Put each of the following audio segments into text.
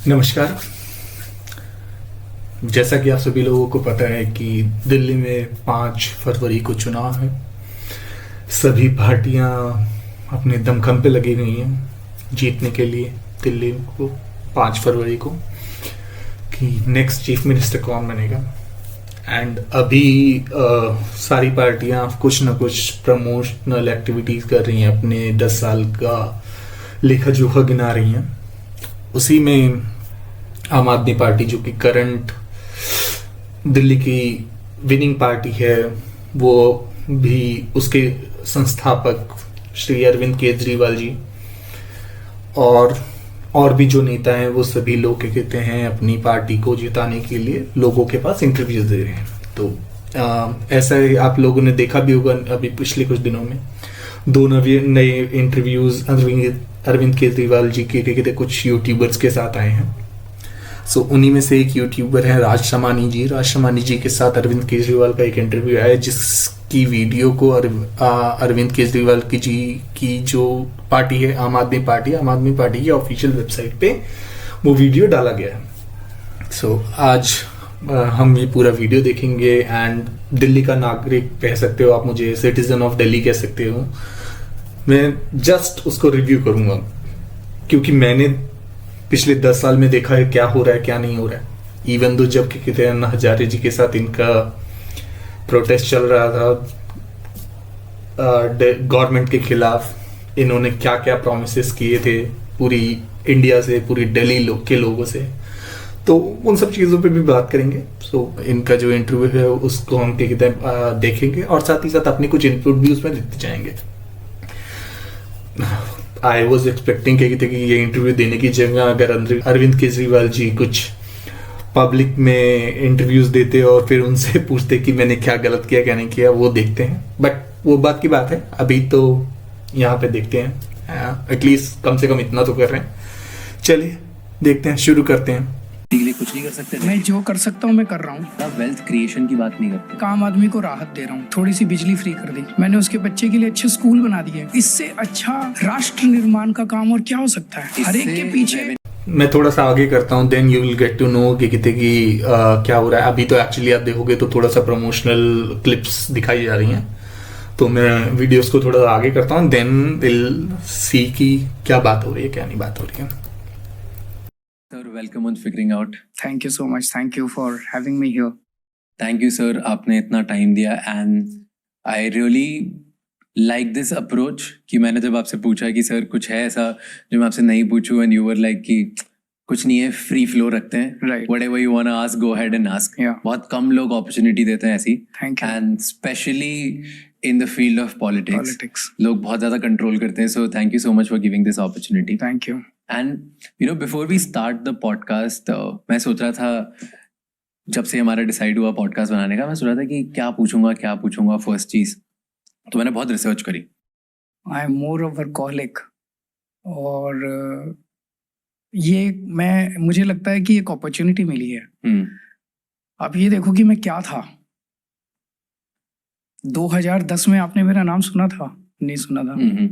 नमस्कार। जैसा कि आप सभी लोगों को पता है कि दिल्ली में 5 फरवरी को चुनाव है। सभी पार्टियां अपने दमखम पे लगी हुई हैं जीतने के लिए दिल्ली को 5 फरवरी को कि नेक्स्ट चीफ मिनिस्टर कौन बनेगा। एंड अभी सारी पार्टियां कुछ ना कुछ प्रमोशनल एक्टिविटीज कर रही हैं, अपने 10 साल का लेखा जोखा गिना रही हैं। उसी में आम आदमी पार्टी, जो कि करंट दिल्ली की विनिंग पार्टी है, वो भी उसके संस्थापक श्री अरविंद केजरीवाल जी और भी जो नेता हैं, वो सभी लोग क्या कहते हैं, अपनी पार्टी को जिताने के लिए लोगों के पास इंटरव्यूज दे रहे हैं। तो ऐसा आप लोगों ने देखा भी होगा, अभी पिछले कुछ दिनों में 2 नए इंटरव्यूज अरविंद केजरीवाल जी के कहते कुछ यूट्यूबर्स के साथ आए हैं। सो उन्हीं में से एक यूट्यूबर है राज शमानी जी के साथ अरविंद केजरीवाल का एक इंटरव्यू आया, जिसकी वीडियो को अरविंद केजरीवाल की जो पार्टी है आम आदमी पार्टी की ऑफिशियल वेबसाइट पे वो वीडियो डाला गया है। सो आज हम ये पूरा वीडियो देखेंगे। एंड दिल्ली का नागरिक कह सकते हो आप, मुझे सिटीजन ऑफ दिल्ली कह सकते हो। मैं जस्ट उसको रिव्यू करूंगा क्योंकि मैंने पिछले 10 साल में देखा है क्या हो रहा है क्या नहीं हो रहा है। इवन दो जब कहते हैं अन्ना हजारे जी के साथ इनका प्रोटेस्ट चल रहा था गवर्नमेंट के खिलाफ, इन्होंने क्या क्या प्रोमिसेस किए थे पूरी इंडिया से, पूरी दिल्ली के लोगों से, तो उन सब चीज़ों पे भी बात करेंगे। सो इनका जो इंटरव्यू है उसको हम देखेंगे और साथ ही साथ अपने कुछ इनपुट भी उसमें देते जाएंगे। आई वॉज एक्सपेक्टिंग कि ये इंटरव्यू देने की जगह अगर अरविंद केजरीवाल जी कुछ पब्लिक में इंटरव्यूज देते और फिर उनसे पूछते कि मैंने क्या गलत किया क्या नहीं किया, वो देखते हैं। बट वो बात की बात है, अभी तो यहाँ पे देखते हैं, एटलीस्ट कम से कम इतना तो कर रहे हैं। चलिए देखते हैं, शुरू करते हैं। के लिए कुछ नहीं कर सकते। मैं जो कर सकता हूँ मैं कर रहा हूँ। वेल्थ क्रिएशन की बात नहीं करते। आम आदमी को राहत दे रहा हूँ, थोड़ी सी बिजली फ्री कर दी मैंने, उसके बच्चे के लिए अच्छे स्कूल बना दिए। इससे अच्छा राष्ट्र निर्माण का काम और क्या हो सकता है। हर एक के पीछे मैं थोड़ा सा आगे करता हूँ, then you will get to know कि क्या हो रहा है। अभी तो एक्चुअली आप देखोगे तो थोड़ा सा प्रमोशनल क्लिप्स दिखाई जा रही हैं, तो मैं वीडियोस को थोड़ा आगे करता हूँ, देन विल सी कि क्या बात हो रही है क्या नहीं बात हो रही है। Sir welcome on figuring out. Thank you so much, thank you for having me here. Thank you sir, आपने इतना टाइम दिया and I really like this approach कि मैंने जब आपसे पूछा कि सर कुछ है ऐसा जो मैं आपसे नहीं पूछूं एंड यू वर लाइक कि कुछ नहीं है, फ्री फ्लो रखते हैं, Right. Whatever you want to ask go ahead and ask. Yeah. बहुत कम लोग अपॉर्चुनिटी देते हैं ऐसी, Thank you. And specially in the field of politics लोग बहुत ज्यादा कंट्रोल करते हैं। So thank you so much for giving this opportunity. Thank you. And before we start the podcast, मैं सोच रहा था, जब से हमारा डिसाइड हुआ पॉडकास्ट बनाने का, मैं सोच रहा था कि क्या पूछूंगा फर्स्ट चीज। तो मैंने बहुत रिसर्च करी। I am more of workaholic और मुझे लगता है कि एक अपॉर्चुनिटी मिली है। आप ये देखो कि मैं क्या था 2010 में। आपने मेरा नाम सुना था? नहीं सुना था।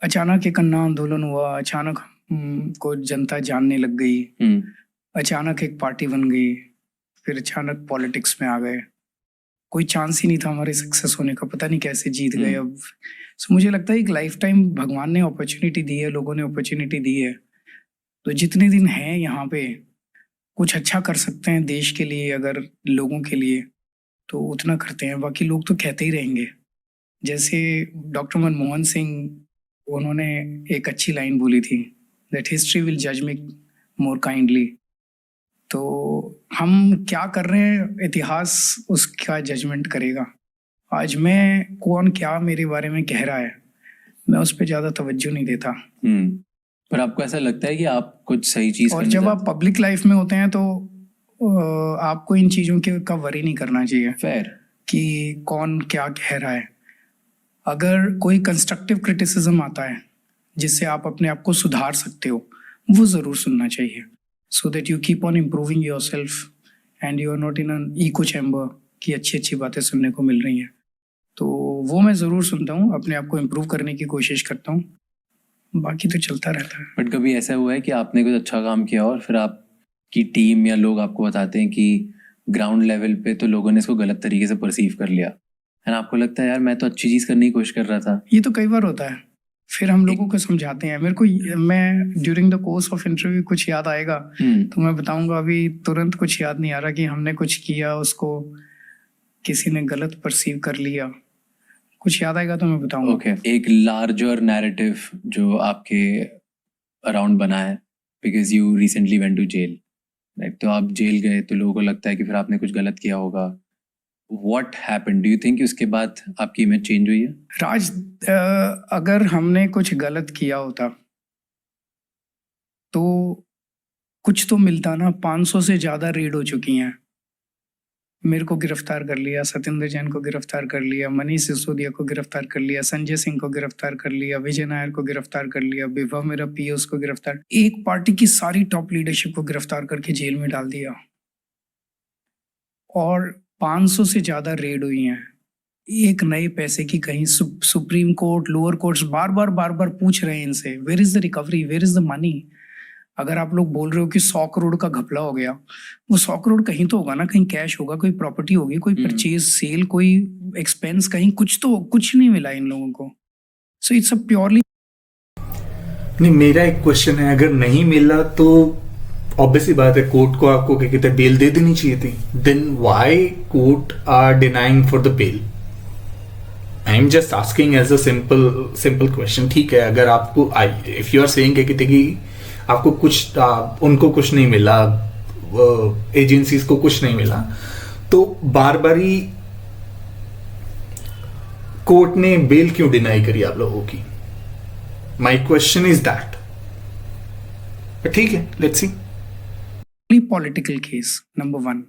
अचानक एक अन्ना आंदोलन हुआ, अचानक को जनता जानने लग गई, अचानक एक पार्टी बन गई, फिर अचानक पॉलिटिक्स में आ गए। कोई चांस ही नहीं था हमारे सक्सेस होने का, पता नहीं कैसे जीत गए। अब मुझे लगता है एक लाइफ टाइम भगवान ने अपॉर्चुनिटी दी है, लोगों ने अपॉर्चुनिटी दी है, तो जितने दिन हैं यहाँ पे कुछ अच्छा कर सकते हैं देश के लिए, अगर लोगों के लिए, तो उतना करते हैं। बाकी लोग तो कहते ही रहेंगे। जैसे डॉक्टर मनमोहन सिंह, उन्होंने एक अच्छी लाइन बोली थी, दैट हिस्ट्री विल जज मी मोर काइंडली। तो हम क्या कर रहे हैं, इतिहास उसका जजमेंट करेगा। आज मैं कौन क्या मेरे बारे में कह रहा है, मैं उस पर ज़्यादा तवज्जो नहीं देता। पर आपको ऐसा लगता है कि आप कुछ सही चीज, और जब आप पब्लिक लाइफ में होते हैं तो आपको इन चीज़ों का वरी नहीं करना चाहिए फेयर कि कौन क्या कह रहा है। अगर कोई कंस्ट्रक्टिव क्रिटिसिज्म आता है जिससे आप अपने आप को सुधार सकते हो, वो ज़रूर सुनना चाहिए, so that you keep on improving yourself and you are not in an echo chamber की अच्छी बातें सुनने को मिल रही हैं। तो वो मैं ज़रूर सुनता हूँ, अपने आप को इम्प्रूव करने की कोशिश करता हूँ। बाकी तो चलता रहता है। बट कभी ऐसा हुआ है कि आपने कुछ अच्छा काम किया और फिर आपकी टीम या लोग आपको बताते हैं कि ग्राउंड लेवल पे तो लोगों ने इसको गलत तरीके से परसीव कर लिया एंड आपको लगता है यार मैं तो अच्छी चीज करने की कोशिश कर रहा था? ये तो कई बार होता है, फिर हम लोगों को समझाते हैं। मैं during the course of interview कुछ याद आएगा तो मैं बताऊंगा, अभी तुरंत कुछ याद नहीं आ रहा कि हमने कुछ किया, उसको किसी ने गलत परसीव कर लिया। कुछ याद आएगा तो मैं बताऊंगा। ओके, एक लार्जर नैरेटिव जो आपके अराउंड बना है because you recently went to jail, right? तो आप जेल गए तो लोगों को लगता है कि फिर आपने कुछ गलत किया होगा। What happened? Do you think उसके बाद आपकी इमेज चेंज हुई है? राज, अगर हमने कुछ गलत किया होता तो कुछ तो मिलता ना। 500 से ज्यादा रेड हो चुकी हैं। मेरे को गिरफ्तार कर लिया, सत्येंद्र जैन को गिरफ्तार कर लिया, मनीष सिसोदिया को गिरफ्तार कर लिया, संजय सिंह को गिरफ्तार कर लिया, विजय नायर को गिरफ्तार कर लिया, विभा मेरा पीओ को गिरफ्तार, एक पार्टी की सारी टॉप लीडरशिप को गिरफ्तार करके जेल में डाल दिया। और 500 से ज्यादा रेड हुई हैं। एक नए पैसे की कहीं सुप्रीम कोर्ट, लोअर कोर्ट्स बार बार पूछ रहे हैं इनसे, where is the recovery, where is the money. अगर आप लोग बोल रहे हो कि 100 करोड़ का घपला हो गया, वो 100 करोड़ कहीं तो होगा ना, कहीं कैश होगा, कोई प्रॉपर्टी होगी, कोई परचेज सेल, कोई एक्सपेंस, कहीं कुछ नहीं मिला इन लोगों को। सो इट्स अ प्योरली नहीं, मेरा एक क्वेश्चन है, अगर नहीं मिला तो ऑब्वियसली बात है कोर्ट को आपको क्या कहते हैं बेल दे देनी चाहिए थी। Then why court are denying for the bail? I am just asking as a simple question. ठीक है, अगर आपको इफ यू आर सेइंग कि आपको कुछ उनको कुछ नहीं मिला, एजेंसीज को कुछ नहीं मिला, तो बार बारी कोर्ट ने बेल क्यों डिनाई करी आप लोगों की? My question is that. ठीक है, let's see. Political case number 1।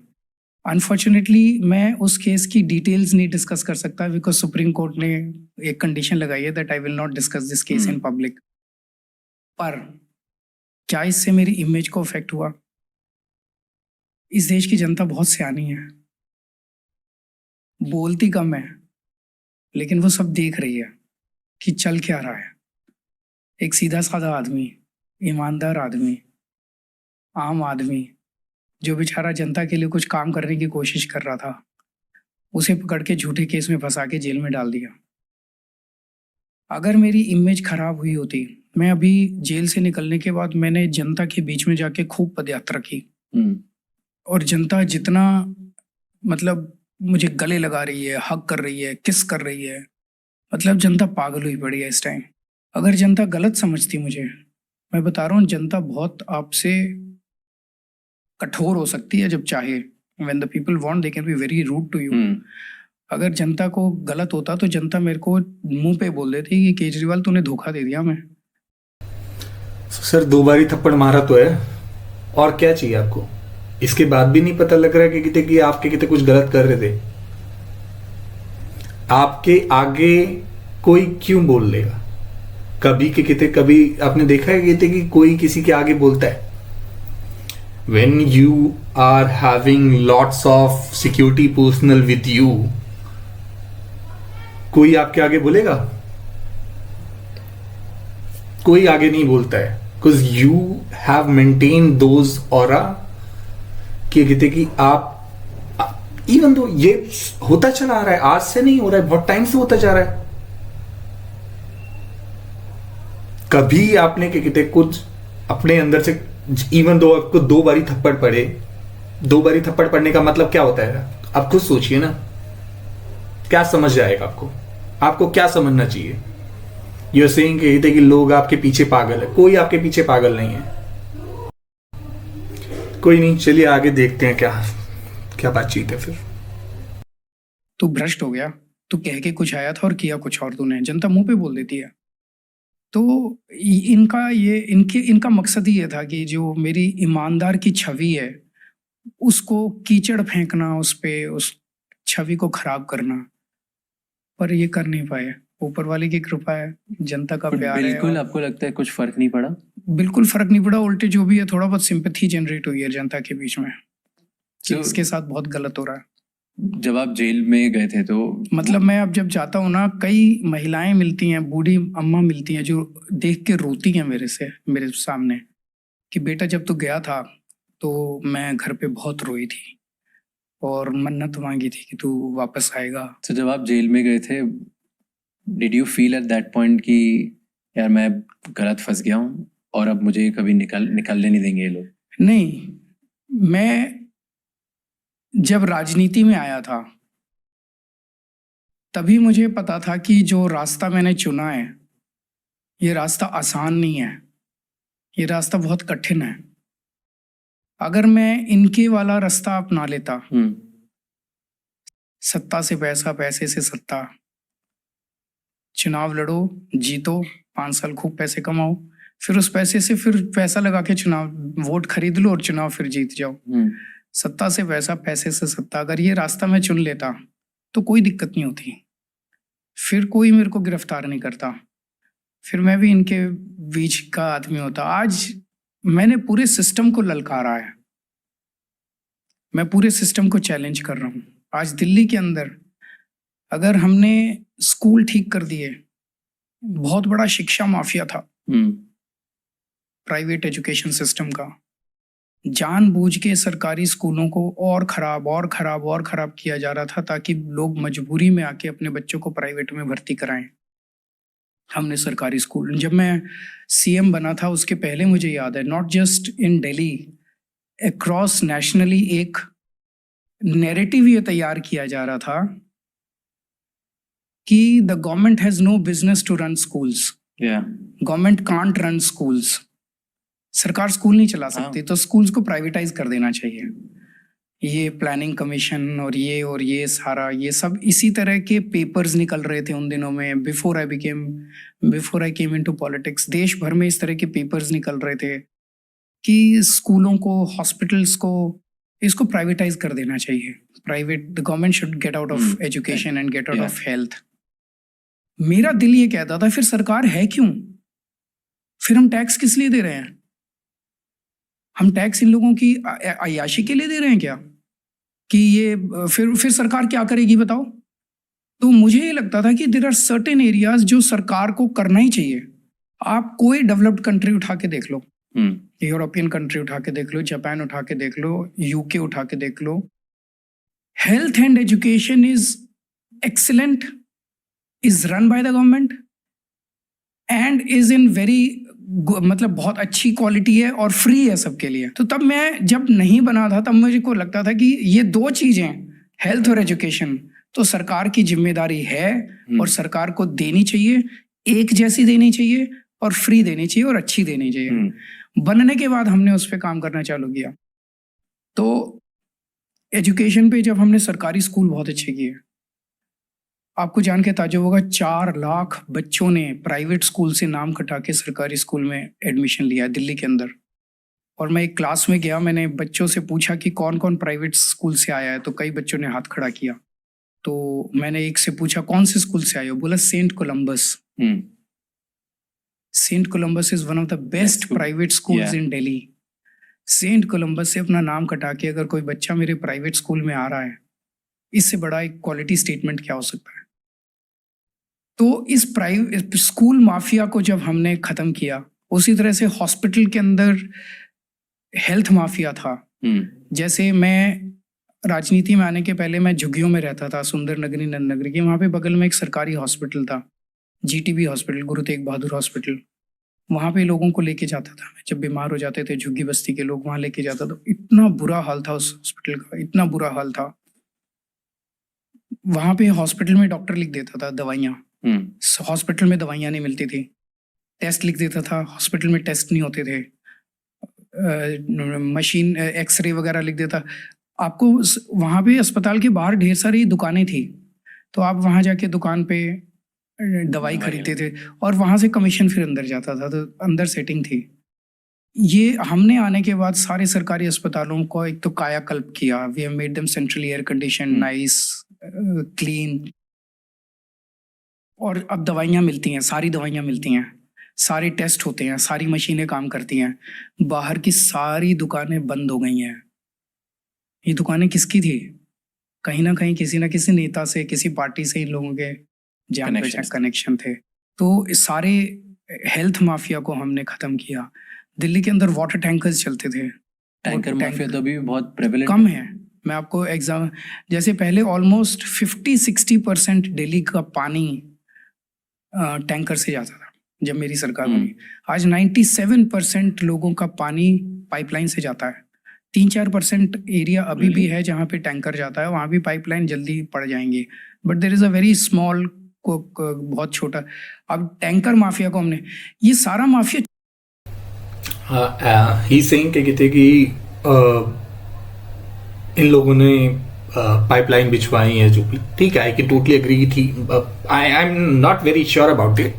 Unfortunately मैं उस केस की डिटेल्स नहीं डिस्कस कर सकता बिकॉज सुप्रीम कोर्ट ने एक कंडीशन लगाई है that I will not discuss this case in public. पर क्या इससे मेरी इमेज को इफेक्ट हुआ? इस देश की जनता बहुत सियानी है, बोलती कम है, लेकिन वो सब देख रही है कि चल क्या रहा है। एक सीधा साधा आदमी, ईमानदार आदमी, आम आदमी, जो बेचारा जनता के लिए कुछ काम करने की कोशिश कर रहा था, उसे पकड़ के झूठे केस में फंसा के जेल में डाल दिया। अगर मेरी इमेज खराब हुई होती, मैं अभी जेल से निकलने के बाद मैंने जनता के बीच में जाके खूब पदयात्रा की और जनता जितना मतलब मुझे गले लगा रही है, हक कर रही है, किस कर रही है, मतलब जनता पागल हुई पड़ी है इस टाइम। अगर जनता गलत समझती मुझे, मैं बता रहा हूँ, जनता बहुत आपसे कठोर हो सकती है जब चाहे। When the people want, they can be very rude to you. अगर जनता को गलत होता तो जनता मेरे को मुंह पे बोल देती कि केजरीवाल तूने धोखा दे दिया। मैं सर 2 बारी थप्पड़ मारा तो है, और क्या चाहिए आपको? इसके बाद भी नहीं पता लग रहा है कि आपके कितने कुछ गलत कर रहे थे? आपके आगे कोई क्यों बोल लेगा? कभी आपने देखा है कि कोई किसी के आगे बोलता है? When you are having lots of security personnel with you, कोई आपके आगे बोलेगा? कोई आगे नहीं बोलता है, because you have maintained those aura कि आप even though ये होता चला आ रहा है, आज से नहीं हो रहा है, बहुत टाइम से होता जा रहा है। कभी आपने कुछ अपने अंदर से, इवन दो आपको 2 बारी थप्पड़ पड़े, 2 बारी थप्पड़ पड़ने का मतलब क्या होता है? आप खुद सोचिए ना, क्या समझ जाएगा आपको क्या समझना चाहिए? यू आर सेइंग कि लोग आपके पीछे पागल है। कोई आपके पीछे पागल नहीं है। कोई नहीं, चलिए आगे देखते हैं क्या बातचीत है। फिर तू भ्रष्ट हो गया, तू कह के कुछ आया था और किया कुछ और तूने, जनता मुंह पे बोल देती है। तो इनका मकसद ही ये था कि जो मेरी ईमानदार की छवि है उसको कीचड़ फेंकना, उस पे उस छवि को खराब करना, पर ये कर नहीं पाए। ऊपर वाले की कृपा है, जनता का प्यार है। बिल्कुल, आपको लगता है कुछ फर्क नहीं पड़ा? बिल्कुल फर्क नहीं पड़ा, उल्टे जो भी है थोड़ा बहुत सिंपैथी जनरेट हुई है जनता के बीच में कि इसके साथ बहुत गलत हो रहा है। जब आप जेल में गए थे तो मतलब मैं अब जब जाता हूँ ना, कई महिलाएं मिलती हैं, बूढ़ी अम्मा मिलती हैं जो देख के रोती हैं मेरे सामने कि बेटा जब तू गया था तो मैं घर पे बहुत रोई थी और मन्नत मांगी थी कि तू वापस आएगा। तो जब आप जेल में गए थे, did you feel at that point कि यार मैं गलत फंस गया हूँ और अब मुझे कभी निकलने नहीं देंगे ये लोग? नहीं, मैं जब राजनीति में आया था तभी मुझे पता था कि जो रास्ता मैंने चुना है ये रास्ता आसान नहीं है, ये रास्ता बहुत कठिन है। अगर मैं इनके वाला रास्ता अपना लेता, सत्ता से पैसा, पैसे से सत्ता, चुनाव लड़ो, जीतो, 5 साल खूब पैसे कमाओ, फिर उस पैसे से फिर पैसा लगा के चुनाव वोट खरीद लो और चुनाव फिर जीत जाओ। सत्ता से पैसा, पैसे से सत्ता, अगर ये रास्ता मैं चुन लेता तो कोई दिक्कत नहीं होती, फिर कोई मेरे को गिरफ्तार नहीं करता, फिर मैं भी इनके बीच का आदमी होता। आज मैंने पूरे सिस्टम को ललकारा है, मैं पूरे सिस्टम को चैलेंज कर रहा हूँ। आज दिल्ली के अंदर अगर हमने स्कूल ठीक कर दिए, बहुत बड़ा शिक्षा माफिया था प्राइवेट एजुकेशन सिस्टम का, जानबूझ के सरकारी स्कूलों को और खराब किया जा रहा था ताकि लोग मजबूरी में आके अपने बच्चों को प्राइवेट में भर्ती कराएं। हमने सरकारी स्कूल, जब मैं सीएम बना था उसके पहले मुझे याद है, not just in Delhi, across nationally एक नैरेटिव ये तैयार किया जा रहा था कि the government has no business to run schools, government can't run schools, सरकार स्कूल नहीं चला सकती तो स्कूल्स को प्राइवेटाइज कर देना चाहिए। ये प्लानिंग कमीशन और ये सारा, ये सब इसी तरह के पेपर्स निकल रहे थे उन दिनों में। Before I came into politics, देश भर में इस तरह के पेपर्स निकल रहे थे कि स्कूलों को, हॉस्पिटल्स को, इसको प्राइवेटाइज कर देना चाहिए। The government should get out of education and get out of health. मेरा दिल ये कहता था फिर सरकार है क्यों, फिर हम टैक्स किस लिए दे रहे हैं? हम टैक्स इन लोगों की अय्याशी के लिए दे रहे हैं क्या? कि ये फिर सरकार क्या करेगी बताओ? तो मुझे ये लगता था कि देयर आर सर्टेन एरियाज जो सरकार को करना ही चाहिए। आप कोई डेवलप्ड कंट्री उठा के देख लो, यूरोपियन कंट्री उठा के देख लो, जापान उठा के देख लो, यूके उठा के देख लो, health and education is excellent, is run by the government and is in very, मतलब बहुत अच्छी क्वालिटी है और फ्री है सबके लिए। तो तब मैं जब नहीं बना था तब मुझे को लगता था कि ये दो चीजें, हेल्थ और एजुकेशन, तो सरकार की जिम्मेदारी है और सरकार को देनी चाहिए, एक जैसी देनी चाहिए और फ्री देनी चाहिए और अच्छी देनी चाहिए। बनने के बाद हमने उस पर काम करना चालू किया। तो एजुकेशन पे जब हमने सरकारी स्कूल बहुत अच्छे किए, आपको जान के ताज्जुब होगा 4 लाख बच्चों ने प्राइवेट स्कूल से नाम कटा के सरकारी स्कूल में एडमिशन लिया है दिल्ली के अंदर। और मैं एक क्लास में गया, मैंने बच्चों से पूछा कि कौन कौन प्राइवेट स्कूल से आया है, तो कई बच्चों ने हाथ खड़ा किया। तो मैंने एक से पूछा कौन से स्कूल से आए हो, बोला saint Columbus. Saint Columbus is one of the best private schools in Delhi. Saint Columbus से अपना नाम कटा के अगर कोई बच्चा मेरे प्राइवेट स्कूल में आ रहा है, इससे बड़ा एक क्वालिटी स्टेटमेंट क्या हो सकता है? तो इस प्राइवेट स्कूल माफिया को जब हमने खत्म किया, उसी तरह से हॉस्पिटल के अंदर हेल्थ माफिया था। जैसे मैं राजनीति में आने के पहले मैं झुग्गियों में रहता था, सुंदर नगरी, नंद नगरी की, वहां पे बगल में एक सरकारी हॉस्पिटल था, GTB hospital, Guru Tegh Bahadur hospital. वहां पे लोगों को लेके जाता था मैं, जब बीमार हो जाते थे झुग्गी बस्ती के लोग, वहां लेके जाता था। इतना बुरा हाल था उस हॉस्पिटल का, इतना बुरा हाल था। वहां पे हॉस्पिटल में डॉक्टर लिख देता था दवाइयाँ, हॉस्पिटल में दवाइयाँ नहीं मिलती थी। टेस्ट लिख देता था, हॉस्पिटल में टेस्ट नहीं होते थे। मशीन एक्सरे वगैरह लिख देता। आपको वहाँ पे अस्पताल के बाहर ढेर सारी दुकानें थी, तो आप वहाँ जाके दुकान पे दवाई खरीदते थे और वहाँ से कमीशन फिर अंदर जाता था, तो अंदर सेटिंग थी। ये हमने आने के बाद सारे सरकारी अस्पतालों को एक तो कायाकल्प किया। We have made them centrally air condition, nice, clean, और अब दवाइयाँ मिलती हैं, सारी दवाइयाँ मिलती हैं, सारे टेस्ट होते हैं, सारी मशीनें काम करती हैं। बाहर की सारी दुकानें बंद हो गई हैं। ये दुकानें किसकी थी? कहीं ना कहीं किसी ना किसी नेता से, किसी पार्टी से इन लोगों के जान Connections पहचान थे। कनेक्शन थे। तो इस सारे हेल्थ माफिया को हमने खत्म किया। दिल्ली के अंदर वाटर टैंकर्स चलते थे, टैंकर वो माफिया तो अभी भी बहुत प्रेवलेंट कम है। मैं आपको एग्जाम, जैसे पहले ऑलमोस्ट 50-60% दिल्ली का पानी टैंकर से जाता था जब मेरी सरकार बनी। आज 97% लोगों का पानी पाइपलाइन से जाता है। 3-4% एरिया अभी भी है जहाँ पे टैंकर जाता है, वहाँ भी पाइपलाइन जल्दी पड़ जाएंगी, but there is a very small, बहुत छोटा। अब टैंकर माफिया को हमने, ये सारा माफिया ही सेइंग के कहते कि इन लोगों ने पाइपलाइन बिछवाई है, जो भी ठीक है, आई कैन टोटली एग्री थी। आई am not very sure about it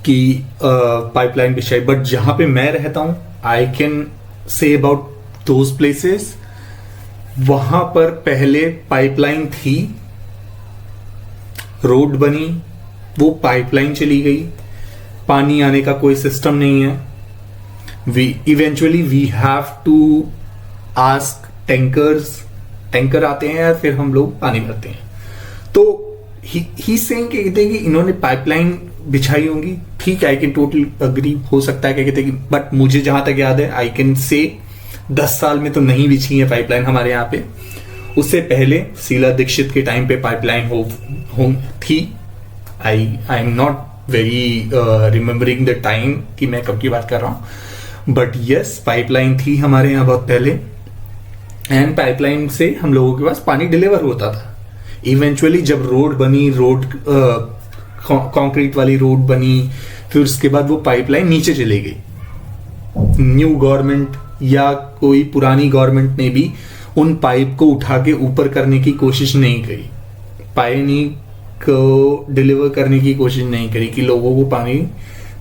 कि पाइपलाइन बिछाई, बट जहां पे मैं रहता हूं I can say about those places, वहां पर पहले पाइपलाइन थी, रोड बनी, वो पाइपलाइन चली गई, पानी आने का कोई सिस्टम नहीं है। We have to ask tanker आते हैं, फिर हम लोग पानी भरते हैं। तो ही सेइंग कि कहते हैं कि इन्होंने पाइपलाइन बिछाई होंगी, ठीक है, आई कैन टोटली अग्री, हो सकता है, क्या कहते हैं कि, बट मुझे जहां तक याद है आई कैन से 10 साल में तो नहीं बिछी है पाइपलाइन हमारे यहाँ पे। उससे पहले शीला दीक्षित के टाइम पे पाइपलाइन हो थी। आई am not very remembering the time कि मैं कब की बात कर रहा हूं, बट यस पाइपलाइन थी हमारे यहाँ बहुत पहले, एंड पाइपलाइन से हम लोगों के पास पानी डिलीवर होता था। इवेंचुअली जब रोड बनी, कंक्रीट वाली रोड बनी, फिर उसके बाद वो पाइपलाइन नीचे चली गई। न्यू गवर्नमेंट या कोई पुरानी गवर्नमेंट ने भी उन पाइप को उठा के ऊपर करने की कोशिश नहीं करी, पानी को डिलीवर करने की कोशिश नहीं करी कि लोगों को पानी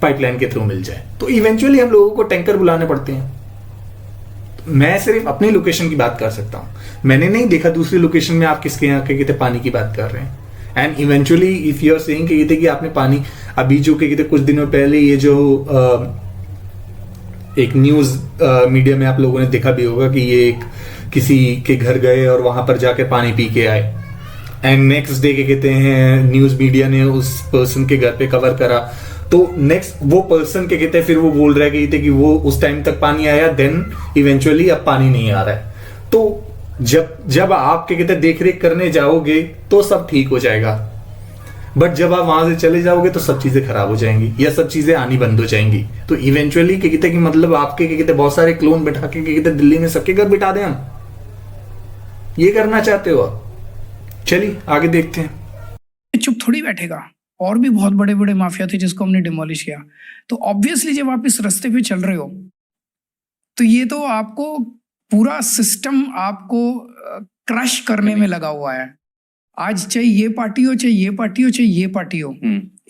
पाइपलाइन के थ्रू मिल जाए। तो इवेंचुअली हम लोगों को टैंकर बुलाने पड़ते हैं। मैं सिर्फ अपनी लोकेशन की बात कर सकता हूं, मैंने नहीं देखा दूसरी लोकेशन में आप किसके यहाँ के कहते पानी की बात कर रहे हैं। And eventually if you are saying कि कहते कि आपने पानी अभी जो कहते कुछ दिनों पहले ये जो एक न्यूज मीडिया में आप लोगों ने देखा भी होगा कि ये एक किसी के घर गए और वहां पर जाकर पानी पी के आए, एंड नेक्स्ट डे के कहते हैं न्यूज मीडिया ने उस पर्सन के घर पे कवर करा। तो नेक्स्ट वो पर्सन के कहते हैं फिर वो बोल रहा है कि वो उस टाइम तक पानी आया, देन इवेंचुअली अब पानी नहीं आ रहा है। तो जब आप के कहते देख रेख करने जाओगे तो सब ठीक हो जाएगा, बट जब आप वहां से चले जाओगे तो सब चीजें खराब हो जाएंगी या सब चीजें आनी बंद हो जाएंगी। तो इवेंचुअली क्या कहते कि मतलब आपके क्या कहते बहुत सारे क्लोन बैठा के क्या कहते दिल्ली में सबके घर बिठा दें हम, ये करना चाहते हो आप? चलिए आगे देखते हैं। चुप थोड़ी बैठेगा, और भी बहुत बड़े बड़े माफिया थे जिसको हमने डिमोलिश किया। तो ऑब्वियसली जब आप इस रास्ते पे चल रहे हो तो ये तो आपको पूरा सिस्टम आपको क्रश करने में लगा हुआ है। आज चाहे ये पार्टी हो, चाहे ये पार्टी हो, चाहे ये पार्टी हो,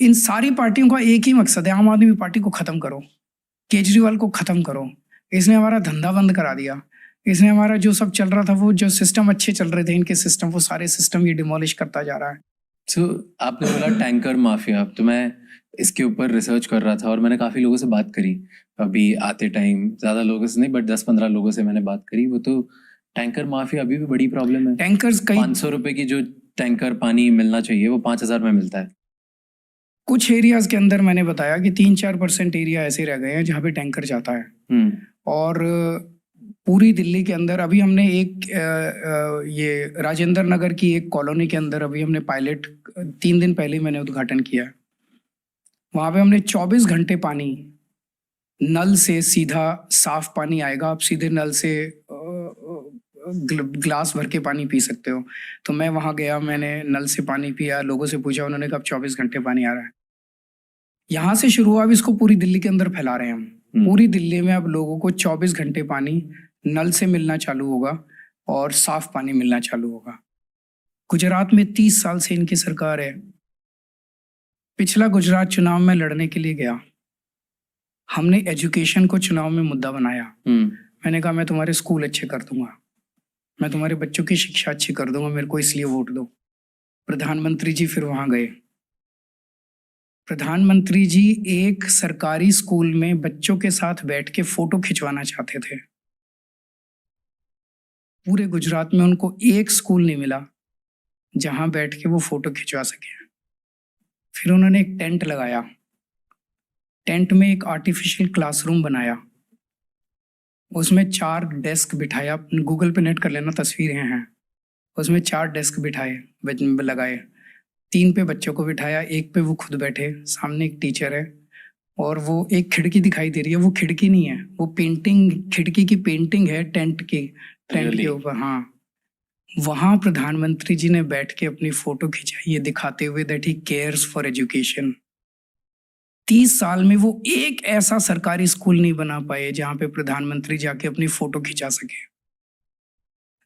इन सारी पार्टियों का एक ही मकसद है, आम आदमी पार्टी को खत्म करो, केजरीवाल को खत्म करो। इसने हमारा धंधा बंद करा दिया, इसने हमारा जो सब चल रहा था, वो जो सिस्टम अच्छे चल रहे थे इनके सिस्टम, वो सारे सिस्टम ये डिमोलिश करता जा रहा है। आपने बोला टैंकर माफिया, तो मैं इसके ऊपर रिसर्च कर रहा था और मैंने काफी लोगों से बात करी अभी आते टाइम, ज्यादा लोगों से नहीं बट 10-15 लोगों से मैंने बात करी। वो तो टैंकर माफिया अभी भी बड़ी प्रॉब्लम है। टैंकर्स कई 500 रुपए की जो टैंकर पानी मिलना चाहिए वो 5000 में मिलता है। कुछ एरियाज के अंदर मैंने बताया कि 3-4% एरिया ऐसे रह गए हैं जहाँ पे टैंकर जाता है। और पूरी दिल्ली के अंदर अभी हमने एक ये राजेंद्र नगर की एक कॉलोनी के अंदर अभी हमने पायलट 3 दिन पहले मैंने उद्घाटन किया। वहाँ पे हमने 24 घंटे पानी, नल से सीधा साफ पानी आएगा, आप सीधे नल से ग्लास भर के पानी पी सकते हो। तो मैं वहाँ गया, मैंने नल से पानी पिया, लोगों से पूछा, उन्होंने कहा 24 घंटे पानी आ रहा है। यहाँ से शुरू हुआ, अब इसको पूरी दिल्ली के अंदर फैला रहे हैं हम। पूरी दिल्ली में अब लोगों को 24 घंटे पानी नल से मिलना चालू होगा और साफ पानी मिलना चालू होगा। गुजरात में 30 साल से इनकी सरकार है। पिछला गुजरात चुनाव में लड़ने के लिए गया, हमने एजुकेशन को चुनाव में मुद्दा बनाया। मैंने कहा मैं तुम्हारे स्कूल अच्छे कर दूंगा, मैं तुम्हारे बच्चों की शिक्षा अच्छी कर दूंगा, मेरे को इसलिए वोट दो। प्रधानमंत्री जी फिर वहां गए। प्रधानमंत्री जी एक सरकारी स्कूल में बच्चों के साथ बैठ के फोटो खिंचवाना चाहते थे। पूरे गुजरात में उनको एक स्कूल नहीं मिला जहाँ बैठ के वो फोटो खिंचवा सके। फिर उन्होंने एक टेंट लगाया, टेंट में एक आर्टिफिशियल क्लासरूम बनाया, उसमें 4 डेस्क बिठाया, गूगल पे नेट कर लेना, तस्वीरें हैं, उसमें 4 डेस्क बिठाए लगाए, 3 पे बच्चों को बिठाया, 1 पे वो खुद बैठे, सामने एक टीचर है, और वो एक खिड़की दिखाई दे रही है, वो खिड़की नहीं है, वो पेंटिंग, खिड़की की पेंटिंग है टेंट की, टेंट के ऊपर। हाँ, वहां प्रधानमंत्री जी ने बैठ के अपनी फोटो खिंचाई, ये दिखाते हुए that he cares for education. 30 साल में वो एक ऐसा सरकारी स्कूल नहीं बना पाए जहां पे प्रधानमंत्री जाके अपनी फोटो खिंचा सके।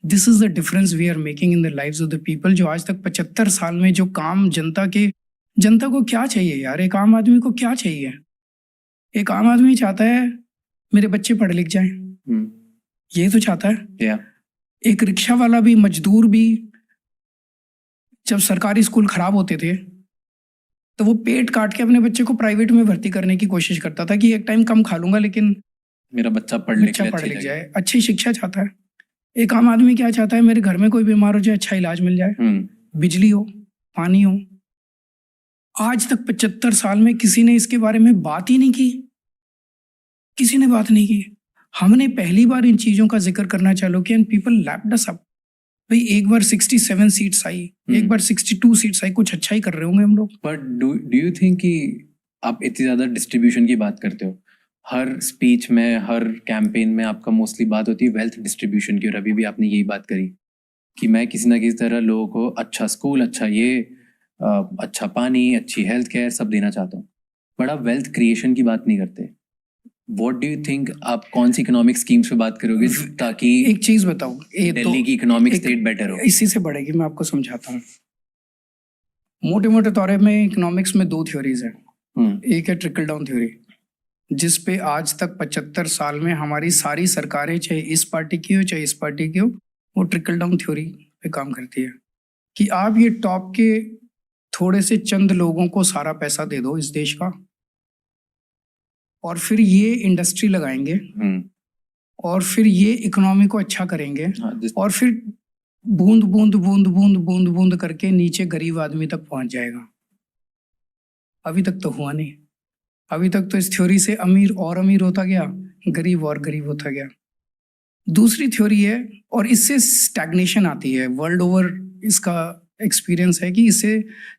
This is the difference we are making in the lives of the people. जो आज तक 75 साल में जो काम जनता को क्या चाहिए यार, एक आम आदमी को क्या चाहिए? एक आम आदमी चाहता है मेरे बच्चे पढ़ लिख जाएं, ये तो चाहता है। एक रिक्शा वाला भी, मजदूर भी, जब सरकारी स्कूल खराब होते थे तो वो पेट काट के अपने बच्चे को प्राइवेट में भर्ती करने की कोशिश करता था कि एक टाइम कम खा लूंगा लेकिन मेरा बच्चा पढ़ लिख जाए, अच्छी शिक्षा चाहता है। एक आम आदमी क्या चाहता है, मेरे घर में कोई बीमार हो जाए, अच्छा इलाज मिल जाए, बिजली हो, पानी हो। आज तक 75 साल में किसी ने इसके बारे में बात ही नहीं की, किसी ने बात नहीं की। हमने पहली बार इन चीजों का जिक्र करना चालू किया and people lapped us up. भाई एक बार 67 सीट्स आई, एक बार 62 सीट्स आई, कुछ अच्छा ही कर रहे होंगे हम लोग। बट डू यू थिंक कि आप इतनी ज्यादा डिस्ट्रीब्यूशन की बात करते हो, हर स्पीच में, हर कैंपेन में आपका मोस्टली बात होती है वेल्थ डिस्ट्रीब्यूशन की, और अभी भी आपने यही बात करी कि मैं किसी ना किसी तरह लोगों को अच्छा स्कूल, अच्छा ये, अच्छा पानी, अच्छी हेल्थ केयर सब देना चाहता हूँ, बट आप वेल्थ क्रिएशन की बात नहीं करते। What do you think, आप कौन सी इकोनॉमिक स्कीम्स पे बात करोगे ताकि एक चीज बताओ, दिल्ली की इकोनॉमिक स्टेट बेटर हो? इसी से बढ़ेगी, मैं आपको समझाता हूँ। मोटे मोटे तौर में इकोनॉमिक्स में 2 थ्योरीज हैं। एक है ट्रिकल डाउन थ्योरी, जिस पे आज तक 75 साल में हमारी सारी सरकारें, चाहे इस पार्टी की हो चाहे इस पार्टी की हो, वो ट्रिकल डाउन थ्योरी पे काम करती है कि आप ये टॉप के थोड़े से चंद लोगों को सारा पैसा दे दो इस देश का, और फिर ये इंडस्ट्री लगाएंगे, और फिर ये इकोनॉमी को अच्छा करेंगे, और फिर बूंद बूंद बूंद बूंद बूंद बूंद करके नीचे गरीब आदमी तक पहुंच जाएगा। अभी तक तो हुआ नहीं। अभी तक तो इस थ्योरी से अमीर और अमीर होता गया, गरीब और गरीब होता गया। दूसरी थ्योरी है, और इससे स्टैग्नेशन आती है, वर्ल्ड ओवर इसका एक्सपीरियंस है कि इससे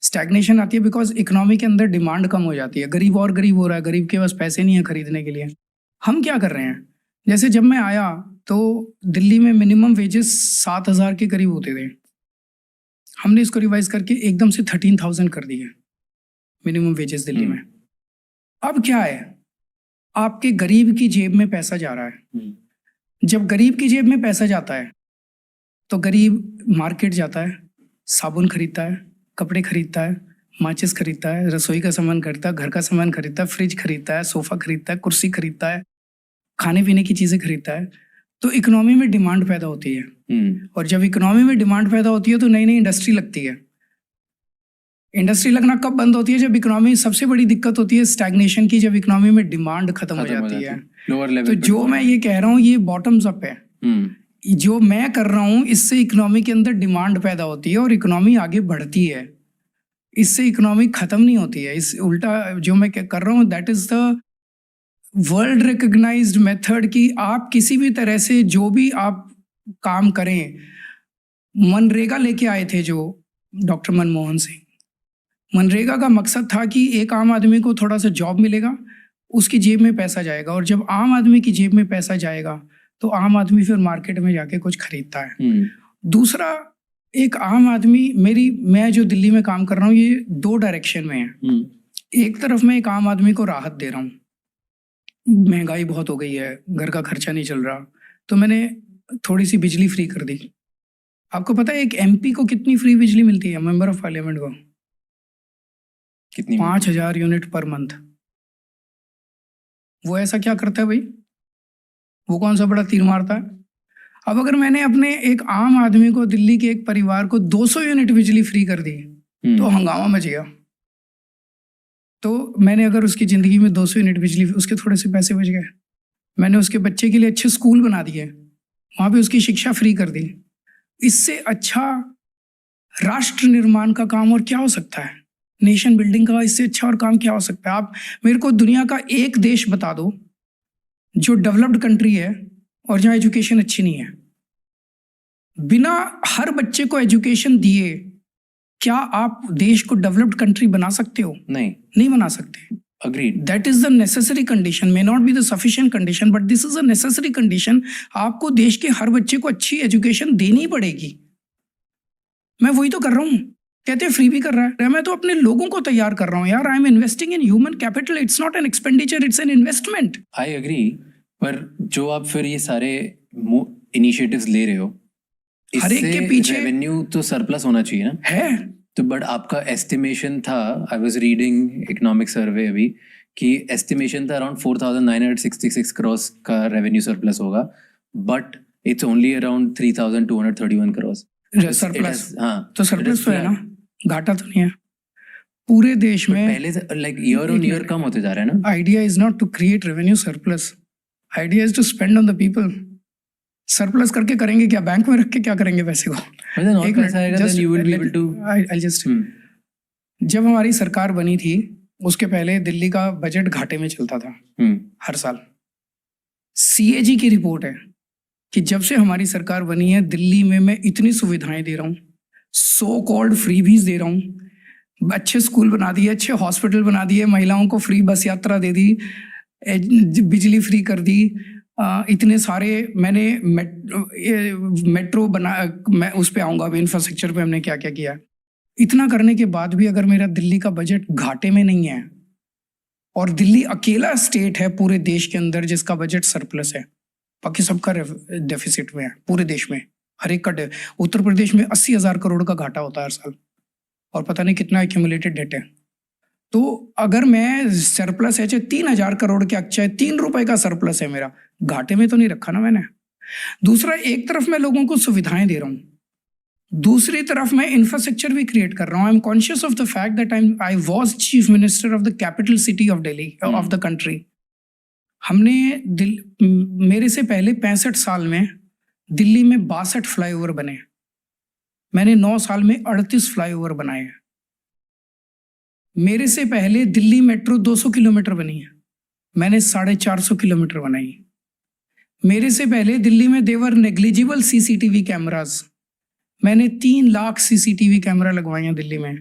स्टैग्नेशन आती है बिकॉज इकोनॉमी के अंदर डिमांड कम हो जाती है, गरीब और गरीब हो रहा है, गरीब के पास पैसे नहीं है खरीदने के लिए। हम क्या कर रहे हैं, जैसे जब मैं आया तो दिल्ली में मिनिमम वेजेस 7,000 के करीब होते थे, हमने इसको रिवाइज करके एकदम से 13,000 कर दिए मिनिमम वेजेस दिल्ली में। अब क्या है, आपके गरीब की जेब में पैसा जा रहा है। जब गरीब की जेब में पैसा जाता है तो गरीब मार्केट जाता है, साबुन खरीदता है, कपड़े खरीदता है, माचिस खरीदता है, रसोई का सामान खरीदता है, घर का सामान खरीदता है, फ्रिज खरीदता है, सोफा खरीदता है, कुर्सी खरीदता है, खाने पीने की चीजें खरीदता है। तो इकोनॉमी में डिमांड पैदा होती है, और जब इकोनॉमी में डिमांड पैदा होती है तो नई नई इंडस्ट्री लगती है। इंडस्ट्री लगना कब बंद होती है, जब इकोनॉमी, सबसे बड़ी दिक्कत होती है स्टैग्नेशन की, जब इकोनॉमी में डिमांड खत्म हो जाती है। तो जो मैं ये कह रहा हूँ ये बॉटम्स अप है। जो मैं कर रहा हूँ इससे इकोनॉमी के अंदर डिमांड पैदा होती है और इकोनॉमी आगे बढ़ती है, इससे इकोनॉमी खत्म नहीं होती है। इस उल्टा जो मैं कर रहा हूँ that is the world recognised method कि आप किसी भी तरह से जो भी आप काम करें। मनरेगा लेके आए थे जो डॉक्टर मनमोहन सिंह, मनरेगा का मकसद था कि एक आम आदमी को थोड़ा सा जॉब मिलेगा, उसकी जेब में पैसा जाएगा, और जब आम आदमी की जेब में पैसा जाएगा तो आम आदमी फिर मार्केट में जाके कुछ खरीदता है। दूसरा, एक आम आदमी, मैं जो दिल्ली में काम कर रहा हूँ ये 2 डायरेक्शन में है। एक तरफ मैं एक आम आदमी को राहत दे रहा हूँ, महंगाई बहुत हो गई है, घर का खर्चा नहीं चल रहा, तो मैंने थोड़ी सी बिजली फ्री कर दी। आपको पता है एक एमपी को कितनी फ्री बिजली मिलती है, मेंबर ऑफ पार्लियामेंट को? कितनी? 5,000 यूनिट पर मंथ। वो ऐसा क्या करता है भाई, वो कौन सा बड़ा तीर मारता है? अब अगर मैंने अपने एक आम आदमी को, दिल्ली के एक परिवार को 200 यूनिट बिजली फ्री कर दी तो हंगामा मच गया। तो मैंने अगर उसकी जिंदगी में 200 यूनिट बिजली, उसके थोड़े से पैसे बच गए। मैंने उसके बच्चे के लिए अच्छे स्कूल बना दिए, वहाँ पे उसकी शिक्षा फ्री कर दी। इससे अच्छा राष्ट्र निर्माण का काम और क्या हो सकता है, नेशन बिल्डिंग का इससे अच्छा और काम क्या हो सकता है? आप मेरे को दुनिया का एक देश बता दो जो डेवलप्ड कंट्री है और जहाँ एजुकेशन अच्छी नहीं है। बिना हर बच्चे को एजुकेशन दिए क्या आप देश को डेवलप्ड कंट्री बना सकते हो? नहीं बना सकते। Agreed. That is the necessary condition, may not be the sufficient condition, but this is a necessary condition. आपको देश के हर बच्चे को अच्छी एजुकेशन देनी पड़ेगी। मैं वही तो कर रहा हूँ। कहते हैं फ्री भी कर रहा है, मैं तो अपने लोगों को तैयार कर रहा हूँ यार। I am investing in human capital, it's not an expenditure, it's an investment. I agree, पर जो आप फिर ये सारे इनिशिएटिव्स ले रहे हो, हर एक के पीछे रेवेन्यू तो सरप्लस होना चाहिए ना? है तो बट आपका एस्टिमेशन था, I was reading economic survey अभी, कि एस्टिमेशन था अराउंड 4,966 करोड़ का रेवेन्यू सरप्लस होगा, but it's only around 3,231 crore surplus. हाँ, तो सरप्लस तो है ना, घाटा तो नहीं है पूरे देश में। पहले से लाइक ईयर ऑन ईयर कम होते जा रहा है ना। Idea is not to create revenue surplus, idea is to spend on the people. Surplus करके करेंगे क्या? बैंक में रख के क्या करेंगे पैसे को? एक मिनट, जब हमारी सरकार बनी थी उसके पहले दिल्ली का बजट घाटे में चलता था हर साल। सीएजी की रिपोर्ट है कि जब से हमारी सरकार बनी है दिल्ली में मैं इतनी सुविधाएं दे रहा हूँ, सो कॉल्ड फ्रीबीज दे रहा हूँ, अच्छे स्कूल बना दिए, अच्छे हॉस्पिटल बना दिए, महिलाओं को फ्री बस यात्रा दे दी, बिजली फ्री कर दी, इतने सारे मैंने मेट्रो बना, मैं उस पे आऊँगा अभी, इंफ्रास्ट्रक्चर पे हमने क्या क्या किया। इतना करने के बाद भी अगर मेरा दिल्ली का बजट घाटे में नहीं है, और दिल्ली अकेला स्टेट है पूरे देश के अंदर जिसका बजट सरप्लस है, बाकी सबका डेफिसिट में है पूरे देश में, हर एक का। उत्तर प्रदेश में 80,000 करोड़ का घाटा होता है हर साल, और पता नहीं कितना एक्यूमुलेटेड डेट है। तो अगर मैं सरप्लस है, चाहे 3,000 करोड़ का, चाहे 3 रुपए का सरप्लस है मेरा, घाटे में तो नहीं रखा ना मैंने। दूसरा, एक तरफ मैं लोगों को सुविधाएं दे रहा हूँ, दूसरी तरफ मैं इंफ्रास्ट्रक्चर भी क्रिएट कर रहा हूँ। I am conscious of the fact that I was chief minister of the capital city of Delhi of the country. हमने मेरे से पहले 65 साल में दिल्ली में 62 फ्लाईओवर बने, मैंने 9 साल में 38 फ्लाईओवर बनाए हैं। मेरे से पहले दिल्ली मेट्रो 200 किलोमीटर बनी है, मैंने 450 किलोमीटर बनाई। मेरे से पहले दिल्ली में देवर नेग्लिजिबल सीसीटीवी कैमराज, मैंने 3 लाख सीसीटीवी कैमरा लगवाए हैं दिल्ली में।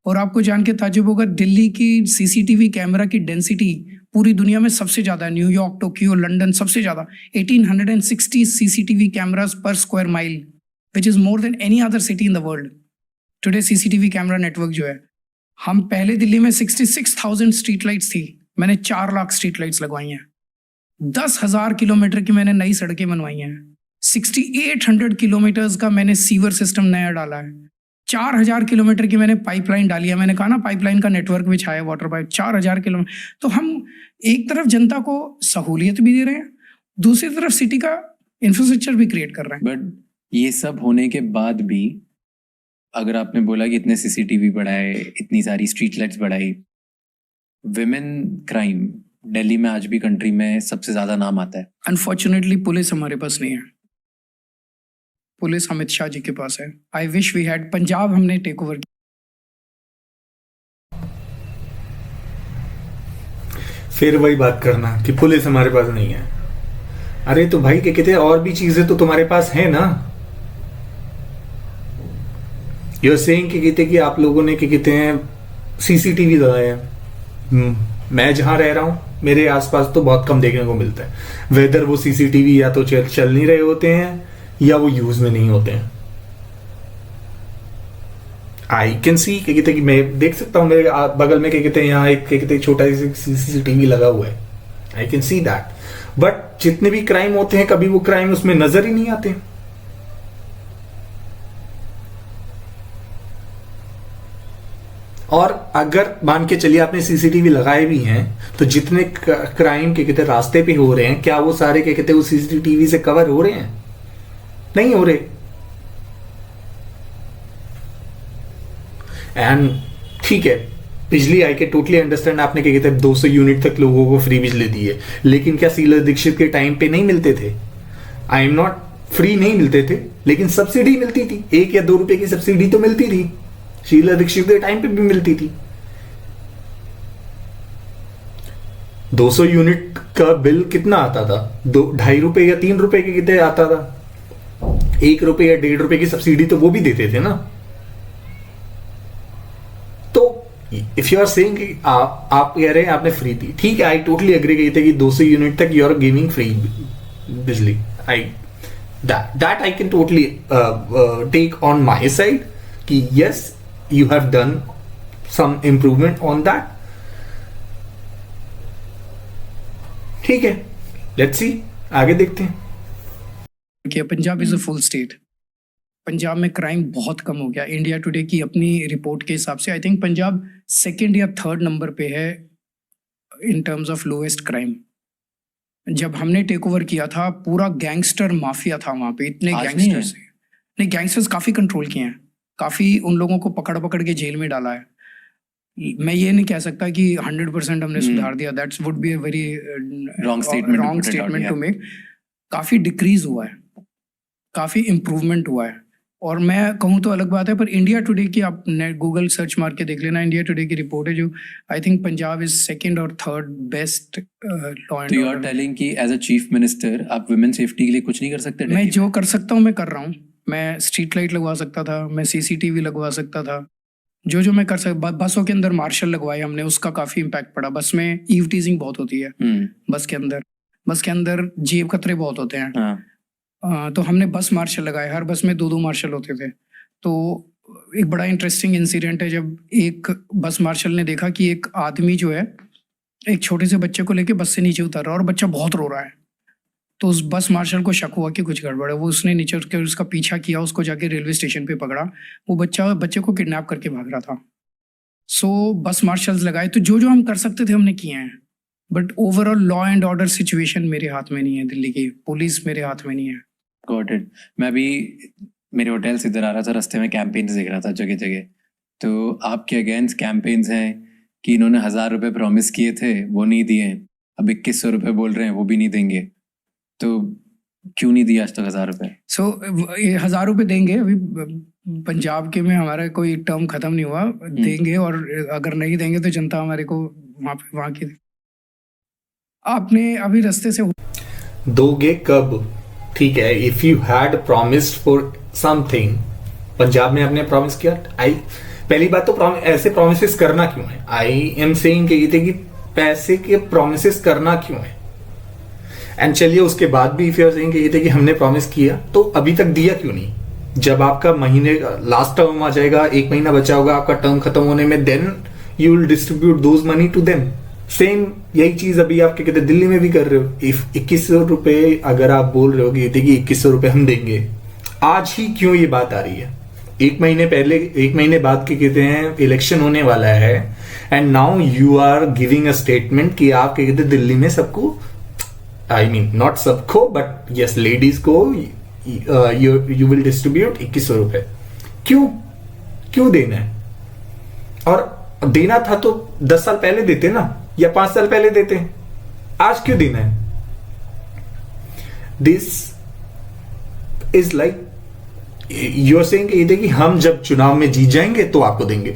और आपको जान के ताज्जुब होगा, दिल्ली की सीसीटीवी कैमरा की डेंसिटी पूरी दुनिया में सबसे ज़्यादा है। न्यूयॉर्क, टोक्यो, लंदन सबसे ज़्यादा, 1860 सीसीटीवी कैमराज पर square mile, which is more than any other city in the world today. CCTV camera network जो है, हम पहले दिल्ली में 66,000 स्ट्रीट लाइट्स थी, मैंने 4 लाख स्ट्रीट लाइट्स लगवाई हैं। 10,000 किलोमीटर की मैंने नई सड़कें बनवाई हैं। 6,800 किलोमीटर्स का मैंने सीवर सिस्टम नया डाला है। 4,000 किलोमीटर की मैंने पाइपलाइन डाली है। मैंने कहा ना, पाइपलाइन का नेटवर्क बिछाया है, वाटर पाइप 4,000 किलोमीटर। तो हम एक तरफ जनता को सहूलियत भी दे रहे हैं, दूसरी तरफ सिटी का इंफ्रास्ट्रक्चर भी क्रिएट कर रहे हैं। बट ये सब होने के बाद भी अगर आपने बोला कि इतने सीसीटीवी बढ़ाए, इतनी सारी स्ट्रीट लाइट्स बढ़ाई, विमेन क्राइम दिल्ली में आज भी कंट्री में सबसे ज्यादा नाम आता है। अनफॉर्चुनेटली पुलिस हमारे पास नहीं है, पुलिस अमित शाह जी के पास है। I wish we had. Punjab हमने टेक ओवर किया। फिर वही बात करना कि पुलिस हमारे पास नहीं है। अरे तो भाई क्या कहते हैं, और भी चीजें तो तुम्हारे पास है ना। यू सेइंग कि कहते कि आप लोगों ने क्या कहते हैं सीसीटीवी लगाए हैं। मैं जहां रह रहा हूं मेरे आसपास तो बहुत कम देखने को मिलता है। वेदर वो सीसीटीवी या तो चल नहीं रहे होते हैं या वो यूज में नहीं होते हैं। आई कैन सी क्या कहते कि मैं देख सकता हूं मेरे बगल में क्या कहते हैं यहाँ एक क्या कहते छोटा सीसीटीवी लगा हुआ है। आई कैन सी दैट। बट जितने भी क्राइम होते हैं कभी वो क्राइम उसमें नजर ही नहीं आते। और अगर मान के चलिए आपने सीसीटीवी लगाए भी हैं तो जितने क्राइम के कहते रास्ते पे हो रहे हैं, क्या वो सारे क्या कहते हैं वो सीसीटीवी से कवर हो रहे हैं? नहीं हो रहे। एंड ठीक है, बिजली आई के टोटली अंडरस्टैंड, आपने क्या कहते हैं 200 यूनिट तक लोगों को फ्री बिजली दी है, लेकिन क्या शीला दीक्षित के टाइम पे नहीं मिलते थे? आई एम नॉट फ्री नहीं मिलते थे, लेकिन सब्सिडी मिलती थी, 1 या 2 रुपए की सब्सिडी तो मिलती थी। शीला दीक्षित के टाइम पे भी मिलती थी। 200 यूनिट का बिल कितना आता था? 2.5 रुपए या 3 रुपए के कितने आता था? 1 रुपए या 1.5 रुपए की सब्सिडी तो वो भी देते थे ना। तो इफ यू आर सेइंग कि आप कह रहे हैं आपने फ्री दी, ठीक है, आई टोटली एग्री कहते कि 200 यूनिट तक यू आर गिविंग फ्री बिजली। आई that I can totally take on my side कि yes you have done some improvement on that। ठीक है, let's see, आगे देखते हैं। कि Punjab is a full state. Punjab में क्राइम बहुत कम हो गया। इंडिया टुडे की अपनी रिपोर्ट के हिसाब से आई थिंक पंजाब 2nd या 3rd नंबर पे है in terms of lowest crime. जब हमने टेक ओवर किया था पूरा गैंगस्टर माफिया था वहां पे, इतने गैंगस्टर्स नहीं, गैंगस्टर्स काफी कंट्रोल किए हैं, काफी उन लोगों को पकड़ पकड़ के जेल में डाला है। मैं ये नहीं कह सकता कि 100% हमने सुधार दिया, that's would be a very wrong statement to make. काफी डिक्रीज हुआ है, काफी इम्प्रूवमेंट हुआ है। और मैं कहूँ तो अलग बात है, पर इंडिया टुडे की आप गूगल सर्च मार के देख लेना, इंडिया टुडे की रिपोर्ट है जो I think Punjab is 2nd और 3rd बेस्ट लॉ एंड। तो यू आर टेलिंग कि एज अ चीफ मिनिस्टर आप वुमेन सेफ्टी के लिए कुछ नहीं कर सकते? मैं जो कर सकता हूँ मैं कर रहा हूँ। मैं स्ट्रीट लाइट लगवा सकता था, मैं CCTV लगवा सकता था, जो मैं कर सकता। बसों के अंदर मार्शल लगवाए हमने, उसका काफी इम्पैक्ट पड़ा। बस में ईव टीजिंग बहुत होती है बस के अंदर जेब कतरे बहुत होते हैं। तो हमने बस मार्शल लगाए, हर बस में 2-2 मार्शल होते थे। तो एक बड़ा इंटरेस्टिंग इंसिडेंट है, जब एक बस मार्शल ने देखा कि एक आदमी जो है एक छोटे से बच्चे को लेके बस से नीचे उतर रहा है और बच्चा बहुत रो रहा है। तो उस बस मार्शल को शक हुआ कि कुछ गड़बड़ है। वो उसने नीचे उतर के उसका पीछा किया, उसको जाके रेलवे स्टेशन पे पकड़ा। वो बच्चे को किडनैप करके भाग रहा था। सो बस मार्शल्स लगाए। तो जो हम कर सकते थे हमने किए हैं, but overall law and order situation मेरे हाथ में नहीं है, दिल्ली की पुलिस मेरे हाथ में नहीं है। Got it. मैं भी मेरे होटल से इधर आ रहा था, रास्ते में कैंपेन्स देख रहा था जगह जगह। तो आपके अगेंस्ट कैंपेन्स हैं कि इन्होंने 1000 रुपये प्रॉमिस किए थे वो नहीं दिए, अब 2100 रुपये बोल रहे हैं वो भी नहीं देंगे। तो क्यों नहीं दिया आज तक 1000 रुपये? सो 1000 रुपये देंगे। अभी पंजाब के में हमारा कोई टर्म खत्म नहीं हुआ, देंगे। और अगर नहीं देंगे तो जनता हमारे को वहाँ की। आपने अभी रास्ते से दोगे कब? ठीक है, if you had promised for something, Punjab में आपने प्रॉमिस किया। पहली बात तो ऐसे प्रॉमिसेस करना क्यों है? आई एम सेइंग कि पैसे के प्रॉमिसेस करना क्यों है? एंड चलिए उसके बाद भी इफ यू आर सेइंग कि हमने प्रॉमिस किया, तो अभी तक दिया क्यों नहीं? जब आपका महीने लास्ट टर्म आ जाएगा, 1 महीना बचा होगा आपका टर्म खत्म होने में, then you will distribute those money to them. Same यही चीज अभी आप कहते दिल्ली में भी कर रहे हो। इफ 2100 रुपए अगर आप बोल रहे हो कि 2100 रुपए हम देंगे, आज ही क्यों ये बात आ रही है? 1 महीने पहले, 1 महीने बाद के कहते हैं इलेक्शन होने वाला है, and now you are giving a statement कि आप कहते दिल्ली में सबको, आई मीन नॉट सबको बट यस लेडीज को यू विल डिस्ट्रीब्यूट 2100 रुपए। क्यों देना है? और देना था तो 10 साल पहले देते ना, या 5 साल पहले देते हैं, आज क्यों देना है? This is like you are saying कि हम जब चुनाव में जीत जाएंगे तो आपको देंगे।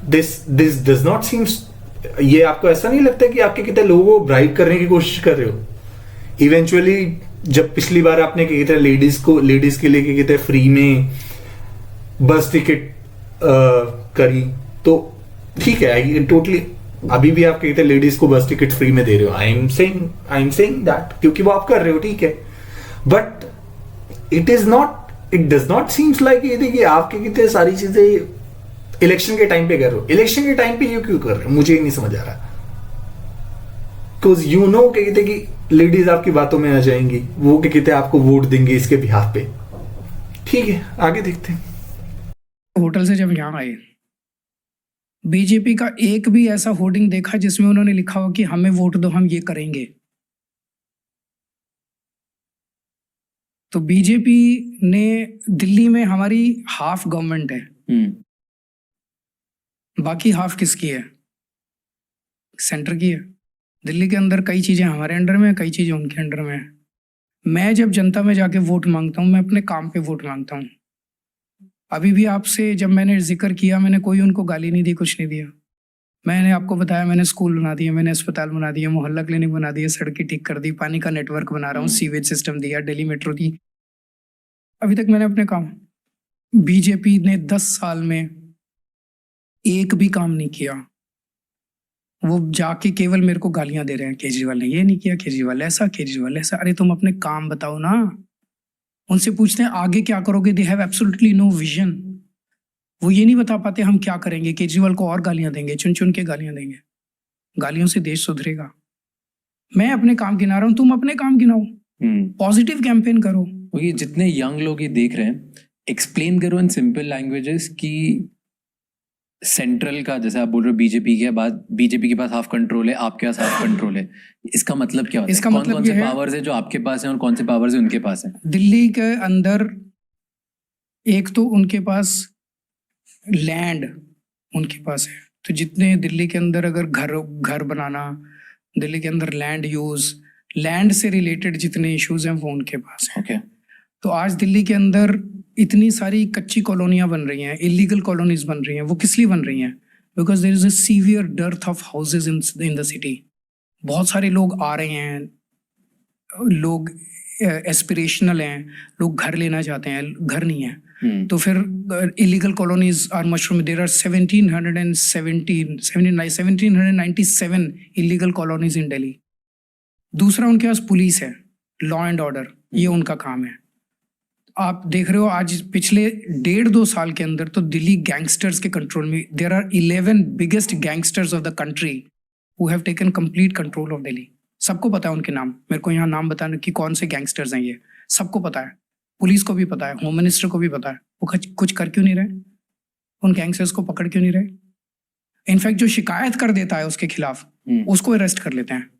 दिस डज नॉट सीम्स, ये आपको ऐसा नहीं लगता कि आपके कितने लोगों को ब्राइब करने की कोशिश कर रहे हो? इवेंचुअली जब पिछली बार आपने कहते लेडीज के लिए कहते फ्री में बस टिकट करी, तो ठीक है, आई टोटली, अभी भी आप कहते हैं लेडीज को बस टिकट फ्री में दे रहे हो। आई एम सेइंग दैट क्योंकि वो आप कर रहे हो, ठीक है, but it does not seems like ये देखिए आपके कितने सारी चीजें इलेक्शन के टाइम पे कर रहे हो। इलेक्शन के टाइम पे ये क्यों कर रहे हो? मुझे नहीं समझ आ रहा। बिकॉज यू नो कहते कि लेडीज आपकी बातों में आ जाएंगी, वो कहते आपको वोट देंगे इसके बिहाफ पे। ठीक है, आगे देखते हैं। होटल से जब यहाँ आए, बीजेपी का एक भी ऐसा होर्डिंग देखा जिसमें उन्होंने लिखा हो कि हमें वोट दो, हम ये करेंगे? तो बीजेपी ने दिल्ली में हमारी हाफ गवर्नमेंट है, बाकी हाफ किसकी है? सेंटर की है। दिल्ली के अंदर कई चीजें हमारे अंडर में है, कई चीजें उनके अंडर में है। मैं जब जनता में जाके वोट मांगता हूँ, मैं अपने काम पे वोट मांगता हूँ। अभी भी आपसे जब मैंने जिक्र किया, मैंने कोई उनको गाली नहीं दी, कुछ नहीं दिया। मैंने आपको बताया, मैंने स्कूल बना दिए, मैंने अस्पताल बना दिया, मोहल्ला क्लिनिक बना दिया, सड़कें ठीक कर दी, पानी का नेटवर्क बना रहा हूँ, सीवेज सिस्टम दिया, दिल्ली मेट्रो दी। अभी तक मैंने अपने काम, बीजेपी ने 10 साल में एक भी काम नहीं किया। वो जाके केवल मेरे को गालियां दे रहे हैं, केजरीवाल ने ये नहीं किया, केजरीवाल ऐसा, केजरीवाल ऐसा। अरे तुम अपने काम बताओ ना। उनसे पूछते हैं आगे क्या करोगे, they have absolutely no vision. वो ये नहीं बता पाते हम क्या करेंगे। केजरीवाल को और गालियां देंगे, चुन चुन के गालियां देंगे। गालियों से देश सुधरेगा? मैं अपने काम गिना रहा हूँ, तुम अपने काम गिनाओ, पॉजिटिव कैंपेन करो। ये जितने यंग लोग ये देख रहे हैं, एक्सप्लेन करो इन सिंपल लैंग्वेजेस कि सेंट्रल का, जैसे आप बोल रहे हो बीजेपी के पास हाफ कंट्रोल है, आपके पास हाफ कंट्रोल है, इसका मतलब क्या होता है? इसका मतलब कौन से पावर्स है जो आपके पास है और कौन से पावर्स है उनके पास है? दिल्ली के अंदर एक तो उनके पास लैंड उनके पास है, तो जितने दिल्ली के अंदर अगर घर बनाना, दिल्ली के अंदर लैंड से रिलेटेड जितने इश्यूज हैं वो उनके पास है। ओके। तो आज दिल्ली के अंदर इतनी सारी कच्ची कॉलोनियां बन रही हैं, इलीगल कॉलोनीज बन रही हैं। वो किस लिए बन रही हैं? Because there is a severe dearth of houses in the city. बहुत सारे लोग आ रहे हैं, लोग एस्पिरेशनल हैं, लोग घर लेना चाहते हैं, घर नहीं है। तो फिर illegal colonies are mushroom. There are 1797 illegal colonies in Delhi. दूसरा, उनके पास पुलिस है, लॉ एंड ऑर्डर, ये उनका काम है। आप देख रहे हो आज पिछले 1.5-2 साल के अंदर तो दिल्ली गैंगस्टर्स के कंट्रोल में। There are 11 biggest gangsters of the country who have taken complete control of Delhi. सबको पता है उनके नाम, मेरे को यहाँ नाम बताने कि कौन से गैंगस्टर्स हैं ये, सबको पता है। पुलिस को भी पता है, होम मिनिस्टर को भी पता है। वो कुछ कर क्यों नहीं रहे? उन गैंगस्टर्स को पकड़ क्यों नहीं रहे? इनफैक्ट जो शिकायत कर देता है उसके खिलाफ, उसको अरेस्ट कर लेते हैं।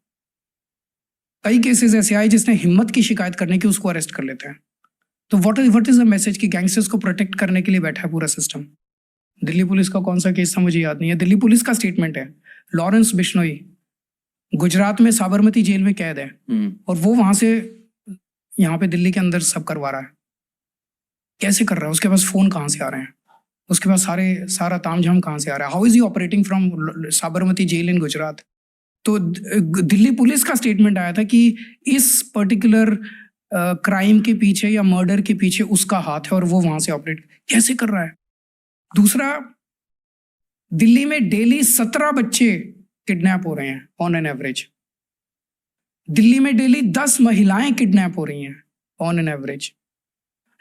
कई केसेस ऐसे आए जिसने हिम्मत की शिकायत करने की, उसको अरेस्ट कर लेते हैं। तो व्हाट इज द मैसेज कि गैंगस्टर्स को प्रोटेक्ट करने के लिए बैठा है पूरा सिस्टम। दिल्ली पुलिस का कौन सा केस था मुझे याद नहीं है। दिल्ली पुलिस का स्टेटमेंट है, लॉरेंस बिश्नोई गुजरात में साबरमती जेल में कैद है और वो वहां से यहाँ पे दिल्ली के अंदर सब करवा रहा है। कैसे कर रहा है? उसके पास फोन कहाँ से आ रहे हैं? उसके पास सारा तामझाम कहाँ से आ रहा है? How is he operating from Sabarmati jail in Gujarat? तो दिल्ली पुलिस का स्टेटमेंट आया था कि इस पर्टिकुलर क्राइम के पीछे या मर्डर के पीछे उसका हाथ है और वो वहां से ऑपरेट कैसे कर रहा है। दूसरा, दिल्ली में डेली 17 बच्चे किडनैप हो रहे हैं ऑन एन एवरेज। दिल्ली में डेली 10 महिलाएं किडनैप हो रही हैं ऑन एन एवरेज।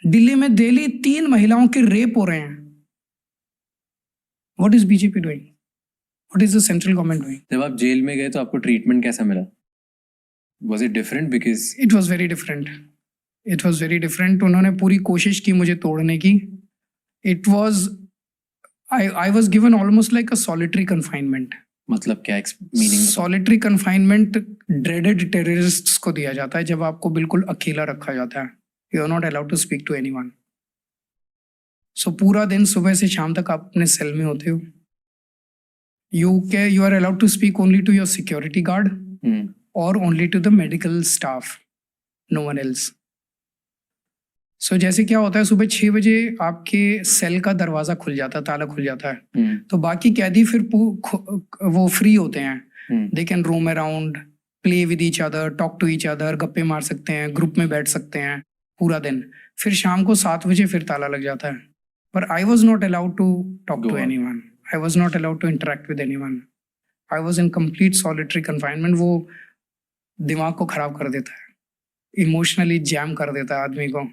दिल्ली में डेली 3 महिलाओं के रेप हो रहे हैं। What is BJP doing? What is the central government doing? जब आप जेल में गए तो आपको ट्रीटमेंट कैसा मिला? Was it different? Because it was very different. It was very different. उन्होंने पूरी कोशिश की मुझे तोड़ने की. It was I was given almost like a solitary confinement. मतलब क्या meaning? Solitary confinement dreaded terrorists को दिया जाता है जब आपको बिल्कुल अकेला रखा जाता है. You are not allowed to speak to anyone. So पूरा दिन सुबह से शाम तक आप अपने सेल में होते हो. You are allowed to speak only to your security guard. Or only to the medical staff, no one else. So जैसे क्या होता है, सुबह 6 बजे आपके सेल का दरवाजा खुल जाता है, ताला खुल जाता है, तो बाकी कैदी फिर वो फ्री होते हैं। They can roam around, play with each other, talk to each other, गप्पे मार सकते हैं, ग्रुप में बैठ सकते हैं पूरा दिन। फिर शाम को 7 बजे फिर ताला लग जाता है। But I was not allowed to talk to anyone. I was not allowed to interact with anyone. I was in complete solitary confinement. वो दिमाग को खराब कर देता है, इमोशनली जैम कर देता है आदमी को।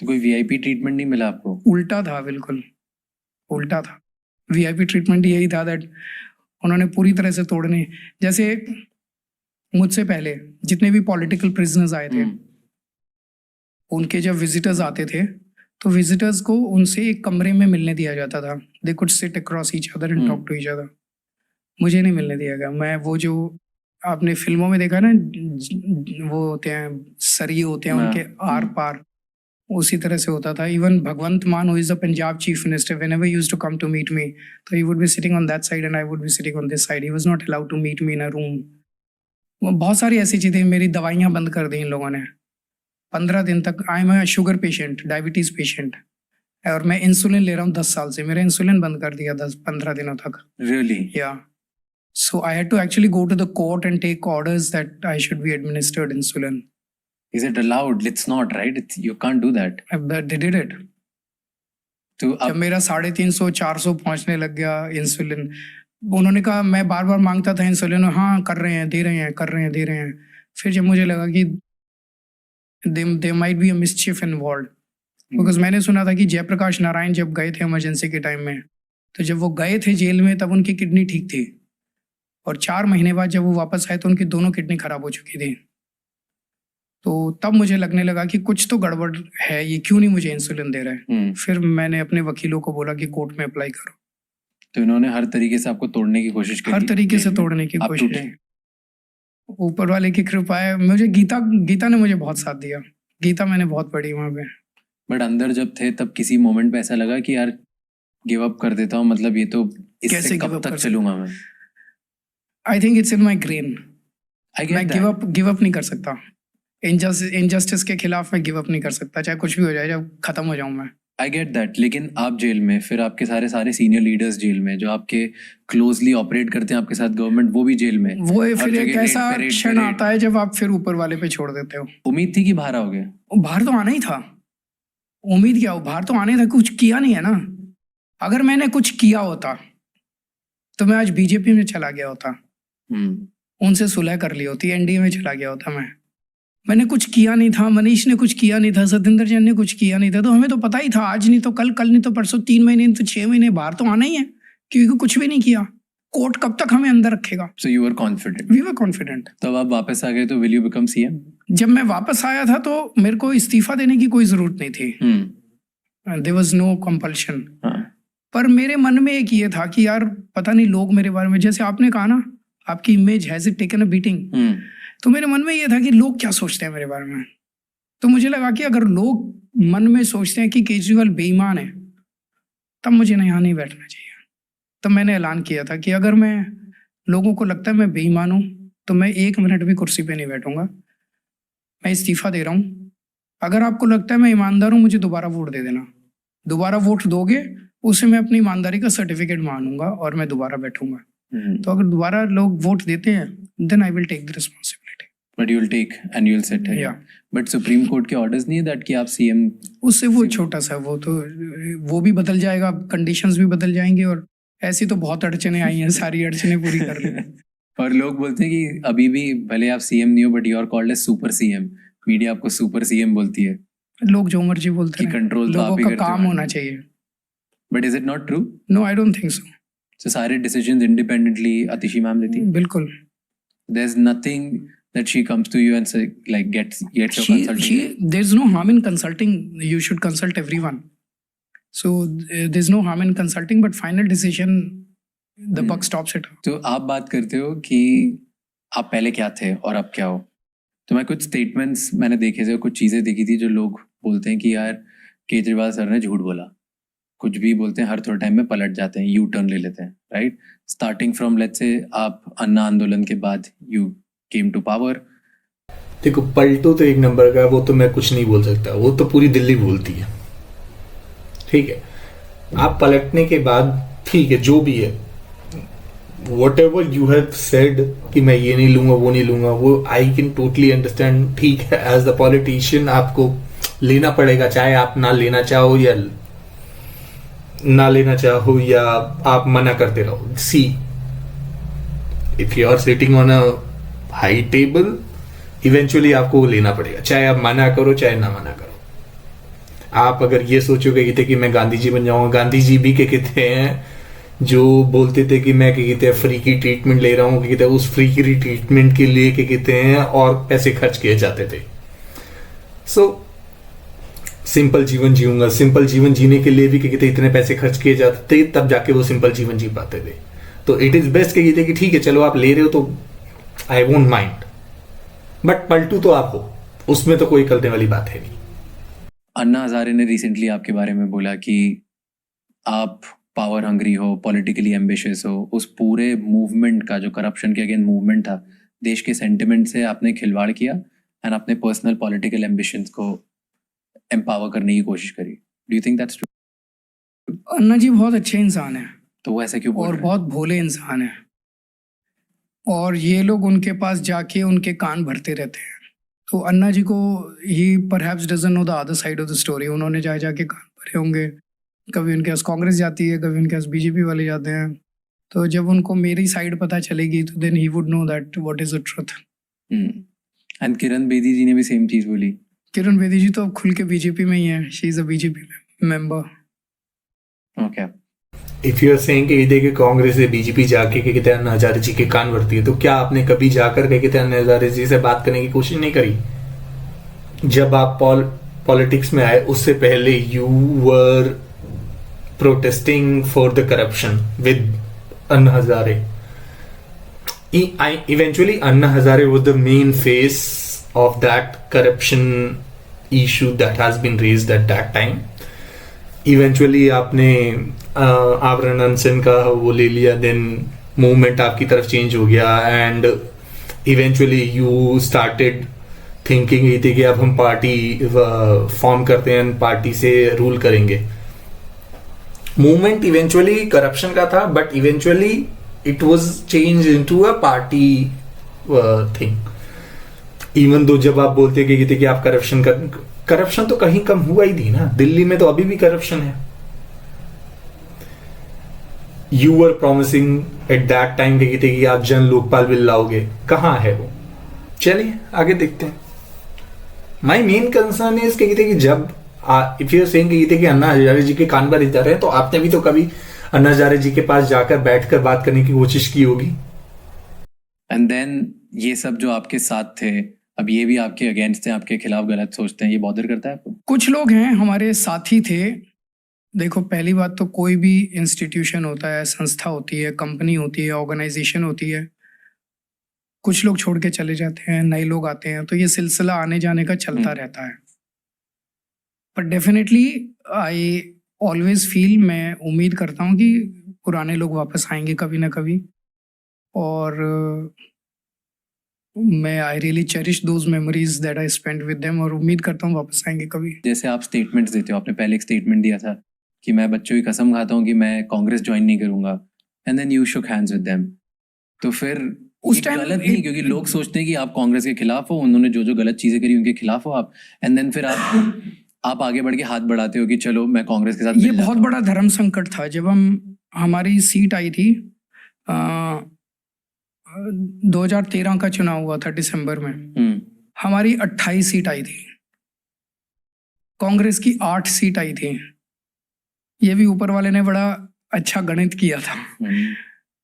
तो कोई वीआईपी ट्रीटमेंट नहीं मिला आपको? उल्टा था, बिल्कुल उल्टा था। वीआईपी ट्रीटमेंट यही था दैट उन्होंने पूरी तरह से तोड़ने। जैसे मुझसे पहले जितने भी पॉलिटिकल प्रिजनर्स आए थे, उनके जब विजिटर्स आते थे तो विजिटर्स को उनसे एक कमरे में मिलने दिया जाता था। They could sit across each other and talk to each other. मुझे नहीं मिलने दिया गया। मैं वो जो आपने फिल्मों में देखा ना, वो होते हैं सरिये होते हैं उनके आर पार, उसी तरह से होता था। Even Bhagwant Mann, who is the Punjab chief minister, whenever he used to come to meet me, तो he would be sitting on that side and I would be sitting on this side. He was not allowed to meet me in a room. बहुत सारी ऐसी चीजें, मेरी दवाइयां बंद कर दी इन लोगों ने। 15 दिन तक I am sugar patient, diabetes patient, और मैं इंसुलिन ले रहा हूँ 10 साल से। मेरा इंसुलिन बंद कर दिया 10-15 दिनों तक। Really? Yeah. So I had to actually go to the court and take orders that I should be administered insulin. Is it allowed? It's not, right? You can't do that. But they did it. तो जब मेरा 350-400 पहुंचने लग गया insulin, उन्होंने कहा, मैं बार बार मांगता था इंसुलिन, हाँ कर रहे हैं, दे रहे हैं, कर रहे हैं, दे रहे हैं। फिर जब मुझे लगा कि they might be a mischief involved, because मैंने सुना था कि जयप्रकाश नारायण जब गए थे इमरजेंसी के टाइम में, तो जब वो गए थे जेल में तब उनकी किडनी ठीक थी, और 4 महीने बाद जब वो वापस आए तो उनकी दोनों किडनी खराब हो चुकी थी। तो तब मुझे लगने लगा कि कुछ तो गड़बड़ है, ये क्यों नहीं मुझे इंसुलिन दे रहा है। फिर मैंने अपने वकीलों को बोला कि कोर्ट में अप्लाई करो। तो इन्होंने हर तरीके से आपको तोड़ने की कोशिश की? हर तरीके से तोड़ने की आप कोशिश। टूटे? ऊपर वाले की कृपा है। मुझे गीता ने मुझे बहुत साथ दिया। गीता मैंने बहुत पढ़ी वहाँ पे। बट अंदर जब थे तब किसी मोमेंट पे ऐसा लगा कि यार गिव अप कर देता हूँ, मतलब ये तो इससे कैसे कब तक चलूंगा मैं? I think it's in my grain. मैं that. गिव अप नहीं कर सकता। इनजस्टिस के खिलाफ मैं गिव अप नहीं कर सकता, चाहे कुछ भी हो जाए, जब खत्म हो जाऊं मैं। I get that. लेकिन आप जेल में, फिर आपके सारे सीनियर लीडर्स जेल में, जो आपके क्लोजली ऑपरेट करते हैं आपके साथ, गवर्नमेंट वो भी जेल में। वो हर फिर एक जगह ऐसा रेड क्षण आता है जब आप फिर ऊपर वाले पे छोड़ देते हो। उम्मीद थी कि बाहर आओगे? बाहर तो आना ही था। उम्मीद क्या हो, बाहर तो आने था। कुछ किया नहीं है ना। अगर मैंने कुछ किया होता तो मैं आज बीजेपी में चला गया होता, उनसे सुलह कर ली होती, एनडीए में चला गया होता। मैंने कुछ किया नहीं था, मनीष ने कुछ किया नहीं था, सतिंदर जैन ने कुछ किया नहीं था, तो हमें तो पता ही था आज नहीं तो कल, कल नहीं तो परसों, 3 महीने नहीं तो 6 महीने बाहर तो आना ही है, क्योंकि कुछ भी नहीं किया। कोर्ट कब तक हमें अंदर रखेगा। So you were confident? We were confident. तब आप वापस आ गए तो विल यू बिकम सीएम? जब मैं वापस आया था तो मेरे को इस्तीफा देने की कोई जरूरत नहीं थी। There was no compulsion. पर मेरे मन में एक ये था कि यार पता नहीं लोग मेरे बारे में, जैसे आपने कहा ना, आपकी image has it taken a beating, तो मेरे मन में ये था कि लोग क्या सोचते हैं मेरे बारे में। तो मुझे लगा कि अगर लोग मन में सोचते हैं कि केजरीवाल बेईमान है, तब मुझे यहाँ नहीं बैठना चाहिए। तो मैंने ऐलान किया था कि अगर मैं, लोगों को लगता है मैं बेईमान हूँ, तो मैं 1 मिनट भी कुर्सी पे नहीं बैठूंगा। मैं इस्तीफा दे रहा हूँ। अगर आपको लगता है मैं ईमानदार हूँ, मुझे दोबारा वोट दे देना। दोबारा वोट दोगे, उससे मैं अपनी ईमानदारी का सर्टिफिकेट मानूंगा और मैं दोबारा बैठूंगा। तो अगर दोबारा लोग वोट देते हैं, then I will take the responsibility. But you will take and you will sit here. But supreme court के ऑर्डर्स नहीं है दैट कि आप सीएम? उससे वो छोटा सा, वो भी बदल जाएगा, कंडीशंस भी बदल जाएंगे, और ऐसी तो बहुत अड़चने आई हैं, सारी अड़चने पूरी कर लें। और लोग बोलते हैं कि अभी भी भले आप सीएम नहीं हो, but you are called as super CM. Media आपको सुपर सीएम बोलती है। लोग जो मर्जी बोलते हैं, कंट्रोल तो आप ही लोगों करते का हो। काम होना चाहिए। But is it not true? No, I don't think so. So सारे डिसीजंस इंडिपेंडेंटली आतिशी मैम लेती है? बिल्कुल। There's nothing that she comes to you and say like gets your consulting. There's no harm in consulting. You should consult everyone. So there's no harm in consulting, but final decision, the buck stops at. तो आप बात करते हो कि आप पहले क्या थे और अब क्या हो। तो मैं कुछ स्टेटमेंट्स मैंने देखे थे, कुछ चीजें देखी थी जो लोग बोलते हैं कि यार केजरीवाल सर ने झूठ बोला। कुछ भी बोलते हैं, हर थोड़े टाइम में पलट जाते हैं, यू टर्न ले लेते हैं, right? Starting from let's say आप अन्ना आंदोलन के बाद यू केम टू पावर। देखो, पलटो तो एक नंबर का, वो तो मैं कुछ नहीं बोल सकता, वो तो पूरी दिल्ली बोलती है, ठीक है। आप पलटने के बाद ठीक है, जो भी है, what ever you have said कि मैं ये नहीं लूंगा, वो नहीं लूंगा, वो आई कैन टोटली अंडरस्टैंड, ठीक है। एज द पॉलिटिशियन आपको लेना पड़ेगा, चाहे आप ना लेना चाहो या ना लेना चाहो, या आप मना करते रहो। See, if you are sitting on a high table, eventually आपको लेना पड़ेगा, चाहे आप मना करो चाहे ना मना करो। आप अगर ये सोचोगे कि मैं गांधी जी बन जाऊंगा, गांधी जी भी क्या कहते हैं, जो बोलते थे कि मैं क्या कहते हैं फ्री की ट्रीटमेंट ले रहा हूँ, क्या कहते हैं उस फ्री की ट्रीटमेंट के लिए क्या कहते हैं और पैसे खर्च किए जाते थे। सो सिंपल जीवन जीऊंगा, सिंपल जीवन जीने के लिए भी क्या कहते हैं इतने पैसे खर्च किए जाते थे, तब जाके वो सिंपल जीवन जी पाते थे। तो इट इज बेस्ट क्या कहते हैं कि ठीक है चलो आप ले रहे हो तो I won't mind, but Paltu तो आप हो, उसमें तो कोई करने वाली बात है नहीं। अन्ना हजारे ने रिसेंटली आपके बारे में बोला कि आप पावर हंग्री हो, पॉलिटिकली एम्बिशियस हो। उस पूरे मूवमेंट का जो करप्शन के अगेंस्ट मूवमेंट था, देश के सेंटिमेंट से आपने खिलवाड़ किया एंड अपने पर्सनल पॉलिटिकल एम्बिशंस को एम्पावर करने की कोशिश करी. Do you think that's true? Anna ji बहुत अच्छे इंसान हैं तो वो ऐसा क्यों बोल और रहे हैं? बहुत भोले इंसान हैं, और ये लोग उनके पास जाके उनके कान भरते रहते हैं. तो अन्ना जी को he perhaps doesn't know the other side of the story. उन्होंने जाके कान भरे होंगे. कभी उनके पास कांग्रेस जाती है, कभी उनके पास बीजेपी वाले जाते हैं. तो जब उनको मेरी साइड पता चलेगी तो then he would know that what is the truth. And Kiran Bedi ji ने भी सेम चीज बोली. किरण बेदी जी तो अब खुल के बीजेपी में ही है. She is a BJP member. Okay. If you are saying कि देखिए कांग्रेस से बीजेपी जाके के कहते हैं अन्ना हजारे जी के कान भरती है, तो क्या आपने कभी जाकर के कहते हैं अन्ना हजारे जी से बात करने की कोशिश नहीं करी? जब आप पॉलिटिक्स में आए उससे पहले you were protesting for the corruption with Anna Hazare. Eventually Anna Hazare was the main face of that corruption issue that has been raised at that time. Eventually आपने आवरण अनशन का वो ले लिया, देन मूवमेंट आपकी तरफ चेंज हो गया and eventually you started thinking ये थी कि अब हम पार्टी फॉर्म करते हैं, पार्टी से रूल करेंगे. मूवमेंट इवेंचुअली करप्शन का था, but eventually it was changed into a party thing. Even though जब आप बोलते कि आप करप्शन तो कहीं कम हुआ ही नहीं ना. दिल्ली में तो अभी भी करप्शन है. You were promising at that time कि आप जन लोकपाल बिल लाओगे, कहाँ है वो? चलिए आगे देखते हैं. My main concern is कि जब if you are saying कि अन्ना हजारे जी के कान भरे जा रहे हैं, तो आपने भी तो कभी अन्ना हजारे जी के पास जाकर बैठकर बात करने की कोशिश की होगी. एंड देन ये सब जो आपके साथ थे, अब ये भी आपके अगेंस्ट हैं, आपके खिलाफ गलत सोचते हैं, ये बॉदर करता है आपको? कुछ लोग हैं हमारे साथी थे. देखो पहली बात तो कोई भी इंस्टीट्यूशन होता है, संस्था होती है, कंपनी होती है, ऑर्गेनाइजेशन होती है, कुछ लोग छोड़ के चले जाते हैं, नए लोग आते हैं, तो ये सिलसिला आने जाने का चलता रहता है. पर डेफिनेटली आई ऑलवेज फील, मैं उम्मीद करता हूँ कि पुराने लोग वापस आएंगे कभी ना कभी. और मैं I really cherish those memories that I spent with them, और उम्मीद करता हूँ वापस आएंगे कभी. जैसे आप स्टेटमेंट्स देते हो, आपने पहले एक स्टेटमेंट दिया था कि मैं बच्चों की कसम खाता हूँ कि मैं कांग्रेस ज्वाइन नहीं करूंगा, and then you shook hands with them. तो फिर उस टाइम गलत नहीं, क्योंकि लोग सोचते हैं कि आप कांग्रेस के खिलाफ हो, उन्होंने जो जो गलत चीजें करी उनके खिलाफ हो आप, एंड देन फिर आप आगे बढ़ के हाथ बढ़ाते हो कि चलो मैं कांग्रेस के साथ. ये बहुत बड़ा धर्म संकट था. जब हमारी सीट आई थी, 2013 का चुनाव हुआ था दिसंबर में, हमारी 28 सीट आई थी, कांग्रेस की 8 सीट आई थी. ये भी ऊपर वाले ने बड़ा अच्छा गणित किया था.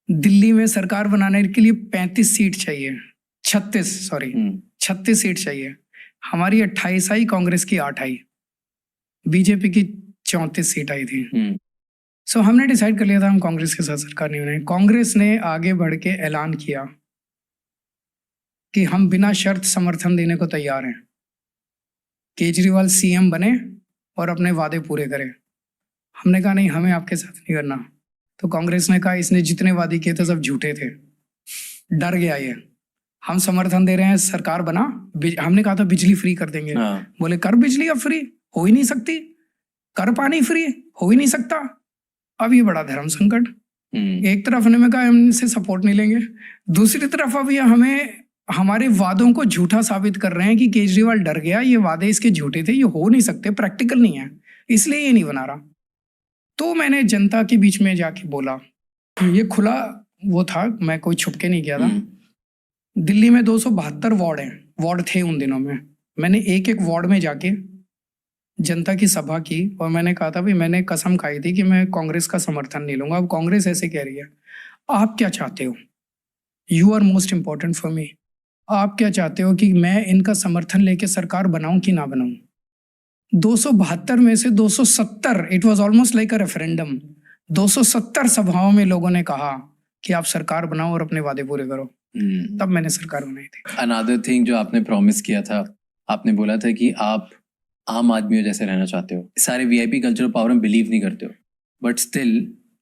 दिल्ली में सरकार बनाने के लिए 35 सीट चाहिए, 36 सीट चाहिए. हमारी 28 आई, कांग्रेस की 8 आई, बीजेपी की 34 सीट आई थी. सो हमने डिसाइड कर लिया था हम कांग्रेस के साथ सरकार नहीं बनाएंगे. कांग्रेस ने आगे बढ़ के ऐलान किया कि हम बिना शर्त समर्थन देने को तैयार हैं, केजरीवाल सीएम बने और अपने वादे पूरे करें. हमने कहा नहीं, हमें आपके साथ नहीं करना. तो कांग्रेस ने कहा इसने जितने वादे किए थे सब झूठे थे, डर गया ये, हम समर्थन दे रहे हैं, सरकार बना. हमने कहा था बिजली फ्री कर देंगे. बोले कर बिजली अब फ्री हो ही नहीं सकती, कर पानी फ्री हो ही नहीं सकता. अब ये बड़ा धर्म संकट. एक तरफ ने कहा हम इनसे सपोर्ट नहीं लेंगे, दूसरी तरफ अब ये हमें हमारे वादों को झूठा साबित कर रहे हैं कि केजरीवाल डर गया, ये वादे इसके झूठे थे, ये हो नहीं सकते, प्रैक्टिकल नहीं है, इसलिए ये नहीं बना रहा. तो मैंने जनता के बीच में जाके बोला, ये खुला वो था, मैं कोई छुप के नहीं किया था. दिल्ली में 272 वार्ड थे उन दिनों में. मैंने एक एक वार्ड में जाके जनता की सभा की और मैंने कहा था भाई, मैंने कसम खाई थी कि मैं कांग्रेस का समर्थन नहीं लूंगा. अब कांग्रेस ऐसे कह रही है, आप क्या चाहते हो? You are most important for me. आप क्या चाहते हो कि मैं इनका समर्थन लेके सरकार बनाऊं कि ना बनाऊं? 272 में से 270, it was almost like a referendum, 270 सभाओं में लोगों ने कहा कि आप सरकार बनाओ और अपने वादे पूरे करो. तब मैंने सरकार बनाई थी. अनदर थिंग जो आपने प्रॉमिस किया था, आपने बोला था कि आप आम आदमियों जैसे रहना चाहते हो, सारे वीआईपी कल्चर पावर में बिलीव नहीं करते हो, बट स्टिल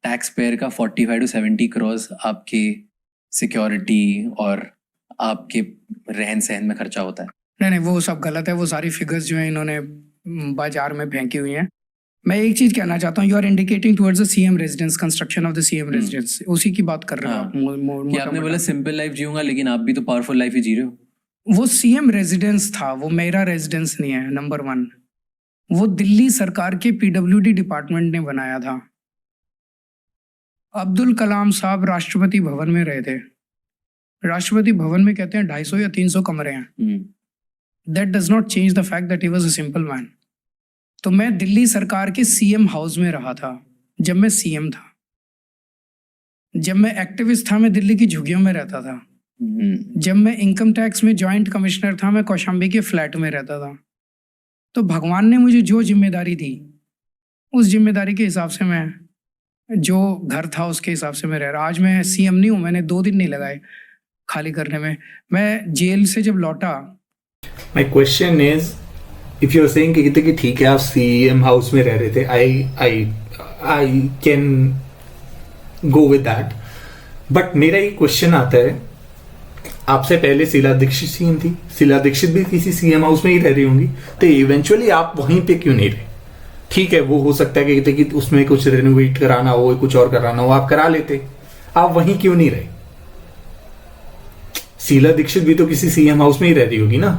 टैक्स पेयर का 45 to 70 करोड़ आपके सिक्योरिटी और आपके रहन सहन में खर्चा होता है. नहीं वो सब गलत है, वो सारी फिगर्स जो है इन्होंने बाजार में फेंकी हुई हैं। मैं एक चीज कहना चाहता हूँ, you are indicating towards the CM residence, construction of the CM residence, उसी की बात कर रहे हो हाँ। आप। कि आपने बोला सिंपल लाइफ जीऊंगा, लेकिन आप भी तो पावरफुल लाइफ ही जी रहे हो। वो सीएम रेजिडेंस था, वो मेरा रेजिडेंस नहीं है। नंबर 1, वो दिल्ली सरकार के पीडब्ल्यूडी डिपार्टमेंट ने बनाया था। अब्दुल कलाम साहब राष्ट्रपति भवन में रहे थे। राष्ट्रपति भवन में कहते हैं 250 या 300 कमरे हैं। That does not change the fact that he was a simple man. तो मैं दिल्ली सरकार के सीएम हाउस में रहा था जब मैं सीएम था। जब मैं एक्टिविस्ट था, मैं दिल्ली की झुग्गियों में रहता था। जब मैं इनकम टैक्स में जॉइंट कमिश्नर था, मैं कौशाम्बी के फ्लैट में रहता था। तो भगवान ने मुझे जो जिम्मेदारी दी, उस जिम्मेदारी के हिसाब से मैं, जो घर था उसके हिसाब से मैं रह रहा। आज मैं सीएम नहीं हूँ, मैंने 2 दिन नहीं लगाए खाली करने में। मैं जेल से जब लौटा, my question is, if you are saying कि ठीक है आप सीएम हाउस में रह रहे थे, I can go with that, but मेरा एक क्वेश्चन आता है, आपसे पहले शीला दीक्षित सीएम थी, शीला दीक्षित भी किसी सीएम हाउस में ही रह रही होंगी, तो इवेंचुअली आप वहीं पे क्यों नहीं रहे? ठीक है, वो हो सकता है कि उसमें कुछ रेनोवेट कराना हो, कुछ और कराना हो, आप करा लेते, आप वहीं क्यों नहीं रहे? शीला दीक्षित भी तो किसी सीएम हाउस में ही रह रही होगी ना?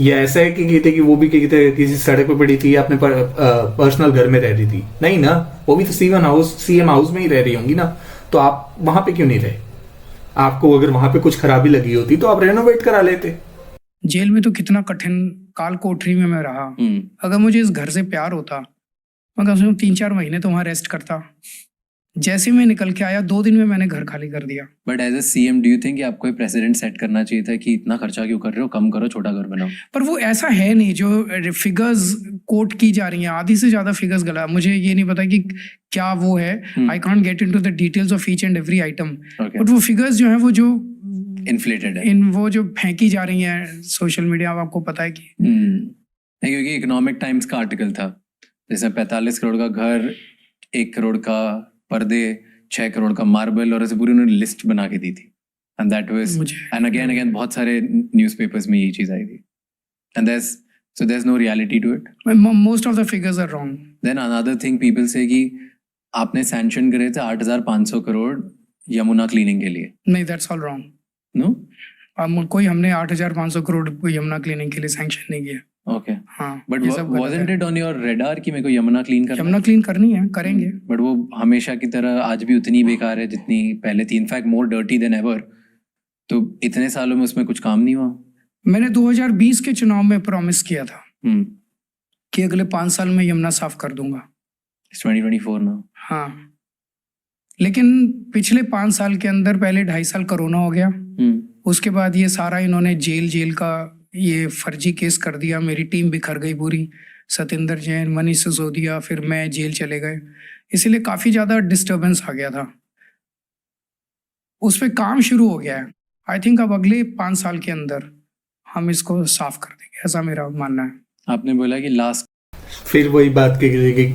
या ऐसा है कि कहते कि वो भी कहते किसी सड़क पे पड़ी थी, अपने पर्सनल घर में रह रही थी? नहीं ना, वो भी तो सीएम हाउस में ही रह रही होंगी ना, तो आप वहां पे क्यों नहीं रहे? आपको अगर वहां पे कुछ खराबी लगी होती तो आप रेनोवेट करा लेते। जेल में तो कितना कठिन काल कोठरी में मैं रहा। अगर मुझे इस घर से प्यार होता, मैं कम से कम 3-4 महीने तो वहां रेस्ट करता। जैसे मैं निकल के आया, 2 दिन में मैंने घर खाली कर दिया। But as a CM do you think आपको प्रेसिडेंट सेट करना चाहिए था कि इतना खर्चा क्यों कर रहे हो, कम करो, छोटा घर बनाओ? पर वो ऐसा है नहीं जो फिगर्स कोट की जा रही हैं, आधी से ज्यादा फिगर्स गलत। मुझे ये नहीं पता कि क्या वो है, I can't get into the details of each and every item, but वो फिगर्स जो है वो जो इन्फ्लेटेड है, वो जो फेंकी जा रही हैं सोशल मीडिया, आपको पता है कि नहीं, क्योंकि इकोनॉमिक टाइम्स का आर्टिकल था, जैसे 45 करोड़ का घर, 1 करोड़ का पर्दे, 6 करोड़ का मार्बल, और ऐसे पूरी उन्होंने लिस्ट बना के दी थी। And that was and again बहुत सारे न्यूज़पेपर्स में ये चीज आई थी। And there's no reality to it. Most of the figures are wrong. Then another thing people say कि आपने सैंक्शन करे थे 8,500 करोड़ यमुना क्लीनिंग के लिए। नहीं, that's all wrong. No? कोई हमने 8,500 करोड़ को यमुना क्लीनिंग के लिए सैंक्शन नहीं किया। Okay. हाँ, But wasn't it on your radar कि मेरे को यमुना क्लीन करना? यमुना क्लीन करनी है, करेंगे। बट वो हमेशा की तरह आज भी उतनी बेकार है जितनी पहले थी, इनफैक्ट मोर डर्टी देन एवर। तो इतने सालों में उसमें कुछ काम नहीं हुआ। मैंने 2020 के चुनाव में प्रॉमिस किया था कि अगले 5 साल में यमुना साफ कर दूंगा। 2024 ना। हाँ, लेकिन पिछले 5 साल के अंदर पहले 2.5 साल कोरोना हो गया। उसके बाद ये सारा इन्होंने जेल का ये फर्जी केस कर दिया। मेरी टीम बिखर गई पूरी, सतेंद्र जैन, मनीष सिसोदिया, फिर मैं जेल चले गए। इसीलिए काफ़ी ज़्यादा डिस्टर्बेंस आ गया था। उस पर काम शुरू हो गया है। आई थिंक अब अगले 5 साल के अंदर हम इसको साफ कर देंगे, ऐसा मेरा मानना है। आपने बोला कि लास्ट, फिर वही बात कि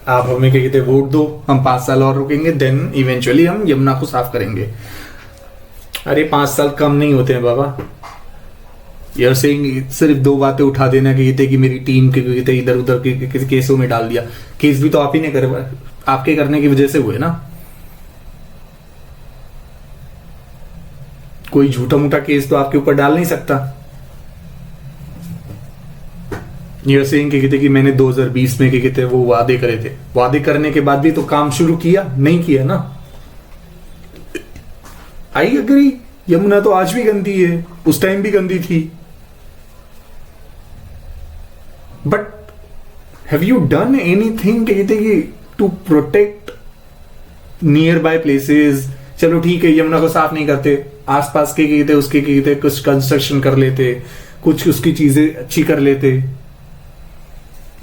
आप हमें क्या कहते वोट दो, हम 5 साल और रुकेंगे, देन इवेंचुअली हम यमुना को साफ करेंगे। अरे 5 साल कम नहीं होते हैं बाबा। यार सेइंग सिर्फ 2 बातें उठा देना कि मेरी टीम के इधर उधर के केसों में डाल दिया। केस भी तो आप ही ने करे, आपके करने की वजह से हुए ना। कोई झूठा मूठा केस तो आपके ऊपर डाल नहीं सकता। यार सेइंग कि मैंने 2020 में कहते वो वादे करे थे, वादे करने के बाद भी तो काम शुरू किया नहीं किया ना। आई अग्री, यमुना तो आज भी गंदी है, उस टाइम भी गंदी थी। But have you done anything to protect nearby places? चलो ठीक है, यमुना को साफ नहीं करते, आसपास के कहते उसके कहते कुछ कंस्ट्रक्शन कर लेते, कुछ उसकी चीजें अच्छी कर लेते।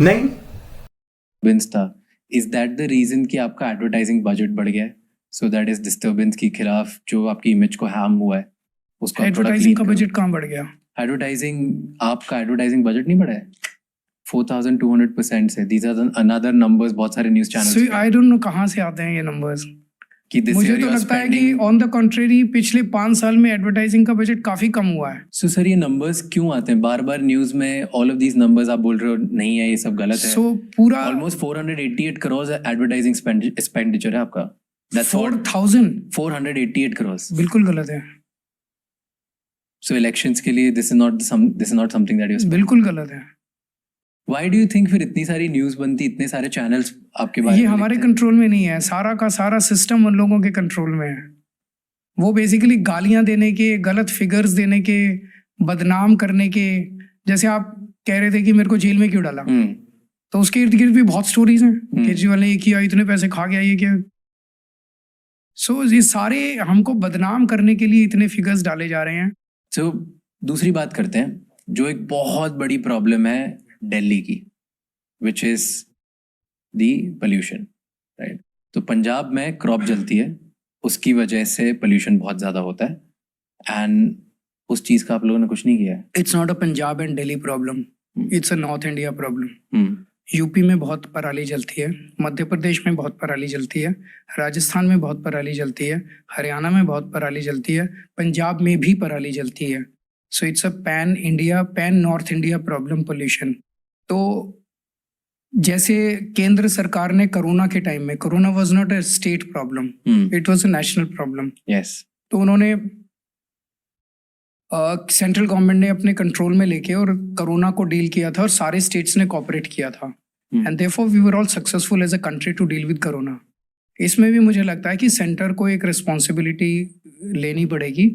नहीं, इज दैट द रीजन कि आपका एडवर्टाइजिंग बजट बढ़ गया है? सो दैट इज डिस्टर्बेंस के खिलाफ जो आपकी इमेज को हार्म हुआ है उसको एडवर्टाइजिंग का बजट कहाँ बढ़ गया? एडवर्टाइजिंग, आपका एडवर्टाइजिंग बजट नहीं बढ़ा है 4200% से। दीज आर अनदर नंबर्स बहुत सारे news channels. So I don't know कहाँ से आते हैं ये नंबर्स। कि this मुझे year तो you are लगता है कि spending? ऑन द कॉन्ट्रेरी पिछले 5 साल में एडवर्टाइजिंग का बजट काफी कम हुआ है. So सर ये नंबर्स क्यों आते हैं बार बार न्यूज में? ऑल ऑफ दीज नंबर्स आप बोल रहे हो नहीं है, ये सब गलत है. सो पूरा ऑलमोस्ट 488 करोड़ एडवर्टाइजिंग एक्सपेंडिचर है आपका. That's what 4000 488 crore. बिल्कुल गलत है, So इलेक्शंस के लिए this is not something that you spend. बिल्कुल गलत है. Why do you think फिर इतनी सारी न्यूज बनती, इतने सारे चैनल्स आपके बारे ये में हमारे लिखते हैं? कंट्रोल में नहीं है, सारा का सारा सिस्टम उन लोगों के कंट्रोल में है. वो बेसिकली गालियां देने के, गलत फिगर्स देने के, बदनाम करने के. जैसे आप कह रहे थे कि मेरे को जेल में क्यों डाला, तो उसके इर्द गिर्द भी बहुत स्टोरीज हैं. केजरीवाल ने ये किया, इतने पैसे खा गया, ये क्या. सो ये सारे हमको बदनाम करने के लिए इतने फिगर्स डाले जा रहे हैं. So दूसरी बात करते हैं, जो एक बहुत बड़ी प्रॉब्लम है दिल्ली की, which is the pollution, right? तो पंजाब में क्रॉप जलती है, उसकी वजह से पोल्यूशन बहुत ज़्यादा होता है, एंड उस चीज़ का आप लोगों ने कुछ नहीं किया है. It's not a Punjab and Delhi problem, it's a north India problem. UP में बहुत पराली जलती है, मध्य प्रदेश में बहुत पराली जलती है, राजस्थान में बहुत पराली जलती है, हरियाणा में बहुत पराली जलती है, पंजाब में भी पराली जलती है. So it's a pan India, pan north India problem pollution. तो जैसे केंद्र सरकार ने कोरोना के टाइम में, corona was not a state problem, it was a national problem. Yes. तो उन्होंने सेंट्रल गवर्नमेंट ने अपने कंट्रोल में लेके और कोरोना को डील किया था, और सारे स्टेट्स ने कोऑपरेट किया था, and therefore we were all successful as a country to deal with corona. इसमें भी मुझे लगता है कि सेंटर को एक रिस्पॉन्सिबिलिटी लेनी पड़ेगी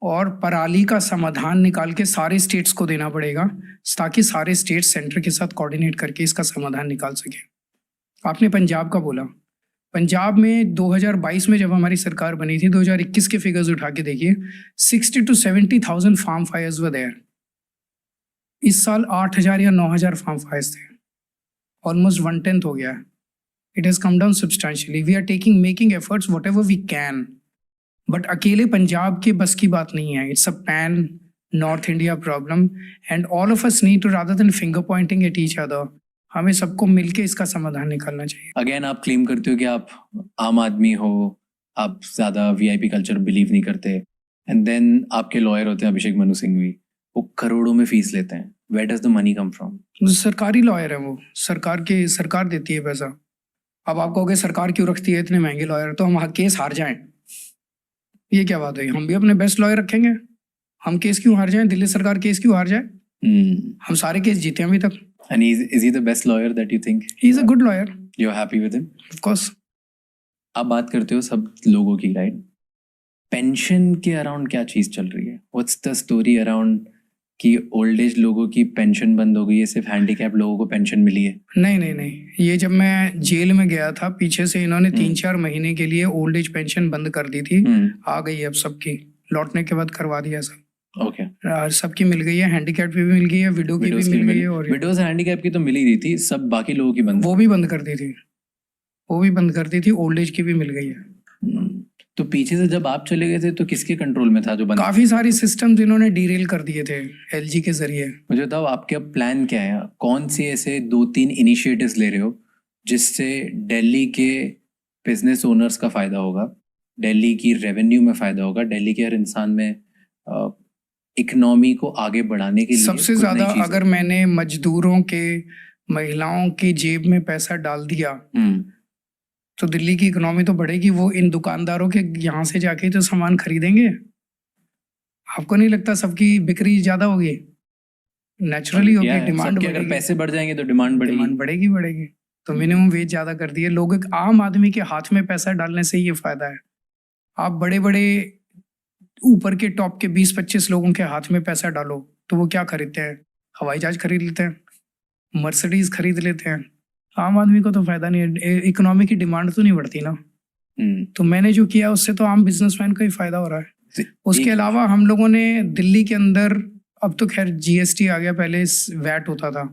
और पराली का समाधान निकाल के सारे स्टेट्स को देना पड़ेगा, ताकि सारे स्टेट्स सेंटर के साथ कोऑर्डिनेट करके इसका समाधान निकाल सके. आपने पंजाब का बोला, पंजाब में 2022 में जब हमारी सरकार बनी थी, 2021 के फिगर्स उठा के देखिए, 60 to 70,000 farm fires were there. इस साल 8,000 या 9,000 फार्म फायर्स थे, ऑलमोस्ट 1/10 हो गया है. It has come down substantially. We are making efforts whatever we can, but अकेले पंजाब के बस की बात नहीं है. It's a pan north India problem, and all of us need to, rather than finger pointing at each other, हमें सबको मिलके इसका समाधान निकालना चाहिए. अगेन आप क्लेम करते हो कि आप आम आदमी हो, आप ज्यादा वीआईपी कल्चर बिलीव नहीं करते, एंड देन आपके लॉयर होते हैं अभिषेक मनु सिंघवी, वो करोड़ों में फीस लेते हैं. Where does the money come from? सरकारी लॉयर है वो, सरकार देती है पैसा. अब आप कहोगे सरकार क्यों रखती है इतने महंगे लॉयर, तो हम केस हार जाएं, ये क्या बात हुई? हम भी अपने बेस्ट लॉयर रखेंगे. हम केस क्यों हार जाएं? दिल्ली सरकार केस क्यों हार जाए? हम सारे केस जीते हैं अभी तक. And is he the best lawyer that you think? He is a good lawyer. You're happy with him? Of course. आप बात करते हो सब लोगों की, राइट? पेंशन के अराउंड क्या चीज चल रही है? What's the story around कि ओल्ड एज लोगों की पेंशन बंद हो गई है, सिर्फ हैंडीकैप लोगों को पेंशन मिली है? नहीं, ये जब मैं जेल में गया था, पीछे से इन्होंने 3-4 महीने के लिए ओल्ड एज पेंशन बंद कर दी थी. आ गई है अब सबकी, लौटने के बाद करवा दिया सब. ओके. सबकी मिल गई है, हैंडीकैप की भी मिल गई है, विडो की भी मिल गई है, और विडोज हैंडीकैप की तो मिल ही रही थी, सब बाकी लोगों की बंद, वो भी बंद कर दी थी, ओल्ड एज की भी मिल गई है. तो पीछे से जब आप चले गए थे तो किसके कंट्रोल में था जो बंद? काफी सारी सिस्टम्स इन्होंने डीरेल कर दिए थे एलजी के जरिए. मुझे बताओ आपके अब प्लान क्या है? कौन से ऐसे 2-3 इनिशिएटिव्स ले रहे हो जिससे दिल्ली के बिजनेस ओनर्स का फायदा होगा, दिल्ली की रेवेन्यू में फायदा होगा, दिल्ली के हर इंसान में इकोनॉमी को आगे बढ़ाने के लिए? सबसे ज्यादा अगर मैंने मजदूरों के, महिलाओं की जेब में पैसा डाल दिया तो दिल्ली की इकोनॉमी तो बढ़ेगी. वो इन दुकानदारों के यहाँ से जाके तो सामान खरीदेंगे. आपको नहीं लगता सबकी बिक्री ज्यादा होगी? नेचुरली होगी, डिमांड बढ़ेगी. अगर पैसे बढ़ जाएंगे तो डिमांड बढ़ेगी. तो मिनिमम वेज ज्यादा कर दिए लोग. आम आदमी के हाथ में पैसा डालने से ये फायदा है. आप बड़े बड़े ऊपर के टॉप के 20-25 लोगों के हाथ में पैसा डालो तो वो क्या खरीदते हैं? हवाई जहाज खरीद लेते हैं, मर्सिडीज खरीद लेते हैं. आम आदमी को तो फायदा नहीं है, इकोनॉमी की डिमांड तो नहीं बढ़ती ना. तो मैंने जो किया उससे तो आम बिजनेसमैन का ही फायदा हो रहा है. उसके अलावा हम लोगों ने दिल्ली के अंदर, अब तो खैर जीएसटी आ गया, पहले वैट होता था,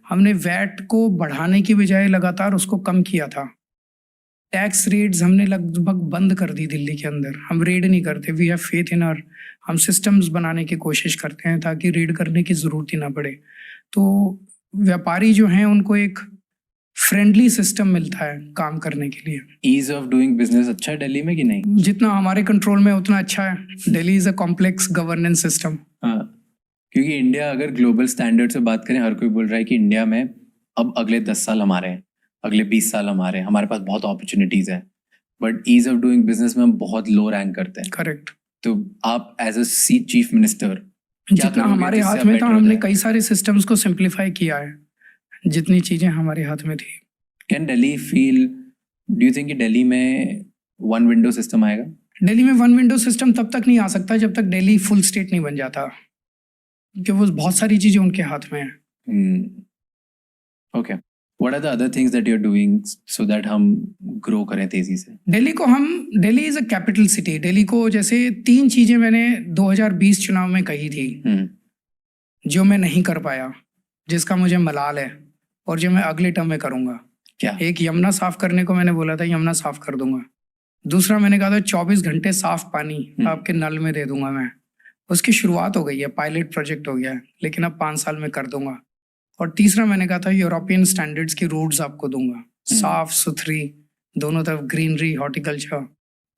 हमने वैट को बढ़ाने की बजाय लगातार उसको कम किया था. टैक्स रेड्स हमने लगभग बंद कर दी दिल्ली के अंदर. हम रेड नहीं करते, we have faith in our. हम सिस्टम्स बनाने की कोशिश करते हैं ताकि रेड करने की ज़रूरत ही ना पड़े. तो व्यापारी जो हैं उनको एक फ्रेंडली सिस्टम मिलता है काम करने के लिए। ईज ऑफ डूइंग बिजनेस अच्छा है दिल्ली में कि नहीं? जितना हमारे कंट्रोल में उतना अच्छा है। Delhi is a complex governance system. हाँ, क्योंकि इंडिया अगर ग्लोबल स्टैंडर्ड से बात करें, हर कोई बोल रहा है कि इंडिया में अब अगले 10 साल हमारे हैं, अगले 20 साल हमारे हैं, हमारे पास बहुत अपॉर्चुनिटीज है, but ease of doing business में हम बहुत लो रैंक करते हैं। करेक्ट। तो आप एज अ चीफ मिनिस्टर जितना हमारे हाथ में था हमने कई सारे सिस्टम्स को सिंप्लीफाई किया है, जितनी चीजें हमारे हाथ में थी। Can Delhi feel, do you think कि दिल्ली में वन विंडो सिस्टम आएगा? दिल्ली में वन विंडो सिस्टम तब तक नहीं आ सकता जब तक दिल्ली फुल स्टेट नहीं बन जाता, क्योंकि वो बहुत सारी चीजें उनके हाथ में है। Okay, what are the other things that you are doing so that हम ग्रो करें तेजी से? Delhi is a capital city. Delhi को जैसे 3 चीजें मैंने 2020 चुनाव में कही थी जो मैं नहीं कर पाया, जिसका मुझे मलाल है, और जो मैं अगले टर्म में करूंगा। क्या? एक यमुना साफ करने को मैंने बोला था, यमुना साफ कर दूंगा। दूसरा मैंने कहा था 24 घंटे साफ पानी आपके नल में दे दूंगा मैं। उसकी शुरुआत हो गई है, पायलट प्रोजेक्ट हो गया है, लेकिन अब 5 साल में कर दूंगा। और तीसरा मैंने कहा था यूरोपियन स्टैंडर्ड्स की रोड्स आपको दूंगा, साफ सुथरी, दोनों तरफ ग्रीनरी, हॉर्टिकल्चर,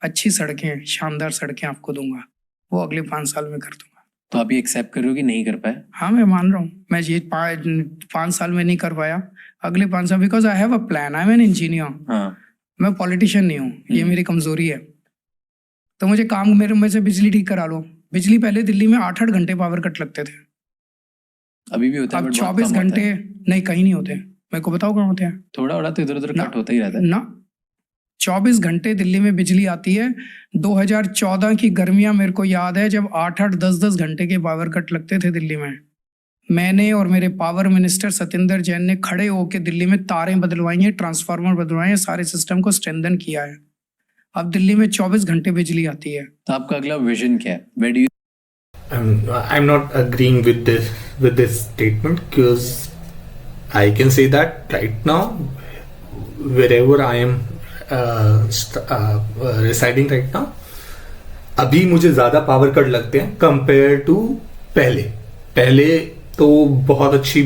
अच्छी सड़कें, शानदार सड़कें आपको दूंगा। वो अगले 5 साल में कर दूंगा। तो आप ये एक्सेप्ट कर रहे हो कि नहीं कर पाए? हाँ, मैं मान रहा हूँ, मैं ये 5 साल में नहीं कर पाया, अगले 5 साल, because I have a plan. I am an engineer. हाँ, मैं पॉलिटिशियन नहीं हूँ, ये मेरी कमजोरी है। तो मुझे काम, मेरे में से बिजली ठीक करा लो। बिजली पहले दिल्ली में 8-8 घंटे पावर कट लगते थे, अभी भी होता है, अब but बहुत 24 कम होता घंटे है। नहीं, कहीं नहीं होते। मेरे को बताओ कहाँ होते हैं? थोड़ा थोड़ा तो इधर उधर ना, कट होता ही रहता है ना। 24 घंटे दिल्ली में बिजली आती है। 2014 की गर्मियां मेरे को याद है, जब 8-8, 10-10 घंटे के पावर कट लगते थे दिल्ली में। मैंने और मेरे पावर मिनिस्टर सत्येंद्र जैन ने खड़े होकर दिल्ली में तारें बदलवाई हैं, ट्रांसफार्मर बदलवाए हैं, सारे सिस्टम को स्ट्रेंथन किया है। अब दिल्ली में 24 घंटे बिजली आती है। तो आपका अगला विजन क्या है? Where do you I'm not agreeing with this statement, because I can say that right now, wherever I am residing right now, अभी मुझे ज्यादा पावर कट लगते हैं कंपेयर टू पहले तो बहुत अच्छी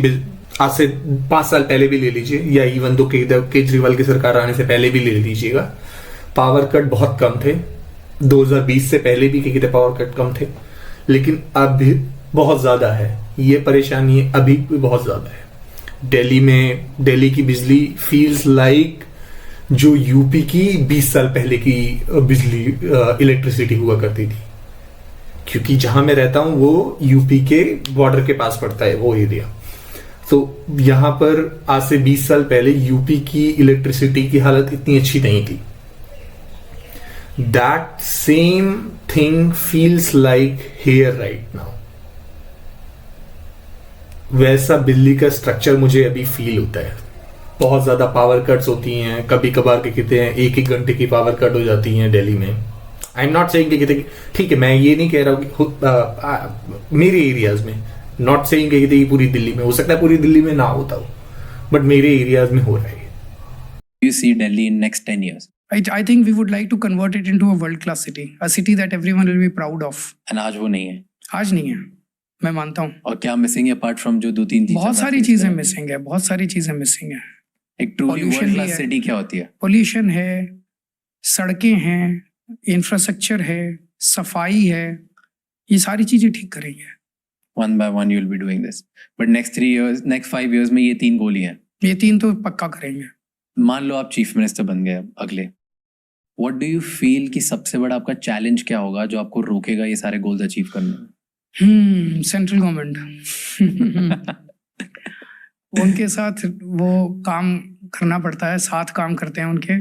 आज से 5 साल पहले भी ले लीजिए, या इवन तो केजरीवाल की सरकार आने से पहले भी ले लीजिएगा, पावर कट बहुत कम थे। 2020 से पहले भी कितने पावर कट कम थे, लेकिन अब भी बहुत ज्यादा है। ये परेशानी अभी भी बहुत ज्यादा है। दिल्ली की बिजली फील्स लाइक जो यूपी की 20 साल पहले की बिजली इलेक्ट्रिसिटी हुआ करती थी, क्योंकि जहां मैं रहता हूं वो यूपी के बॉर्डर के पास पड़ता है वो एरिया। तो यहां पर आज से 20 साल पहले यूपी की इलेक्ट्रिसिटी की हालत इतनी अच्छी नहीं थी। That same thing feels like here right now. वैसा दिल्ली का स्ट्रक्चर मुझे अभी फील होता है। बहुत ज्यादा पावर कट्स होती हैं, कभी कभार के कहते हैं 1-1 घंटे की पावर कट हो जाती हैं दिल्ली में। आई एम नॉट सेइंग कि ठीक है, मैं ये नहीं कह रहा हूँ कि मेरे एरियाज में, नॉट सेइंग कि पूरी दिल्ली में, हो सकता है पूरी दिल्ली में ना होता हो, बट मेरे एरियाज में हो रहा है। you see Delhi in next 10 years? I think we would like to convert it into a world-class city, a city that everyone will be proud of. And आज वो नहीं है? आज नहीं है, मैं मानता हूँ। और क्या मिसिंग है अपार्ट फ्रॉम जो 2-3 चीजें? बहुत सारी चीजें मिसिंग है, बहुत सारी चीजें मिसिंग है। एक ट्रूली वर्ल्ड क्लास सिटी क्या होती है? पोल्यूशन है, सड़कें हैं, इंफ्रास्ट्रक्चर है, सफाई है, ये सारी चीजें ठीक करेंगे। One by one you will be doing this. But next 3 years, next 5 years में ये 3 गोल ही हैं। ये 3 तो पक्का करेंगे। मान लो आप चीफ मिनिस्टर बन गए अगले, व्हाट डू यू फील कि सबसे बड़ा आपका चैलेंज क्या होगा जो आपको रोकेगा ये सारे गोल्स अचीव करने में? सेंट्रल गवर्नमेंट उनके साथ वो काम करना पड़ता है, साथ काम करते हैं उनके,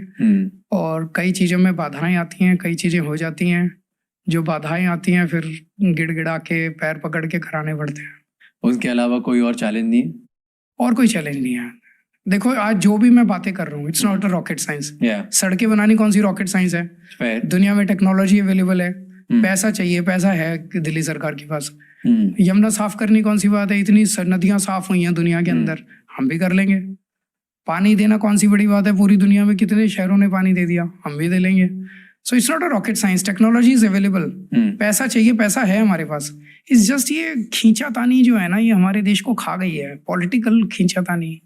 और कई चीजों में बाधाएं आती हैं, कई चीजें हो जाती हैं, जो बाधाएं आती हैं फिर गिड़गिड़ा के पैर पकड़ के कराने पड़ते हैं। उसके अलावा कोई और चैलेंज नहीं है? और कोई चैलेंज नहीं है। देखो आज जो भी मैं बातें कर रहा हूँ, it's not a rocket science. सड़कें बनानी कौन सी रॉकेट साइंस है? दुनिया में टेक्नोलॉजी अवेलेबल है, पैसा चाहिए, पैसा है दिल्ली सरकार के पास। यमुना साफ करनी कौन सी बात है? इतनी नदियां साफ हुई हैं दुनिया के अंदर, हम भी कर लेंगे। पानी देना कौन सी बड़ी बात है? पूरी दुनिया में कितने शहरों ने पानी दे दिया, हम भी दे लेंगे। So it's not a rocket science, technology is available. पैसा चाहिए, पैसा है हमारे पास। इट्स जस्ट ये खींचातानी जो है ना, ये हमारे देश को खा गई है, पॉलिटिकल खींचातानी।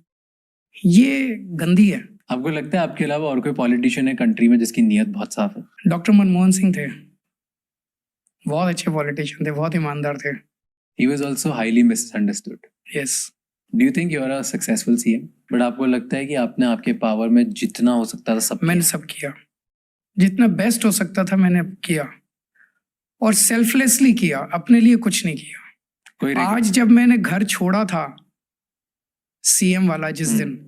ये गंदी है। आपको लगता है आपके अलावा और कोई पॉलिटिशियन है कंट्री में जिसकी नीयत बहुत साफ है? डॉक्टर मनमोहन सिंह थे, बहुत अच्छे पॉलिटिशियन थे, बहुत ईमानदार थे। He was also highly misunderstood. Yes. Do you think you are a successful CM? But आपको लगता है कि आपने आपके पावर में जितना हो सकता था सब मैंने किया? सब किया, जितना बेस्ट हो सकता था मैंने किया, और सेल्फलेसली किया, अपने लिए कुछ नहीं किया। कोई आज जब मैंने घर छोड़ा था सीएम वाला, जिस दिन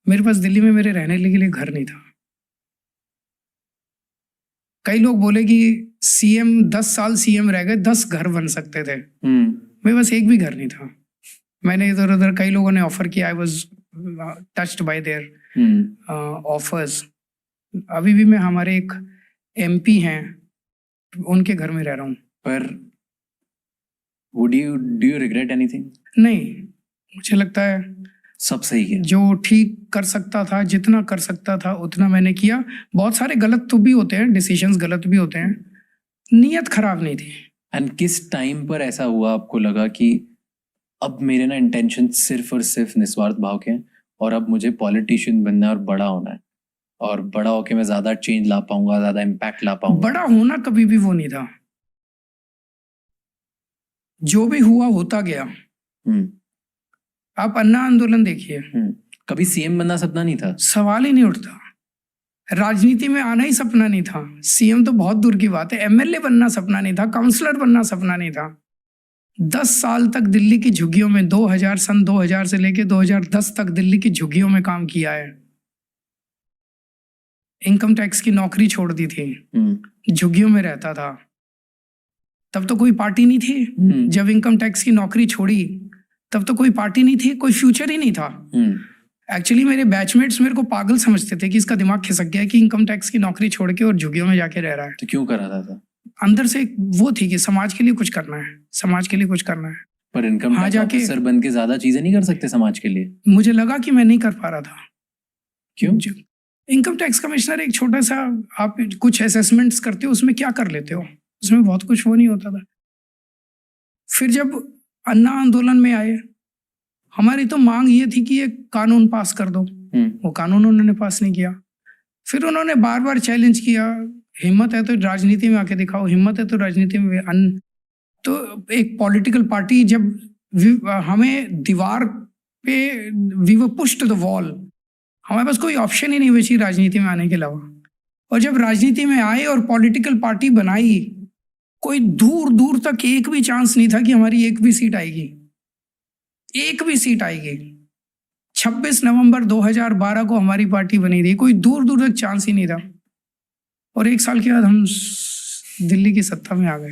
मेरे पास दिल्ली में मेरे रहने के लिए घर नहीं था। कई लोग बोले कि सीएम 10 साल सीएम रह गए, 10 घर बन सकते थे। मेरे पास एक भी घर नहीं था। मैंने इधर उधर, कई लोगों ने ऑफर किया, I was touched bye there offers. अभी भी मैं हमारे एक एमपी हैं, उनके घर में रह रहा हूँ। पर do you regret anything? नहीं, मुझे लगता है सब सही है। जो ठीक कर सकता था, जितना कर सकता था उतना मैंने किया। बहुत सारे गलत तो भी होते हैं, डिसीजंस गलत भी होते हैं, नीयत खराब नहीं थी। एंड किस टाइम पर ऐसा हुआ आपको लगा कि अब मेरे ना इंटेंशन सिर्फ और सिर्फ निस्वार्थ भाव के हैं और अब मुझे पॉलिटिशियन बनना है और बड़ा होना है, और बड़ा होके मैं ज्यादा चेंज ला पाऊंगा, ज्यादा इम्पैक्ट ला पाऊंगा? बड़ा होना कभी भी वो नहीं था, जो भी हुआ होता गया। आप अन्ना आंदोलन देखिए, कभी सीएम बनना सपना नहीं था? सवाल ही नहीं उठता। राजनीति में आना ही सपना नहीं था। सीएम तो बहुत दूर की बात है, एमएलए बनना सपना नहीं था, काउंसलर बनना सपना नहीं था। 10 साल तक दिल्ली की झुग्गियों में, सन 2000 से लेके 2010 तक दिल्ली की झुग्गियों में काम किया है। इनकम टैक्स की नौकरी छोड़ दी थी, झुग्गियों में रहता था। तब तो कोई पार्टी नहीं थी। जब इनकम टैक्स की नौकरी छोड़ी तब तो कोई पार्टी नहीं थी, कोई फ्यूचर ही नहीं था। एक्चुअली मेरे बैचमेट्स मेरे को पागल समझते थे कि इसका दिमाग खिसक गया कि इनकम टैक्स की नौकरी छोड़ के और झुग्गियों में जाके रह रहा है। तो क्यों कर रहा था? अंदर से वो थी कि समाज के लिए कुछ करना है, समाज के लिए कुछ करना है। पर इनकम टैक्स ऑफिसर बन के ज्यादा चीजें नहीं कर सकते समाज के लिए? मुझे लगा कि मैं नहीं कर पा रहा था। क्यों? इनकम टैक्स कमिश्नर एक छोटा सा, आप कुछ असेसमेंट्स करते हो, उसमें क्या कर लेते हो, उसमें बहुत कुछ वो नहीं होता था। फिर जब अन्ना आंदोलन में आए, हमारी तो मांग ये थी कि एक कानून पास कर दो, वो कानून उन्होंने पास नहीं किया। फिर उन्होंने बार बार चैलेंज किया, हिम्मत है तो राजनीति में आके दिखाओ, हिम्मत है तो राजनीति में। तो एक पॉलिटिकल पार्टी, जब हमें दीवार पे, we were pushed to the wall, हमारे पास कोई ऑप्शन ही नहीं बची राजनीति में आने के अलावा। और जब राजनीति में आए और पॉलिटिकल पार्टी बनाई, कोई दूर दूर तक एक भी चांस नहीं था कि हमारी एक भी सीट आएगी, एक भी सीट आएगी। 26 नवंबर 2012 को हमारी पार्टी बनी थी, कोई दूर दूर तक चांस ही नहीं था। और 1 साल के बाद हम दिल्ली की सत्ता में आ गए।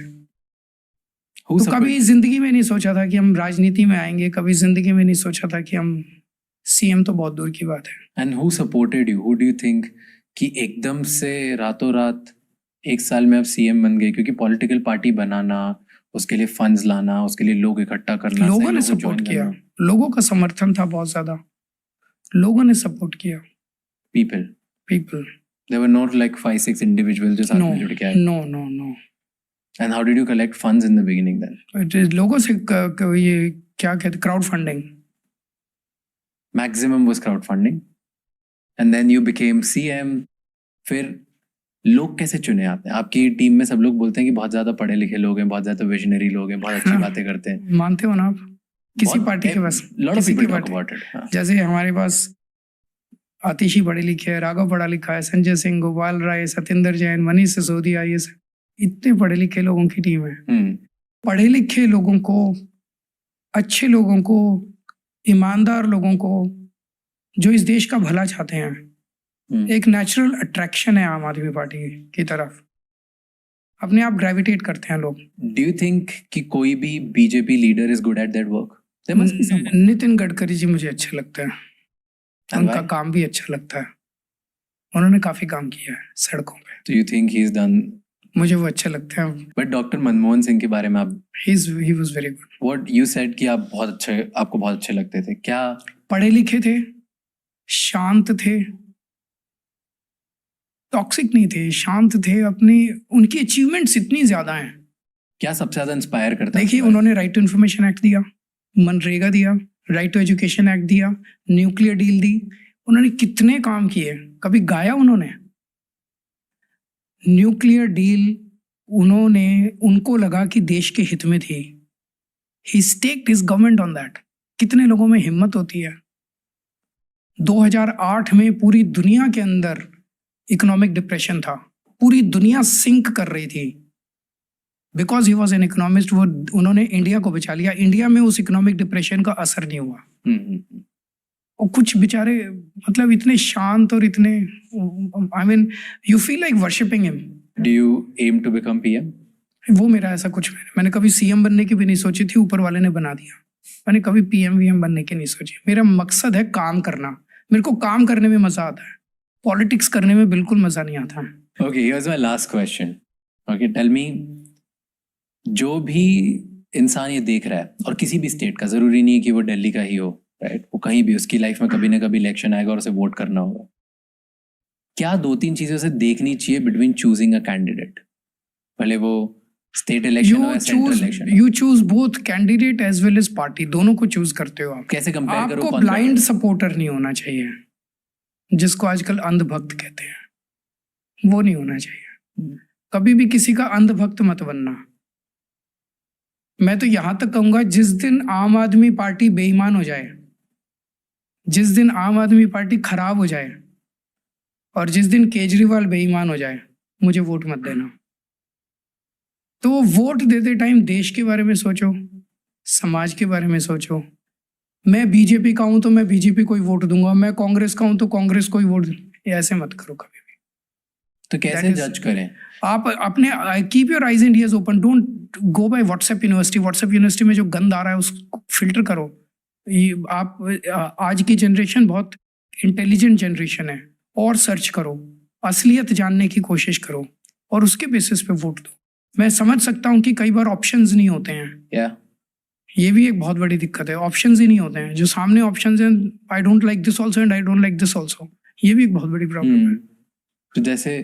तो कभी जिंदगी में नहीं सोचा था कि हम राजनीति में आएंगे, कभी जिंदगी में नहीं सोचा था कि हम सीएम, तो बहुत दूर की बात है। And who supported you? Who do you think कि एकदम से रातों रात 1 साल में आप सीएम बन गए? क्योंकि पॉलिटिकल पार्टी बनाना, उसके लिए फंड्स लाना, उसके लिए लोग इकट्ठा करना, लोगों ने सपोर्ट किया, लोगों का समर्थन था बहुत ज्यादा, लोगों ने सपोर्ट किया। People There were not like 5-6 individuals जो साथ में जुड़ के आए? No. And how did you collect funds in the beginning then? It is लोगों से ये क्या कहते, crowd funding. Maximum was crowdfunding. And then you became CM. फिर लोग कैसे चुने आपने? आपकी टीम में सब लोग बोलते हैं कि बहुत ज्यादा पढ़े लिखे लोग हैं, बहुत ज्यादा विजनरी लोग हैं, बहुत अच्छी बातें करते हैं। मानते हो ना आप? किसी पार्टी के पास, किसी की पार्टी, जैसे हमारे पास आतिशी पढ़े लिखे है, राघव पढ़ा लिखा है, संजय सिंह, गोपाल राय, सत्येंद्र जैन, मनीष सिसोदिया, ये इतने पढ़े लिखे लोगों की टीम है। पढ़े लिखे लोगों को, अच्छे लोगों को, ईमानदार लोगों को, जो इस देश का भला चाहते हैं, एक नेचुरल अट्रैक्शन है आम आदमी पार्टी की तरफ। अपने आप ग्रेविटेट करते हैं लोग। डू यू थिंक कि कोई भी BJP leader is good at that work? Nitin Gadkari ji मुझे अच्छे लगते हैं, उनका काम भी अच्छा लगता है, उन्होंने काफी काम किया है सड़कों पे। Do you think he's done? मुझे वो अच्छे लगते हैं। बट डॉक्टर मनमोहन सिंह के बारे में आप, he was very good. What you said कि आप बहुत अच्छे, आपको बहुत अच्छे लगते थे, क्या? पढ़े लिखे थे, शांत थे, टॉक्सिक नहीं थे, शांत थे, अपनी उनकी अचीवमेंट्स इतनी ज्यादा हैं। क्या सबसे ज्यादा इंस्पायर करता है? देखिए, उन्होंने राइट टू इन्फॉर्मेशन एक्ट दिया, मनरेगा दिया, राइट टू एजुकेशन एक्ट दिया, न्यूक्लियर डील दी, उन्होंने कितने काम किए, कभी गाया उन्होंने? न्यूक्लियर डील उन्होंने, उनको लगा कि देश के हित में थी, he staked his government on that. कितने लोगों में हिम्मत होती है? 2008 में पूरी दुनिया के अंदर इकोनॉमिक डिप्रेशन था, पूरी दुनिया सिंक कर रही थी, because he was an economist. वो उन्होंने इंडिया को बचा लिया, इंडिया में उस इकोनॉमिक डिप्रेशन का असर नहीं हुआ। और कुछ बेचारे मतलब इतने शांत और इतने, I mean you feel like worshipping him. Do you aim to become PM? वो मेरा ऐसा कुछ, मैंने कभी सीएम बनने की भी नहीं सोची थी, ऊपर वाले ने बना दिया। मैंने कभी पीएम वीएम बनने की नहीं सोची। मेरा मकसद है काम करना, मेरे को काम करने में मजा आता है, पॉलिटिक्स करने में बिल्कुल मजा नहीं आता। Okay, here's my last question. Okay, tell me, जो भी इंसान ये देख रहा है, और किसी भी स्टेट का, जरूरी नहीं है कि वो दिल्ली का ही हो, राइट, वो कहीं भी, उसकी लाइफ में कभी ना कभी इलेक्शन आएगा और उसे वोट करना होगा। क्या 2-3 चीजें उसे देखनी चाहिए बिटवीन चूजिंग अ कैंडिडेट, भले वो स्टेट इलेक्शन हो या central election? You choose both candidate as well as party, दोनों को चूज करते हो आप। कैसे कंपेयर करो? आपको ब्लाइंड सपोर्टर नहीं होना चाहिए, जिसको आजकल अंधभक्त कहते हैं, वो नहीं होना चाहिए। कभी भी किसी का अंधभक्त मत बनना। मैं तो यहां तक कहूंगा, जिस दिन आम आदमी पार्टी बेईमान हो जाए, जिस दिन आम आदमी पार्टी खराब हो जाए, और जिस दिन केजरीवाल बेईमान हो जाए, मुझे वोट मत देना। तो वोट देते टाइम देश के बारे में सोचो, समाज के बारे में सोचो। मैं बीजेपी का हूं तो मैं बीजेपी को ही वोट दूंगा, मैं कांग्रेस का हूं तो कांग्रेस को ही वोट दूंगा, ऐसे मत करो कभी भी। तो कैसे जज करें? आप अपने keep your eyes and ears open, don't go by WhatsApp university. WhatsApp university में जो गंद आ रहा है उसको फिल्टर करो। आप आज की जनरेशन बहुत इंटेलिजेंट जनरेशन है, और सर्च करो, असलियत जानने की कोशिश करो, और उसके बेसिस पे वोट दो। मैं समझ सकता हूँ कि कई बार ऑप्शंस नहीं होते हैं, ये भी एक बहुत बड़ी दिक्कत है, ऑप्शंस ही नहीं होते हैं। जो सामने ऑप्शंस हैं, I don't like this also and I don't like this also, ये भी एक बहुत बड़ी प्रॉब्लम है। तो जैसे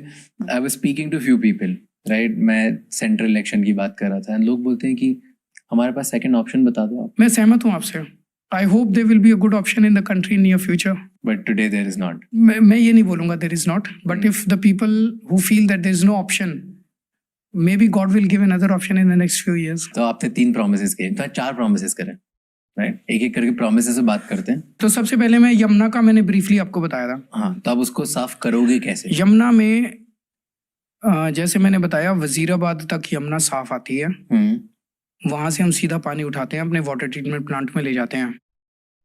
I was speaking to few people, right, मैं सेंट्रल इलेक्शन की बात कर रहा था, लोग बोलते हैं कि हमारे पास सेकंड ऑप्शन बता दो आप। मैं सहमत हूँ आपसे। I hope there will be a good option in the country in near future, but today there is not. मैं ये नहीं बोलूंगा there is not, but if the people who feel that there is no option, maybe God will give another option in the next few years. तो आपने 3 promises किए, तो 4 promises करें, right? एक-एक करके promises से बात करते हैं। तो सबसे पहले मैं यमुना का मैंने ब्रीफली आपको बताया था। हाँ, तो आप उसको साफ करोगे कैसे? यमुना में जैसे मैंने बताया, वजीराबाद तक यमुना साफ आती है, वहां से हम सीधा पानी उठाते हैं, अपने वाटर ट्रीटमेंट प्लांट में ले जाते हैं,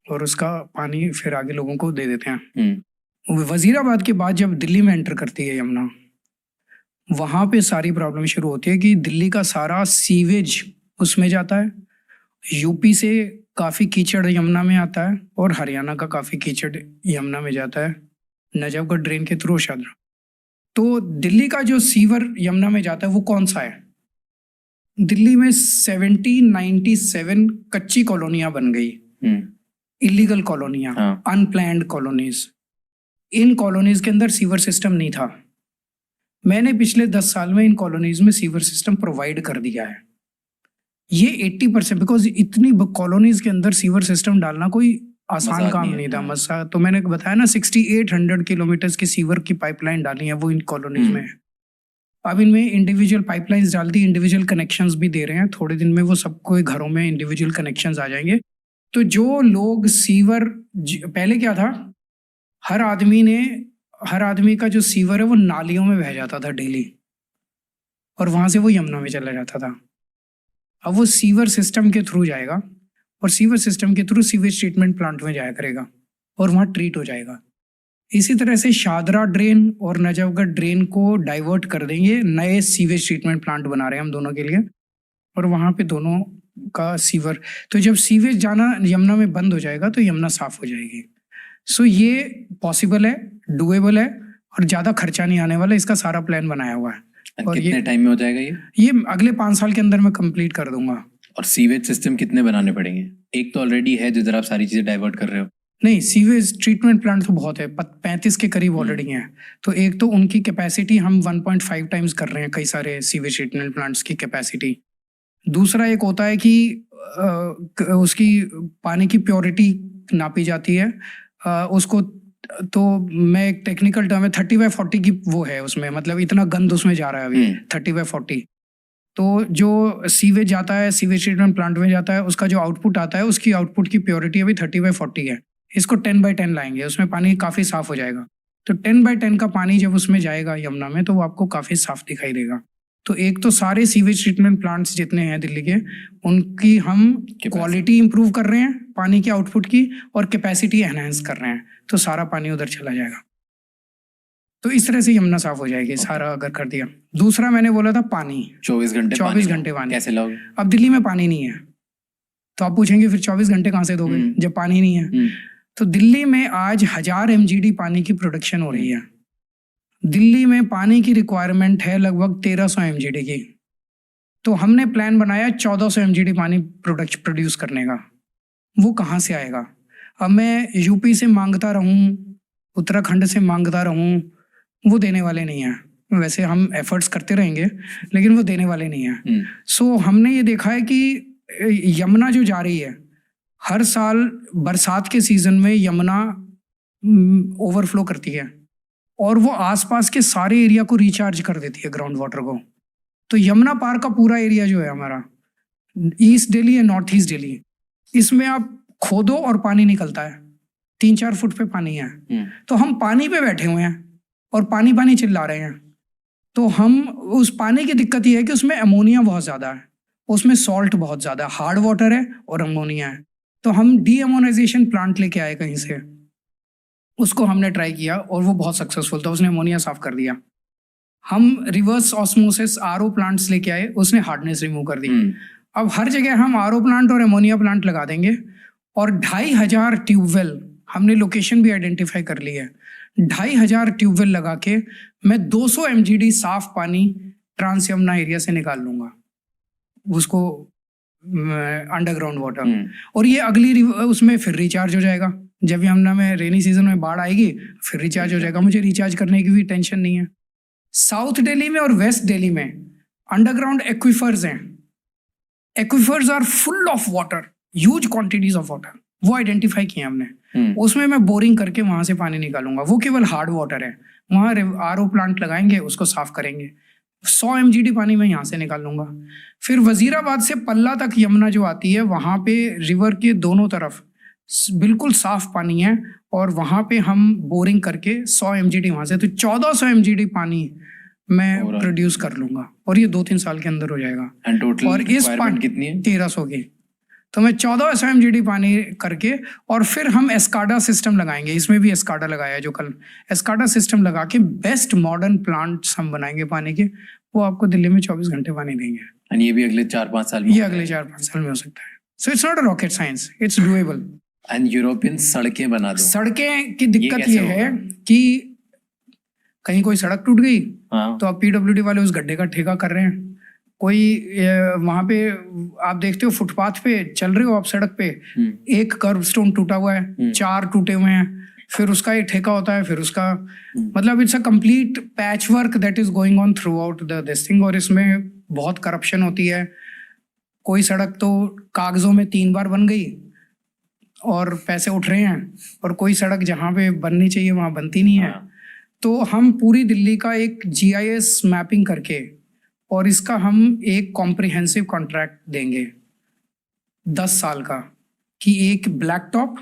और उसका पानी फिर आगे लोगों को दे देते हैं। वजीराबाद के बाद जब दिल्ली में एंटर करती है यमुना, वहां पे सारी प्रॉब्लम शुरू होती है कि दिल्ली का सारा सीवेज उसमें जाता है, यूपी से काफ़ी कीचड़ यमुना में आता है, और हरियाणा का काफ़ी कीचड़ यमुना में जाता है, नजफगढ़ ड्रेन के थ्रू शादरा। तो दिल्ली का जो सीवर यमुना में जाता है वो कौन सा है? दिल्ली में 1797 कच्ची कॉलोनियां बन गई, इलीगल कॉलोनियां, अनप्लैन्ड कॉलोनीज। इन कॉलोनीज के अंदर सीवर सिस्टम नहीं था। मैंने पिछले 10 साल में इन कॉलोनीज में सीवर सिस्टम प्रोवाइड कर दिया है। ये 80%, बिकॉज इतनी कॉलोनीज के अंदर सीवर सिस्टम डालना कोई आसान काम नहीं था। मसा तो मैंने बताया ना, 6800 किलोमीटर की सीवर की पाइपलाइन डाली है, वो इन कॉलोनीज में है। अब इनमें इंडिविजुअल पाइपलाइंस डाल दी, इंडिविजुअल कनेक्शंस भी दे रहे हैं, थोड़े दिन में वो सबको घरों में इंडिविजुअल कनेक्शंस आ जाएंगे। तो जो लोग सीवर, पहले क्या था, हर आदमी का जो सीवर है वो नालियों में बह जाता था डेली, और वहां से वो यमुना में चला जाता था। अब वो सीवर सिस्टम के थ्रू जाएगा, और सीवर सिस्टम के थ्रू सीवेज ट्रीटमेंट प्लांट में जाया करेगा, और वहां ट्रीट हो जाएगा। इसी तरह से शादरा ड्रेन और नजफगढ़ ड्रेन को डाइवर्ट कर देंगे, नए सीवेज ट्रीटमेंट प्लांट बना रहे हैं हम दोनों के लिए, और वहां पे दोनों का सीवर, तो जब सीवेज जाना यमुना में बंद हो जाएगा तो यमुना साफ हो जाएगी। सो ये पॉसिबल है, डुएबल है, और ज्यादा खर्चा नहीं आने वाला। इसका सारा प्लान बनाया हुआ है। और कितने टाइम में हो जाएगा ये अगले 5 साल के अंदर मैं कंप्लीट कर दूंगा। और सीवेज सिस्टम कितने बनाने पड़ेंगे? एक तो ऑलरेडी है जिधर आप सारी चीजें डाइवर्ट कर रहे हो। नहीं, सीवेज ट्रीटमेंट प्लांट तो बहुत है, 35 के करीब ऑलरेडी हैं। तो एक तो उनकी कैपेसिटी हम 1.5 टाइम्स कर रहे हैं, कई सारे सीवेज ट्रीटमेंट प्लांट्स की कैपेसिटी। दूसरा एक होता है कि उसकी पानी की प्योरिटी नापी जाती है। उसको तो मैं एक टेक्निकल टर्म है 30/40 की वो है उसमें, मतलब इतना गंद उसमें जा रहा है अभी 30/40। तो जो सीवेज जाता है, सीवेज ट्रीटमेंट प्लांट में जाता है, उसका जो आउटपुट आता है उसकी आउटपुट की प्योरिटी अभी 30/40 है। इसको 10/10 लाएंगे, उसमें पानी काफ़ी साफ हो जाएगा। तो 10/10 का पानी जब उसमें जाएगा यमुना में तो वो आपको काफ़ी साफ दिखाई देगा। तो एक तो सारे सीवेज ट्रीटमेंट प्लांट्स जितने हैं दिल्ली के, उनकी हम क्वालिटी इंप्रूव कर रहे हैं पानी के आउटपुट की, और कैपेसिटी एनहांस कर रहे हैं, तो सारा पानी उधर चला जाएगा। तो इस तरह से यमुना साफ हो जाएगी सारा अगर कर दिया। दूसरा मैंने बोला था पानी, 24 घंटे 24 घंटे पानी कैसे लाओगे? अब दिल्ली में पानी नहीं है, तो आप पूछेंगे फिर 24 घंटे कहाँ से दोगे जब पानी नहीं है। तो दिल्ली में आज 1000 MGD पानी की प्रोडक्शन हो रही है। दिल्ली में पानी की रिक्वायरमेंट है लगभग 1300 MGD की। तो हमने प्लान बनाया 1400 MGD पानी प्रोड्यूस करने का। वो कहाँ से आएगा? अब मैं यूपी से मांगता रहूं, उत्तराखंड से मांगता रहूं, वो देने वाले नहीं हैं। वैसे हम एफर्ट्स करते रहेंगे लेकिन वो देने वाले नहीं हैं। सो हमने ये देखा है कि यमुना जो जा रही है, हर साल बरसात के सीजन में यमुना ओवरफ्लो करती है और वो आसपास के सारे एरिया को रिचार्ज कर देती है, ग्राउंड वाटर को। तो यमुना पार का पूरा एरिया जो है हमारा, ईस्ट दिल्ली है, नॉर्थ ईस्ट दिल्ली, इसमें आप खोदो और पानी निकलता है, 3-4 फुट पे पानी है। तो हम पानी पे बैठे हुए हैं और पानी पानी चिल्ला रहे हैं। तो हम उस पानी की दिक्कत ये है कि उसमें अमोनिया बहुत ज़्यादा है, उसमें सॉल्ट बहुत ज़्यादा है, हार्ड वाटर है और अमोनिया है। तो हम डीअमोनाइजेशन प्लांट लेके आए कहीं से, उसको हमने ट्राई किया और वो बहुत सक्सेसफुल था, उसने अमोनिया साफ कर दिया। हम रिवर्स ऑस्मोसिस RO प्लांट्स लेके आए, उसने हार्डनेस रिमूव कर दी। अब हर जगह हम RO प्लांट और अमोनिया प्लांट लगा देंगे और 2500 ट्यूबवेल, हमने लोकेशन भी आइडेंटिफाई कर ली है, 2500 ट्यूबवेल लगा के मैं 200 MGD साफ पानी ट्रांस यमुना एरिया से निकाल लूंगा, उसको अंडरग्राउंड वाटर। और ये अगली उसमें फिर रिचार्ज हो जाएगा। जब यमुना में रेनी सीजन में बाढ़ आएगी फिर रिचार्ज हो जाएगा, मुझे रिचार्ज करने की भी टेंशन नहीं है। साउथ दिल्ली में और वेस्ट दिल्ली में अंडरग्राउंड एक्विफर्स हैं। Aquifers are full of water, huge quantities of water, वो आइडेंटिफाई किए हमने। उसमें मैं बोरिंग करके वहां से पानी निकालूंगा, वो केवल हार्ड वाटर है। वहां RO प्लांट लगाएंगे, उसको साफ करेंगे, 100 MGD पानी मैं यहाँ से निकाल लूंगा। फिर वजीराबाद से पल्ला तक यमुना जो आती है, वहां पे रिवर के दोनों तरफ बिल्कुल साफ पानी है और वहां पे हम बोरिंग करके 100 MGD वहां से, तो 1400 MGD पानी मैं प्रोड्यूस कर लूंगा और ये 2-3 साल के अंदर हो जाएगा। और इस पानी कितनी है? 1300 की। तो मैं 1400 MGD पानी करके और फिर हम एस्काडा सिस्टम लगाएंगे। इसमें भी एस्काडा लगाया जो कल, एस्काडा सिस्टम लगा के बेस्ट मॉडर्न प्लांट्स हम बनाएंगे पानी के, वो आपको दिल्ली में 24 घंटे पानी देंगे। और ये भी अगले 4-5 साल में? ये अगले 4-5 साल में हो सकता है। So it's not a rocket science, it's doable. And European सड़कें बना दो। सड़कें की दिक्कत ये है कि कहीं कोई सड़क टूट गई तो अब PWD वाले उस गड्ढे का ठेका कर रहे हैं। कोई वहां पे आप देखते हो फुटपाथ पे चल रहे हो आप, सड़क पे एक कर्व स्टोन टूटा हुआ है, 4 टूटे हुए हैं, फिर उसका एक ठेका होता है, फिर उसका मतलब it's a complete patch work that is going on through out this thing. और इसमें बहुत करप्शन होती है। कोई सड़क तो कागजों में 3 बार बन गई और पैसे उठ रहे हैं, और कोई सड़क जहाँ पे बननी चाहिए वहां बनती नहीं है। तो हम पूरी दिल्ली का एक GIS मैपिंग करके और इसका हम एक कॉम्प्रिहेंसिव कॉन्ट्रैक्ट देंगे 10 साल का, कि एक black top,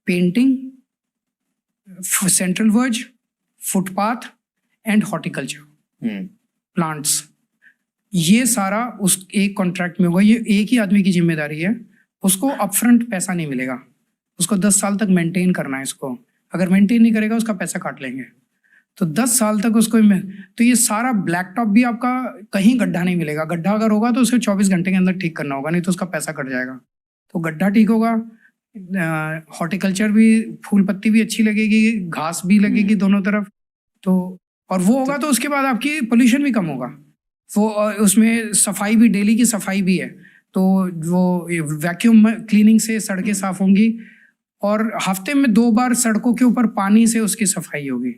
painting, central verge, footpath and horticulture plants, ये सारा उस एक कॉन्ट्रैक्ट में होगा। ये एक ही आदमी की जिम्मेदारी है, उसको अपफ्रंट पैसा नहीं मिलेगा, उसको 10 साल तक मेंटेन करना है इसको। अगर मेंटेन नहीं करेगा उसका पैसा काट लेंगे। तो 10 साल तक उसको तो ये सारा ब्लैक टॉप भी आपका कहीं गड्ढा नहीं मिलेगा। गड्ढा अगर होगा तो उसे 24 घंटे के अंदर ठीक करना होगा, नहीं तो उसका पैसा कट जाएगा। तो गड्ढा ठीक होगा, हॉर्टिकल्चर भी, फूल पत्ती भी अच्छी लगेगी, घास भी लगेगी दोनों तरफ। तो और वो होगा तो उसके बाद आपकी पोल्यूशन भी कम होगा। वो उसमें सफाई भी, डेली की सफाई भी है, तो वो वैक्यूम क्लीनिंग से सड़कें साफ होंगी और हफ्ते में 2 बार सड़कों के ऊपर पानी से उसकी सफाई होगी।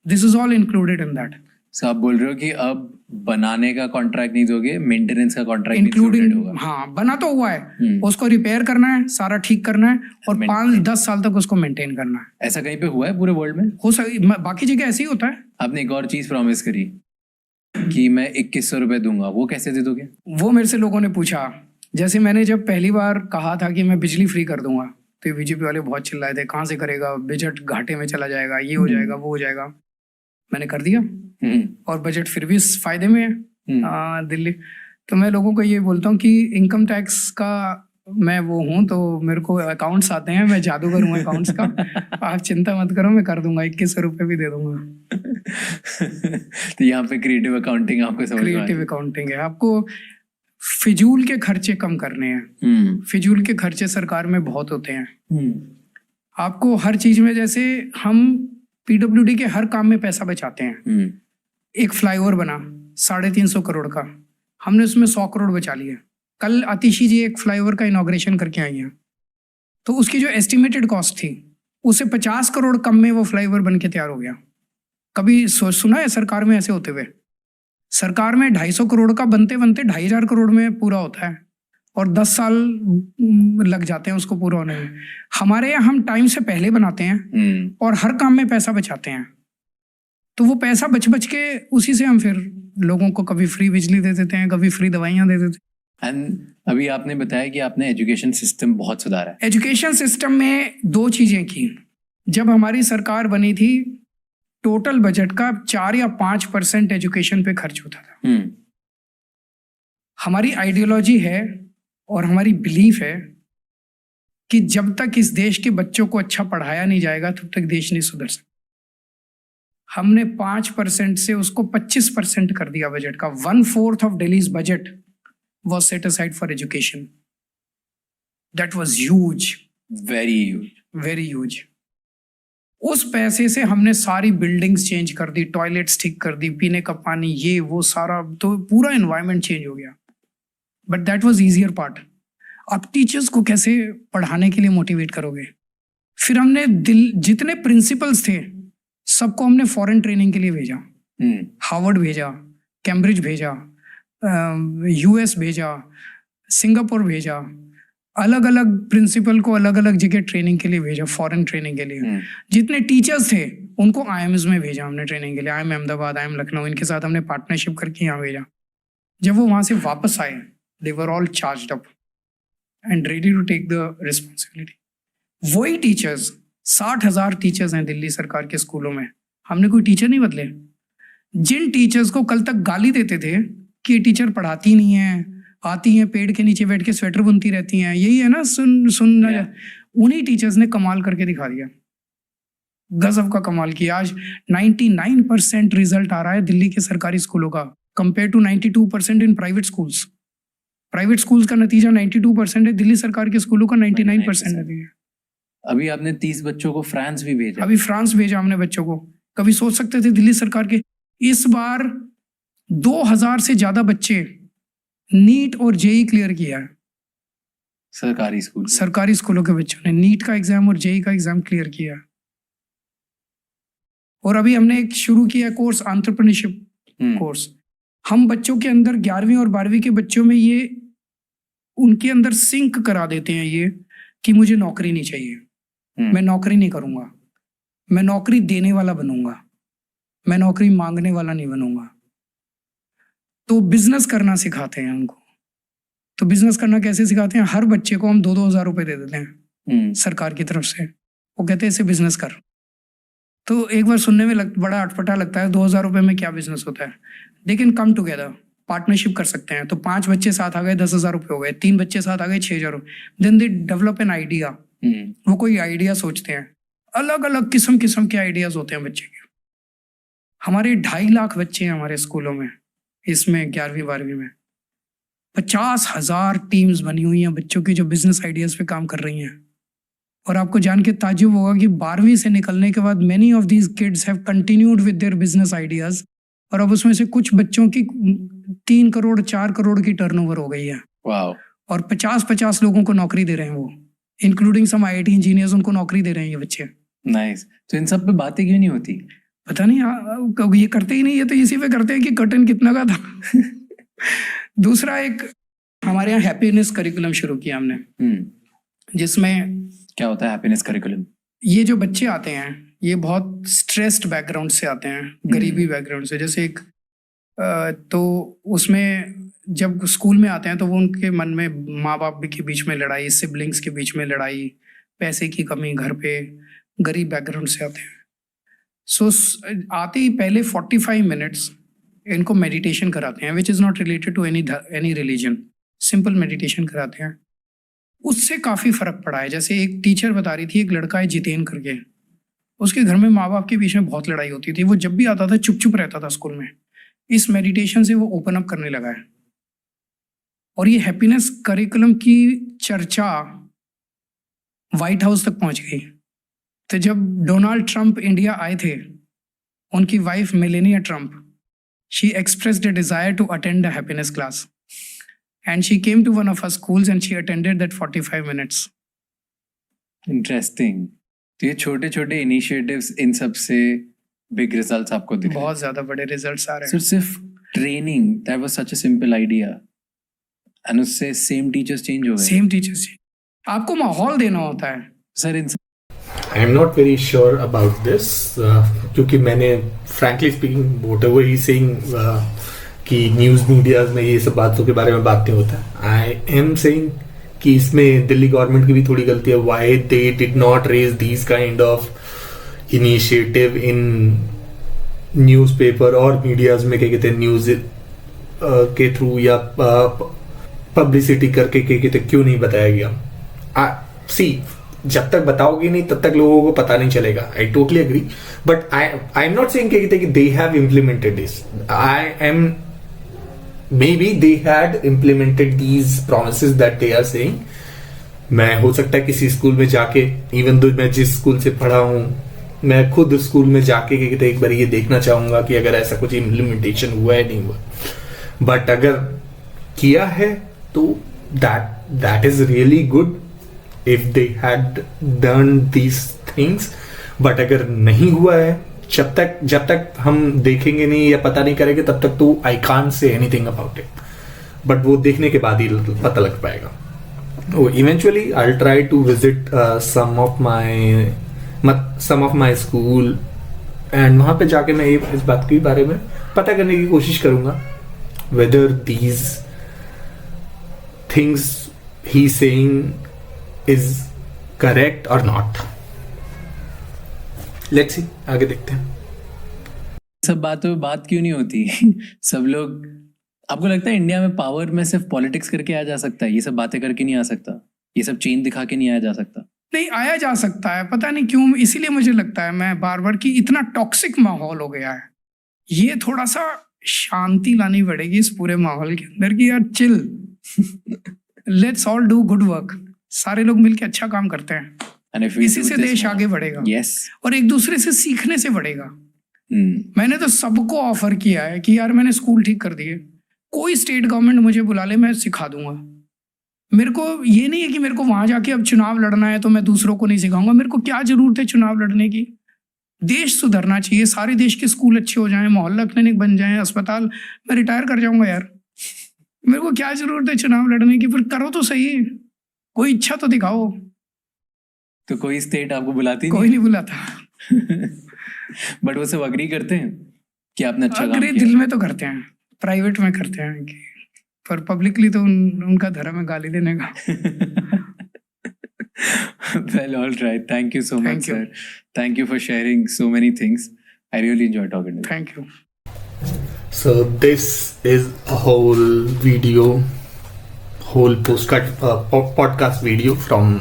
This is all included in that. So आप बोल रहे हो कि अब बनाने का कॉन्ट्रैक्ट नहीं दोगे, मेंटेनेंस का कॉन्ट्रैक्ट इंक्लूडेड इंक्लूडिंग, होगा। हाँ बना तो हुआ है, उसको रिपेयर करना है, सारा ठीक करना है और 5-10 साल तक उसको मेंटेन करना है। ऐसा कहीं पे हुआ है पूरे वर्ल्ड में? हो सके बाकी जगह ऐसे ही होता है। आपने एक और चीज प्रॉमिस करी कि मैं 2100 रुपए दूंगा, वो कैसे दे दोगे? वो मेरे से लोगों ने पूछा, जैसे मैंने जब पहली बार कहा था कि मैं बिजली फ्री कर दूंगा, तो बीजेपी वाले बहुत चिल्लाए थे, कहाँ से करेगा, बजट घाटे में चला जाएगा, ये हो जाएगा, वो हो जाएगा। मैंने कर दिया और बजट फिर भी फायदे में है दिल्ली। तो मैं लोगों को ये बोलता हूँ कि इनकम टैक्स का मैं वो हूँ, तो मेरे को अकाउंट्स आते हैं, मैं जादूगर हूँ अकाउंट्स का। आप चिंता मत करो, मैं कर दूंगा, 2100 रुपये भी दे दूंगा। तो यहाँ पे क्रिएटिव अकाउंटिंग आपको समझ में आ गई। क्रिएटिव अकाउंटिंग है, आपको फिजूल के खर्चे कम करने हैं। फिजूल के खर्चे सरकार में बहुत होते हैं। आपको हर चीज में, जैसे हम पीडब्ल्यूडी के हर काम में पैसा बचाते हैं। एक फ्लाईओवर बना 350 करोड़ का, हमने उसमें 100 करोड़ बचा लिया। कल आतिशी जी एक फ्लाईओवर का इनॉग्रेशन करके आई हैं, तो उसकी जो एस्टिमेटेड कॉस्ट थी उससे 50 करोड़ कम में वो फ्लाईओवर बन के तैयार हो गया। कभी सुना है सरकार में ऐसे होते हुए? सरकार में 250 करोड़ का बनते बनते 2500 करोड़ में पूरा होता है और 10 साल लग जाते हैं उसको पूरा होने में। हमारे यहाँ हम टाइम से पहले बनाते हैं और हर काम में पैसा बचाते हैं, तो वो पैसा बच बच के उसी से हम फिर लोगों को कभी फ्री बिजली दे देते हैं, कभी फ्री दवाइयाँ दे देते हैं। एंड अभी आपने बताया कि आपने एजुकेशन सिस्टम बहुत सुधारा है। एजुकेशन सिस्टम में 2 चीजें की। जब हमारी सरकार बनी थी, टोटल बजट का 4 या 5% एजुकेशन पे खर्च होता था। हमारी आइडियोलॉजी है और हमारी बिलीफ है कि जब तक इस देश के बच्चों को अच्छा पढ़ाया नहीं जाएगा तब तक देश नहीं सुधर सकता। हमने 5% से उसको 25% कर दिया बजट का। 1/4 of Delhi's budget was set aside for education. That was huge. Very huge. Very huge. उस पैसे से हमने सारी बिल्डिंग्स चेंज कर दी, टॉयलेट्स ठीक कर दी, पीने का पानी, ये वो सारा, तो पूरा एनवायरनमेंट चेंज हो गया। But that was easier part. अब टीचर्स को कैसे पढ़ाने के लिए मोटिवेट करोगे? फिर हमने जितने प्रिंसिपल्स थे सबको हमने फॉरेन ट्रेनिंग के लिए भेजा। हार्वर्ड भेजा, कैम्ब्रिज भेजा, यूएस भेजा, सिंगापुर भेजा, अलग अलग प्रिंसिपल को अलग अलग जगह ट्रेनिंग के लिए भेजा, फॉरेन ट्रेनिंग के लिए। जितने टीचर्स थे उनको आईएमएस में भेजा हमने ट्रेनिंग के लिए। आईएम अहमदाबाद, आईएम लखनऊ, इनके साथ हमने पार्टनरशिप करके यहाँ भेजा। जब वो वहां से वापस आए, they were all charged up and ready to take the responsibility. वही टीचर्स, 60,000 टीचर्स हैं दिल्ली सरकार के स्कूलों में, हमने कोई टीचर नहीं बदले। जिन टीचर्स को कल तक गाली देते थे कि टीचर पढ़ाती नहीं है, आती हैं पेड़ के नीचे बैठ के स्वेटर बुनती रहती हैं, यही है ना सुन उन्हीं टीचर्स ने कमाल करके दिखा दिया, गजब का कमाल किया। आज 99% रिजल्ट आ रहा है दिल्ली के सरकारी स्कूलों का, compare to 92% in private schools. Private schools का नतीजा 92% है, दिल्ली सरकार के स्कूलों का 99% नतीजा। अभी आपने 30 बच्चों को फ्रांस भी भेजा। अभी फ्रांस भेजा हमने बच्चों को। कभी सोच सकते थे दिल्ली सरकार के? इस बार 2000 से ज्यादा बच्चे नीट और जेई क्लियर किया है। सरकारी स्कूलों के बच्चों ने नीट का एग्जाम और जेई का एग्जाम क्लियर किया। और अभी हमने एक शुरू किया कोर्स, एंटरप्रेन्योरशिप कोर्स। हम बच्चों के अंदर 11वीं और 12वीं के बच्चों में ये उनके अंदर सिंक करा देते हैं ये कि मुझे नौकरी नहीं चाहिए, मैं नौकरी नहीं करूंगा, मैं नौकरी देने वाला बनूंगा, मैं नौकरी मांगने वाला नहीं बनूंगा। तो बिजनेस करना सिखाते हैं उनको। तो बिजनेस करना कैसे सिखाते हैं? हर बच्चे को हम 2-2 हज़ार रुपए दे देते हैं सरकार की तरफ से। वो कहते हैं इसे बिजनेस कर। तो एक बार सुनने में बड़ा अटपटा लगता है, 2,000 रुपए में क्या बिजनेस होता है? लेकिन कम टुगेदर, पार्टनरशिप कर सकते हैं। तो 5 बच्चे साथ आ गए, 10,000 रुपये हो गए। 3 बच्चे साथ आ गए, 6,000 रुपये। Then they develop an idea. वो कोई आइडिया सोचते हैं, अलग अलग किस्म के आइडियाज होते हैं बच्चे के। हमारे 2.5 लाख बच्चे हैं हमारे स्कूलों में, इसमें 11वीं 12वीं में 50,000 टीम्स बनी हुई हैं बच्चों की जो बिजनेस आइडियाज पे काम कर रही हैं। और आपको जान के ताज्जुब होगा कि 12वीं से निकलने के बाद many of these kids have continued with their business ideas. और अब उसमें से कुछ बच्चों की 3 करोड़ 4 करोड़ की टर्नओवर हो गई है। और 50-50 लोगों को नौकरी दे रहे हैं वो, इंक्लूडिंग सम IIT इंजीनियर्स, उनको नौकरी दे रहे हैं ये बच्चे। नाइस। तो इन सब पे बातें क्यों नहीं होती? पता नहीं ये करते ही नहीं, ये तो इसी पे करते हैं कि कर्टन कितना का था। दूसरा एक हमारे यहाँ हैप्पीनेस करिकुलम शुरू किया हमने, जिसमें क्या होता है हैप्पीनेस करिकुलम? ये जो बच्चे आते हैं ये बहुत स्ट्रेस्ड बैकग्राउंड से आते हैं, गरीबी बैकग्राउंड से। जैसे एक तो उसमें जब स्कूल में आते हैं तो वो उनके मन में माँ बाप के बीच में लड़ाई, सिबलिंग्स के बीच में लड़ाई, पैसे की कमी घर पे, गरीब बैकग्राउंड से आते हैं। सो आते ही पहले 45 मिनट्स इनको मेडिटेशन कराते हैं, which is not related to any religion. Simple meditation कराते हैं, उससे काफ़ी फ़र्क पड़ा है। जैसे एक टीचर बता रही थी, एक लड़का है जितेन करके, उसके घर में माँ बाप के बीच में बहुत लड़ाई होती थी, वो जब भी आता था चुप चुप रहता था स्कूल में। इस मेडिटेशन से वो ओपन अप करने लगा है। और ये हैप्पीनेस करिकुलम की चर्चा व्हाइट हाउस तक पहुंच गई। तो जब डोनाल्ड ट्रंप इंडिया आए थे, उनकी wife Melania Trump, she expressed a desire to attend the happiness class and she came to one of our schools and she attended that 45 minutes. Interesting. तो ये छोटे छोटे इनिशिएटिव्स, इन सब से बिग रिजल्ट्स आपको दिखे? बहुत ज्यादा बड़े रिजल्ट्स आ रहे हैं। सिर्फ training, that was such a simple idea, and उससे सेम टीचर्स चेंज हो गए। सेम टीचर्स, आपको माहौल देना होता है sir. In I am not very sure about this, क्योंकि मैंने frankly speaking whatever he saying कि न्यूज़ मीडियाज में ये सब बातों के बारे में बात नहीं होता। आई एम सेइंग कि इसमें दिल्ली गवर्नमेंट की भी थोड़ी गलती है। Why they did not raise these kind of initiative in newspaper और मीडियाज में, क्या कहते हैं, न्यूज़ के थ्रू या पब्लिसिटी करके, क्या कहते हैं, क्यों नहीं बताया गया? सी, जब तक बताओगे नहीं तब तक लोगों को पता नहीं चलेगा। I totally agree, but I am not saying कि they have implemented this. I am maybe they had implemented these promises that they are saying. मैं हो सकता है किसी स्कूल में जाके, इवन दो मैं जिस स्कूल से पढ़ा हूँ, मैं खुद स्कूल में जाके एक बार ये देखना चाहूंगा कि अगर ऐसा कुछ इम्प्लीमेंटेशन हुआ है नहीं हुआ। बट अगर किया है तो that is really good if they had done these things. But अगर नहीं हुआ है, जब तक हम देखेंगे नहीं या पता नहीं करेंगे, तब तक तो I can't say anything about it. But वो देखने के बाद ही पता लग पाएगा। Eventually I will try to visit some of my school, and वहां पे जाके मैं इस बात के बारे में पता करने की कोशिश करूंगा whether these things he saying is correct और नॉट। लेट्स सी, आगे देखते हैं। सब बातों पे बात क्यों नहीं होती? सब लोग, आपको लगता है इंडिया में पावर में सिर्फ पॉलिटिक्स करके आया जा सकता है? ये सब बातें करके नहीं आ सकता? ये सब चेन दिखा के नहीं आया जा सकता? नहीं, आया जा सकता है, पता नहीं क्यों। इसीलिए मुझे लगता है मैं बार बार कि इतना टॉक्सिक माहौल हो गया है, ये थोड़ा सा शांति लानी पड़ेगी इस पूरे माहौल के अंदर कि यार chill, let's all do good work. सारे लोग मिलकर अच्छा काम करते हैं, इसी से देश आगे बढ़ेगा। और एक दूसरे से सीखने से बढ़ेगा। मैंने तो सबको ऑफर किया है कि यार मैंने स्कूल ठीक कर दिए, कोई स्टेट गवर्नमेंट मुझे बुला ले, मैं सिखा दूंगा। मेरे को ये नहीं है कि मेरे को वहां जाके अब चुनाव लड़ना है तो मैं दूसरों को नहीं सिखाऊंगा। मेरे को क्या जरूरत है चुनाव लड़ने की? देश सुधरना चाहिए, सारे देश के स्कूल अच्छे हो जाएं, मोहल्ला क्लिनिक बन जाएं, अस्पताल। मैं रिटायर कर जाऊंगा यार, मेरे को क्या जरूरत है चुनाव लड़ने की? फिर करो तो सही, कोई इच्छा तो दिखाओ। तो कोई स्टेट आपको बुलाती कोई नहीं बुलाता। बट वो सब अग्री करते हैं कि आपने अच्छा काम किया? दिल में तो करते हैं, प्राइवेट में करते हैं, पर पब्लिकली तो उनका धर्म है गाली देने का। Well, all right. Thank you so much, sir. Thank you for sharing so many things. I really enjoyed talking to you. Thank you. So this is a whole video, whole podcast video from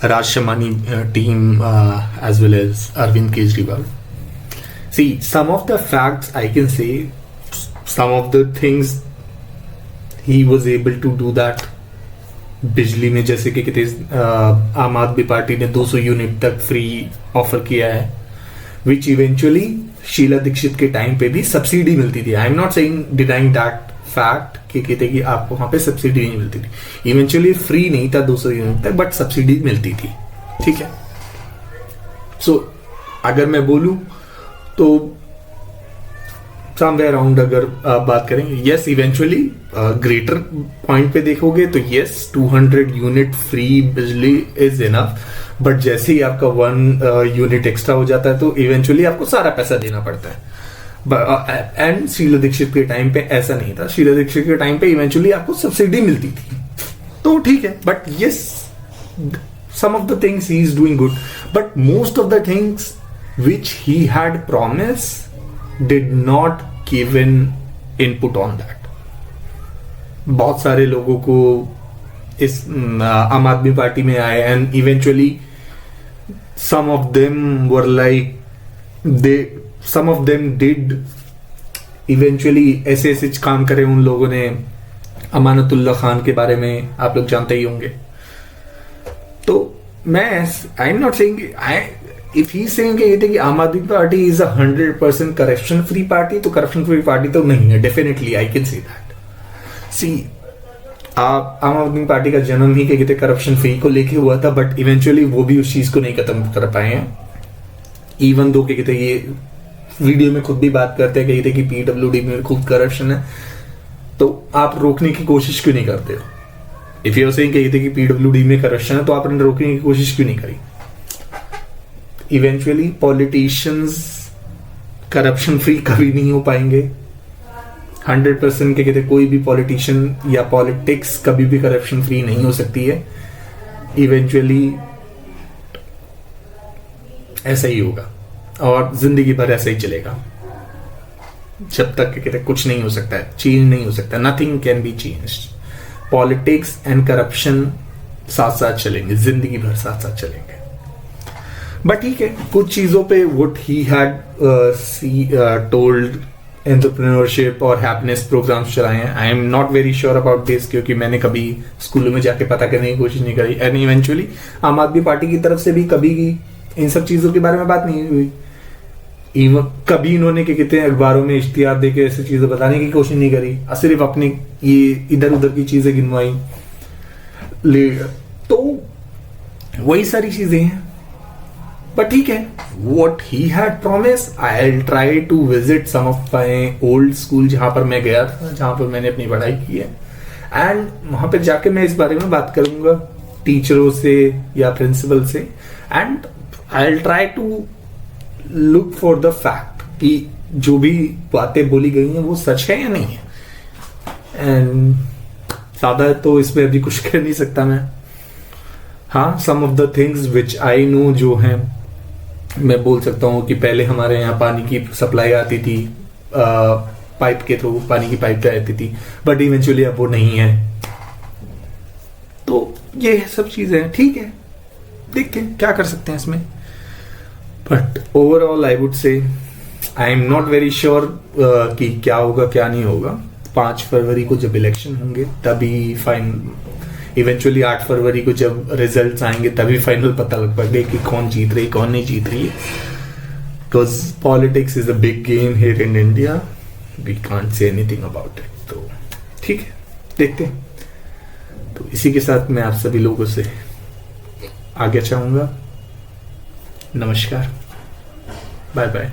Raj Shamani team as well as Arvind Kejriwal. See, some of the facts I can say, some of the things he was able to do that. बिजली में जैसे कि कहते आम Aadmi party ने 200 unit तक free offer किया है, विच इवेंचुअली शीला दीक्षित के टाइम पे भी सब्सिडी मिलती थी। आई am not saying denying that fact कि कहते कि आपको वहां पे सब्सिडी नहीं मिलती थी। इवेंचुअली फ्री नहीं था 200 यूनिट तक, बट सब्सिडी मिलती थी। ठीक है, सो अगर मैं बोलूं तो समवेयर अराउंड अगर आप बात करेंगे, यस इवेंचुअली ग्रेटर पॉइंट पे देखोगे तो यस 200 यूनिट फ्री बिजली इज इनफ, बट जैसे ही आपका 1 यूनिट एक्स्ट्रा हो जाता है तो इवेंचुअली आपको सारा पैसा देना पड़ता है। एंड शीला दीक्षित के टाइम पे ऐसा नहीं था, शीला दीक्षित के टाइम पे इवेंचुअली आपको सब्सिडी मिलती थी, तो ठीक है। But yes some of the things he is doing good, but most of the things which he had promised did not give in input on that. बहुत सारे लोगों को इस आम आदमी पार्टी में आए and eventually some of them were like some of them did eventually ऐसे काम करे उन लोगों ने। अमानतुल्लाह खान के बारे में आप लोग जानते ही होंगे। तो मैं I am not saying if he saying कि Aam Aadmi Party is 100% corruption free party, तो करप्शन फ्री पार्टी तो नहीं है, definitely I can see that. See आप आम आदमी पार्टी का जन्म ही कहते करप्शन फ्री को लेके हुआ था, बट इवेंचुअली वो भी उस चीज को नहीं खत्म कर पाए हैं। इवन दो कहते ये वीडियो में खुद भी बात करते हैं कहते कि पीडब्ल्यूडी में खुद करप्शन है, तो आप रोकने की कोशिश क्यों नहीं करते हो? इफ यू सेइंग कहते कि पीडब्ल्यूडी में करप्शन है तो आपने रोकने की कोशिश क्यों नहीं करी? इवेंचुअली पॉलिटिशियंस करप्शन फ्री कभी नहीं हो पाएंगे। 100% के कहते कोई भी पॉलिटिशियन या पॉलिटिक्स कभी भी करप्शन फ्री नहीं हो सकती है। इवेंचुअली ऐसा ही होगा और जिंदगी भर ऐसा ही चलेगा जब तक के कहते कुछ नहीं हो सकता है, चेंज नहीं हो सकता, nothing can be changed. Politics and corruption साथ साथ चलेंगे, जिंदगी भर साथ साथ चलेंगे। बट ठीक है, कुछ चीजों पे what he had told entrepreneurship और हैप्पीनेस प्रोग्राम्स चलाए हैं। आई am not very sure about this, क्योंकि मैंने कभी स्कूलों में जाके पता करने की कोशिश नहीं करी। एंड इवेंचुअली आम आदमी पार्टी की तरफ से भी कभी इन सब चीजों के बारे में बात नहीं हुई। कभी इन्होंने क्या कहते हैं अखबारों में इश्तिहार देके ऐसी चीजें बताने की कोशिश नहीं करी, सिर्फ अपनी ये इधर उधर की चीजें गिनवाई। तो वही सारी चीजें हैं। बट ठीक है, what he had promise, I will try to visit some of my old school जहां पर मैं गया था, जहां पर मैंने अपनी पढ़ाई की है, एंड वहां पर जाके मैं इस बारे में बात करूंगा टीचरों से या प्रिंसिपल से, and I will try to look for the fact कि जो भी बातें बोली गई हैं वो सच है या नहीं है। एंड ज्यादा तो इसमें अभी कुछ कह नहीं सकता मैं। हाँ, some of the things which I know जो है मैं बोल सकता हूँ कि पहले हमारे यहाँ पानी की सप्लाई आती थी पाइप के थ्रू, पानी की पाइप पे आती थी, बट इवेंचुअली अब वो नहीं है। तो ये सब चीजें ठीक है, देखते हैं क्या कर सकते हैं इसमें। But overall I would say I am not very sure कि क्या होगा क्या नहीं होगा। 5 फरवरी को जब इलेक्शन होंगे तभी इवेंचुअली 8 फरवरी को जब रिजल्ट्स आएंगे तभी फाइनल पता लग पाएगा कि कौन जीत रही कौन नहीं जीत रही है। Because politics is a big game here in India, we can't say anything about it. तो ठीक है, देखते हैं। तो इसी के साथ मैं आप सभी लोगों से आगे चाहूंगा। नमस्कार, बाय बाय।